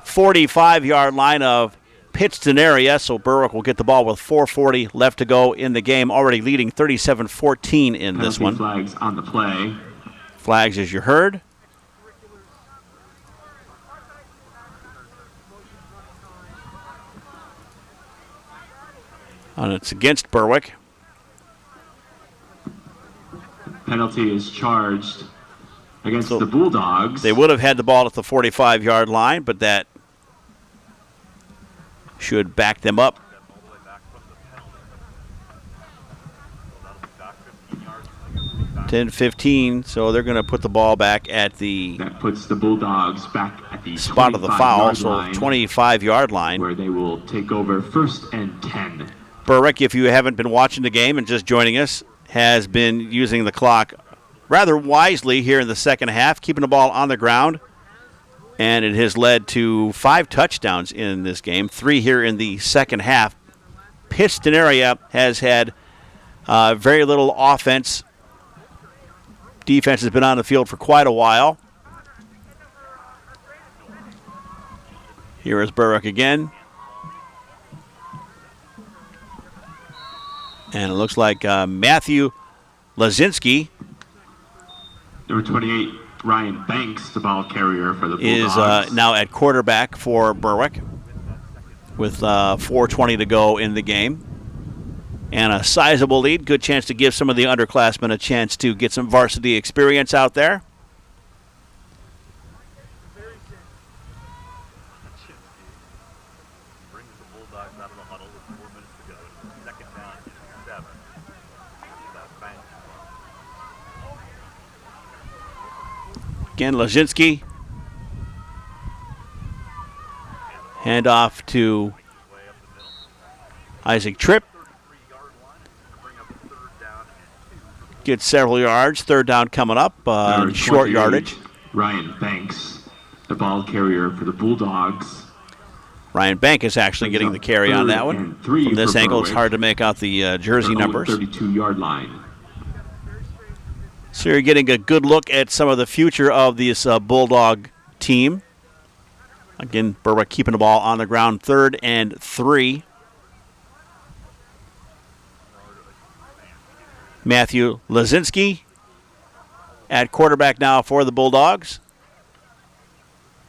45-yard line of Pittston area, so Berwick will get the ball with 4:40 left to go in the game, already leading 37-14 in this one. Flags on the play. Flags, as you heard. And it's against Berwick. Penalty is charged against the Bulldogs. They would have had the ball at the 45-yard line, but that should back them up. 10-15, so they're going to put the ball back at the... That puts the Bulldogs back at the spot of the foul, so 25-yard line. Where they will take over 1st and 10. Berwick, if you haven't been watching the game and just joining us, has been using the clock rather wisely here in the second half, keeping the ball on the ground. And it has led to 5 touchdowns in this game, 3 here in the second half. Pittston area has had very little offense. Defense has been on the field for quite a while. Here is Berwick again. And it looks like Matthew Lazinski Number 28, Ryan Banks, the ball carrier for the Bulldogs. is now at quarterback for Berwick with 4:20 to go in the game. And a sizable lead. Good chance to give some of the underclassmen a chance to get some varsity experience out there. Again, Lazinski. Hand off to Isaac Tripp. Gets several yards. 3rd down coming up. Short yardage. Ryan Banks, the ball carrier for the Bulldogs. Ryan Bank is actually getting the carry on that one. From this angle, it's hard to make out the jersey numbers. 32-yard line. So you're getting a good look at some of the future of this Bulldog team. Again, Berwick keeping the ball on the ground. 3rd and 3. Matthew Lazinski at quarterback now for the Bulldogs.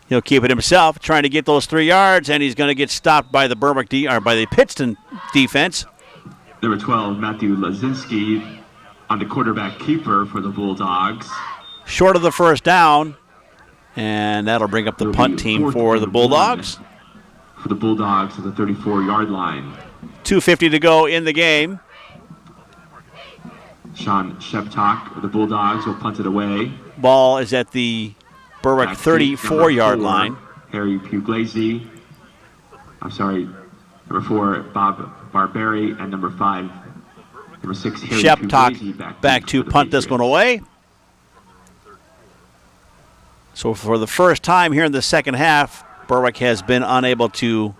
He'll keep it himself, trying to get those 3 yards, and he's going to get stopped by the by the Pittston defense. Number 12, Matthew Lazinski, on the quarterback keeper for the Bulldogs. Short of the 1st down, and that'll bring up the punt team for the Bulldogs. For the Bulldogs at the 34-yard line. 2:50 to go in the game. Sean Sheptock of the Bulldogs will punt it away. Ball is at the Berwick 34-yard line. Harry Puglisi. Number 4, Bob Barberi, and number 5, number 6, Harry Sheptock Puglisi back to punt this one away. So for the first time here in the second half, Berwick has been unable to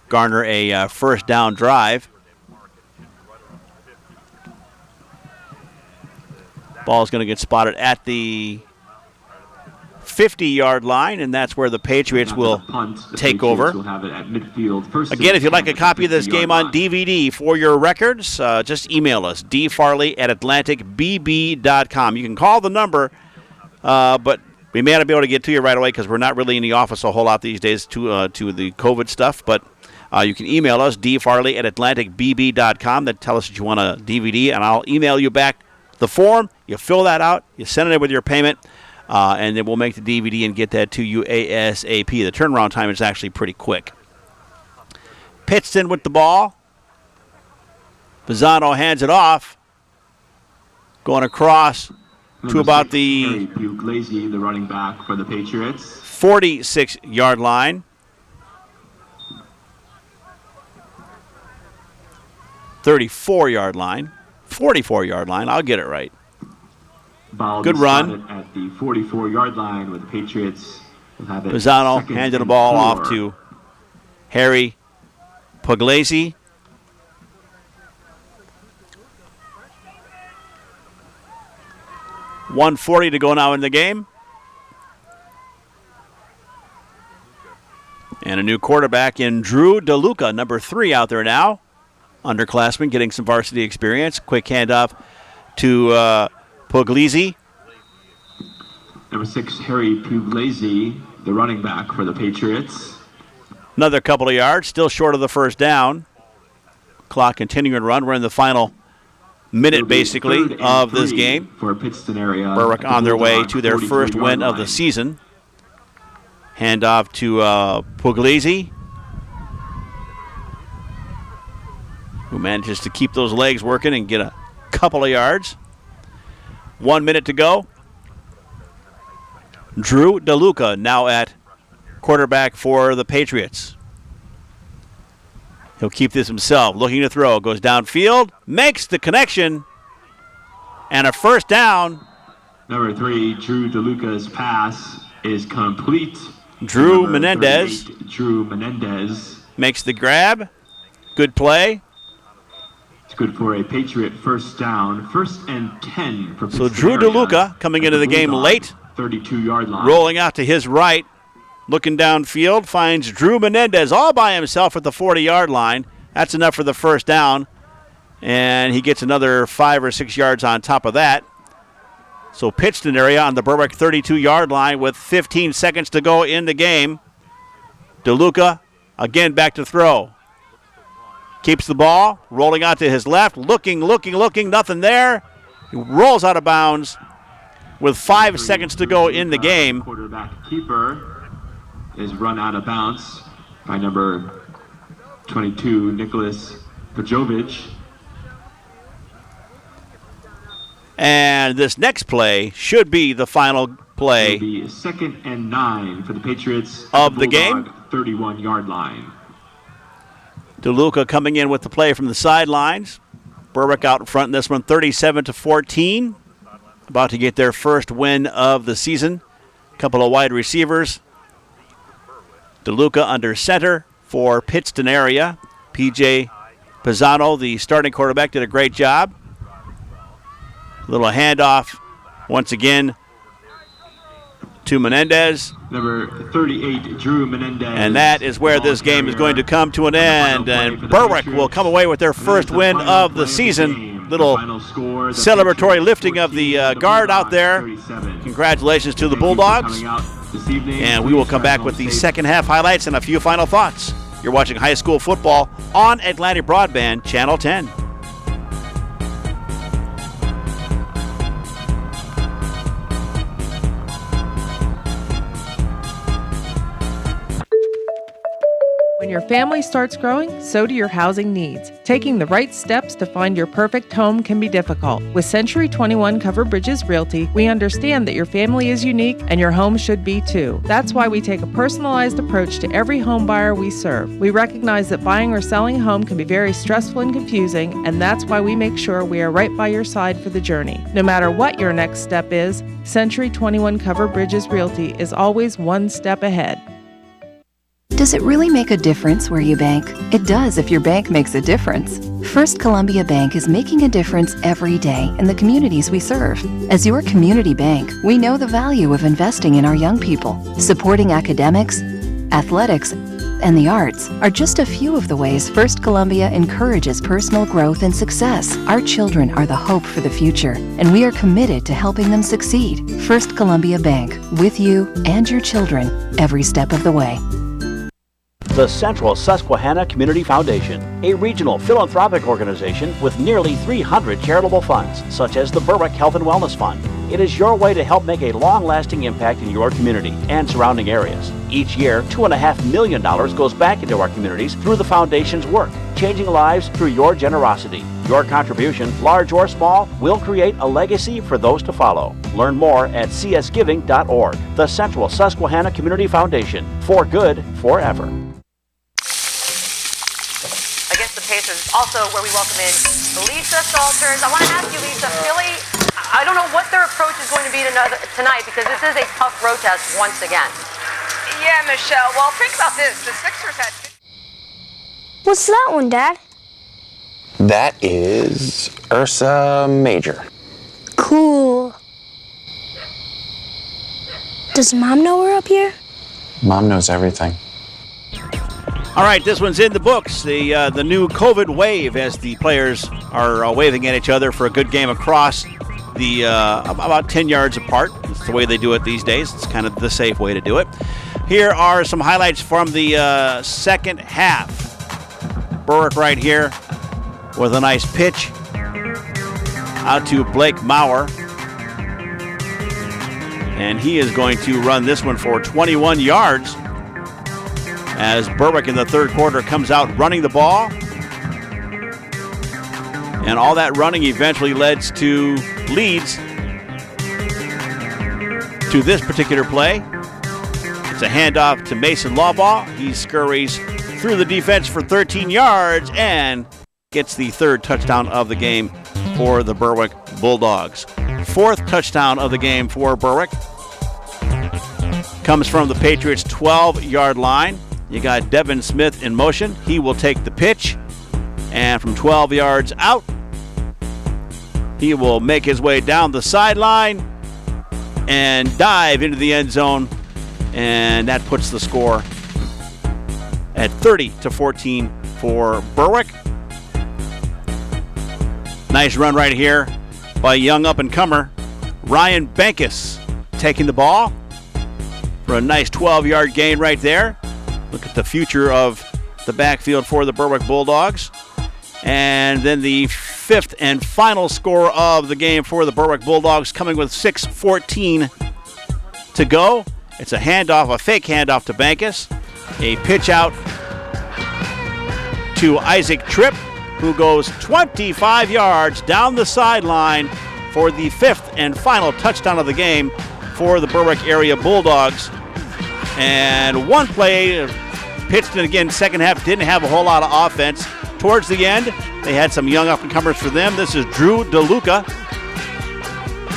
garner a first down drive. Ball is going to get spotted at the 50-yard line, and that's where the Patriots will take over. Again, if you'd like a copy of this game on DVD for your records, just email us, dfarley@atlanticbb.com. You can call the number, but we may not be able to get to you right away because we're not really in the office a whole lot these days to the COVID stuff, but you can email us, dfarley@atlanticbb.com. That tell us that you want a DVD, and I'll email you back the form. You fill that out, you send it in with your payment, and then we'll make the DVD and get that to you ASAP. The turnaround time is actually pretty quick. Pittston with the ball. Pisano hands it off. Going across to about the Puglisi, the running back for the Patriots. 46-yard line. 34-yard line. 44-yard line. I'll get it right. Good run. At the 44-yard line with the Patriots. Pisano handed the ball off to Harry Puglisi. .140 to go now in the game. And a new quarterback in Drew DeLuca, number 3 out there now. Underclassman getting some varsity experience. Quick handoff to Puglisi. Number 6, Harry Puglisi, the running back for the Patriots. Another couple of yards, still short of the first down. Clock continuing to run. We're in the final minute, basically, of this game. For Pittston area. Berwick on their way to their first win of the season. Handoff to Puglisi, who manages to keep those legs working and get a couple of yards. 1 minute to go. Drew DeLuca now at quarterback for the Patriots. He'll keep this himself, looking to throw. Goes downfield, makes the connection, and a first down. Number 3, Drew DeLuca's pass is complete. Drew Menendez. Drew Menendez makes the grab. Good play. It's good for a Patriot first down. 1st and 10 for Pittston. So Drew DeLuca coming into the game late. 32-yard line. Rolling out to his right. Looking downfield. Finds Drew Menendez all by himself at the 40-yard line. That's enough for the first down. And he gets another 5 or 6 yards on top of that. So Pittston area on the Berwick 32-yard line with 15 seconds to go in the game. DeLuca again back to throw. Keeps the ball, rolling out to his left, looking, nothing there. He rolls out of bounds with 5 seconds to go in the game. Quarterback keeper is run out of bounds by number 22, Nicholas Pajovic. And this next play should be the final play. It'll be 2nd and 9 for the Patriots of the game. 31-yard line. DeLuca coming in with the play from the sidelines. Berwick out in front in this one, 37-14. About to get their first win of the season. A couple of wide receivers. DeLuca under center for Pittston area. P.J. Pisano, the starting quarterback, did a great job. Little handoff once again to Menendez. Number 38, Drew Menendez. And that is where this game is going to come to an end. And Berwick will come away with their first win of the season. Little celebratory lifting of the guard out there. Congratulations to the Bulldogs. And we will come back with the second half highlights and a few final thoughts. You're watching high school football on Atlantic Broadband, Channel 10. When your family starts growing, so do your housing needs. Taking the right steps to find your perfect home can be difficult. With Century 21 Covered Bridges Realty, we understand that your family is unique and your home should be too. That's why we take a personalized approach to every home buyer we serve. We recognize that buying or selling a home can be very stressful and confusing, and that's why we make sure we are right by your side for the journey. No matter what your next step is, Century 21 Covered Bridges Realty is always one step ahead. Does it really make a difference where you bank? It does if your bank makes a difference. First Columbia Bank is making a difference every day in the communities we serve. As your community bank, we know the value of investing in our young people. Supporting academics, athletics, and the arts are just a few of the ways First Columbia encourages personal growth and success. Our children are the hope for the future, and we are committed to helping them succeed. First Columbia Bank, with you and your children, every step of the way. The Central Susquehanna Community Foundation, a regional philanthropic organization with nearly 300 charitable funds, such as the Berwick Health and Wellness Fund. It is your way to help make a long-lasting impact in your community and surrounding areas. Each year, $2.5 million goes back into our communities through the foundation's work, changing lives through your generosity. Your contribution, large or small, will create a legacy for those to follow. Learn more at csgiving.org. The Central Susquehanna Community Foundation, for good forever. Pacers, also where we welcome in Lisa Salters. I want to ask you, Lisa, Philly, I don't know what their approach is going to be tonight because this is a tough road test once again. Yeah, Michelle. Well, think about this. The Sixers had... What's that one, Dad? That is Ursa Major. Cool. Does Mom know we're up here? Mom knows everything. All right, this one's in the books. The new COVID wave as the players are waving at each other for a good game across the about 10 yards apart. It's the way they do it these days. It's kind of the safe way to do it. Here are some highlights from the second half. Berwick right here with a nice pitch out to Blake Maurer. And he is going to run this one for 21 yards. As Berwick in the third quarter comes out running the ball. And all that running eventually leads to this particular play. It's a handoff to Mason Lawbaugh. He scurries through the defense for 13 yards and gets the third touchdown of the game for the Berwick Bulldogs. Fourth touchdown of the game for Berwick comes from the Patriots' 12-yard line. You got Devin Smith in motion. He will take the pitch, and from 12 yards out, he will make his way down the sideline and dive into the end zone, and that puts the score at 30-14 for Berwick. Nice run right here by young up-and-comer Ryan Bankus, taking the ball for a nice 12-yard gain right there. Look at the future of the backfield for the Berwick Bulldogs. And then the fifth and final score of the game for the Berwick Bulldogs, coming with 6:14 to go. It's a handoff, a fake handoff to Bankus. A pitch out to Isaac Tripp, who goes 25 yards down the sideline for the fifth and final touchdown of the game for the Berwick area Bulldogs. And one play, Pittston again, second half, didn't have a whole lot of offense. Towards the end, they had some young up-and-comers for them. This is Drew DeLuca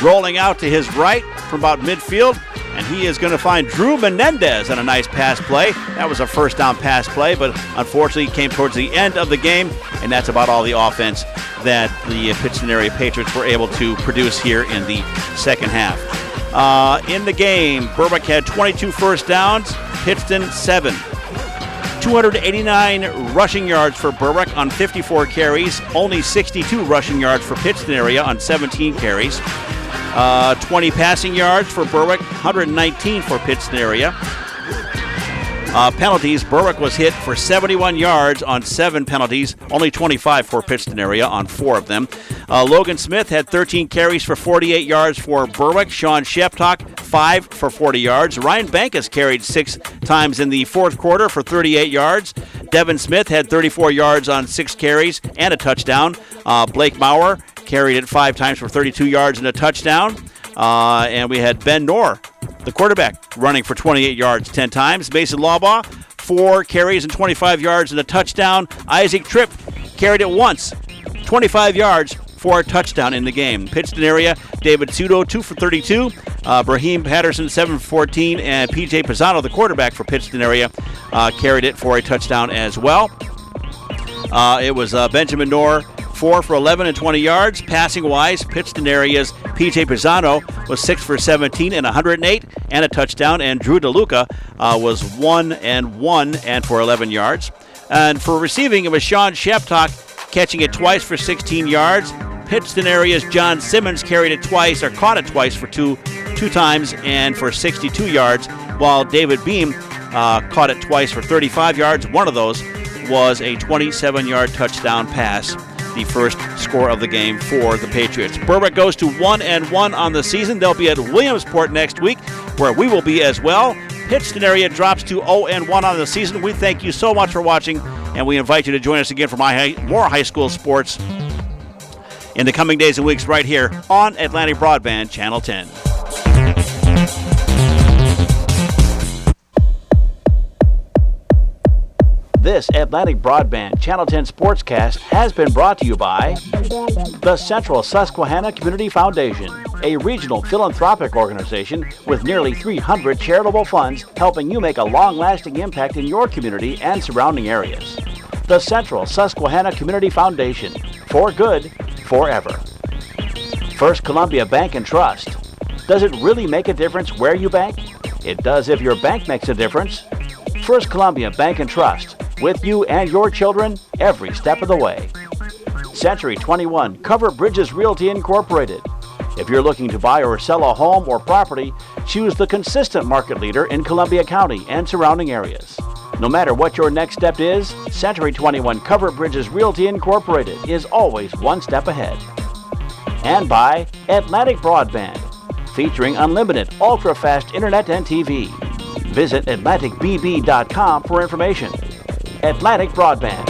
rolling out to his right from about midfield, and he is going to find Drew Menendez on a nice pass play. That was a first down pass play, but unfortunately came towards the end of the game, and that's about all the offense that the Pittston area Patriots were able to produce here in the second half. In the game, Berwick had 22 first downs, Pittston 7. 289 rushing yards for Berwick on 54 carries, only 62 rushing yards for Pittston area on 17 carries. 20 passing yards for Berwick, 119 for Pittston area. Penalties, Berwick was hit for 71 yards on 7 penalties, only 25 for Pittston area on 4 of them. Logan Smith had 13 carries for 48 yards for Berwick. Sean Sheptock, 5 for 40 yards. Ryan Bankus carried 6 times in the fourth quarter for 38 yards. Devin Smith had 34 yards on 6 carries and a touchdown. Blake Maurer carried it 5 times for 32 yards and a touchdown. And we had Ben Knorr, the quarterback, running for 28 yards 10 times. Mason Lawbaugh, 4 carries and 25 yards and a touchdown. Isaac Tripp carried it once, 25 yards for a touchdown in the game. Pittston area, David Sudo, 2 for 32. Brahim Patterson, 7 for 14. And P.J. Pisano, the quarterback for Pittston area, carried it for a touchdown as well. It was Benjamin Knorr, 4 for 11 and 20 yards. Passing-wise, Pittston area's P.J. Pisano was 6 for 17 and 108 and a touchdown. And Drew DeLuca was 1 and 1 and for 11 yards. And for receiving, it was Sean Sheptock catching it twice for 16 yards. Pittston area's John Simmons carried it twice, or caught it twice for two times and for 62 yards, while David Beam caught it twice for 35 yards. One of those was a 27-yard touchdown pass, the first score of the game for the Patriots. Berwick goes to 1-1 on the season. They'll be at Williamsport next week, where we will be as well. Pittston area drops to 0-1 on the season. We thank you so much for watching, and we invite you to join us again for more high school sports in the coming days and weeks right here on Atlantic Broadband Channel 10. This Atlantic Broadband Channel 10 Sportscast has been brought to you by the Central Susquehanna Community Foundation, a regional philanthropic organization with nearly 300 charitable funds helping you make a long-lasting impact in your community and surrounding areas. The Central Susquehanna Community Foundation, for good, forever. First Columbia Bank and Trust. Does it really make a difference where you bank? It does if your bank makes a difference. First Columbia Bank and Trust, with you and your children every step of the way. Century 21 Cover Bridges Realty Incorporated. If you're looking to buy or sell a home or property, choose the consistent market leader in Columbia County and surrounding areas. No matter what your next step is, Century 21 Cover Bridges Realty Incorporated is always one step ahead. And by Atlantic Broadband, featuring unlimited ultra-fast internet and TV. Visit AtlanticBB.com for information. Atlantic Broadband.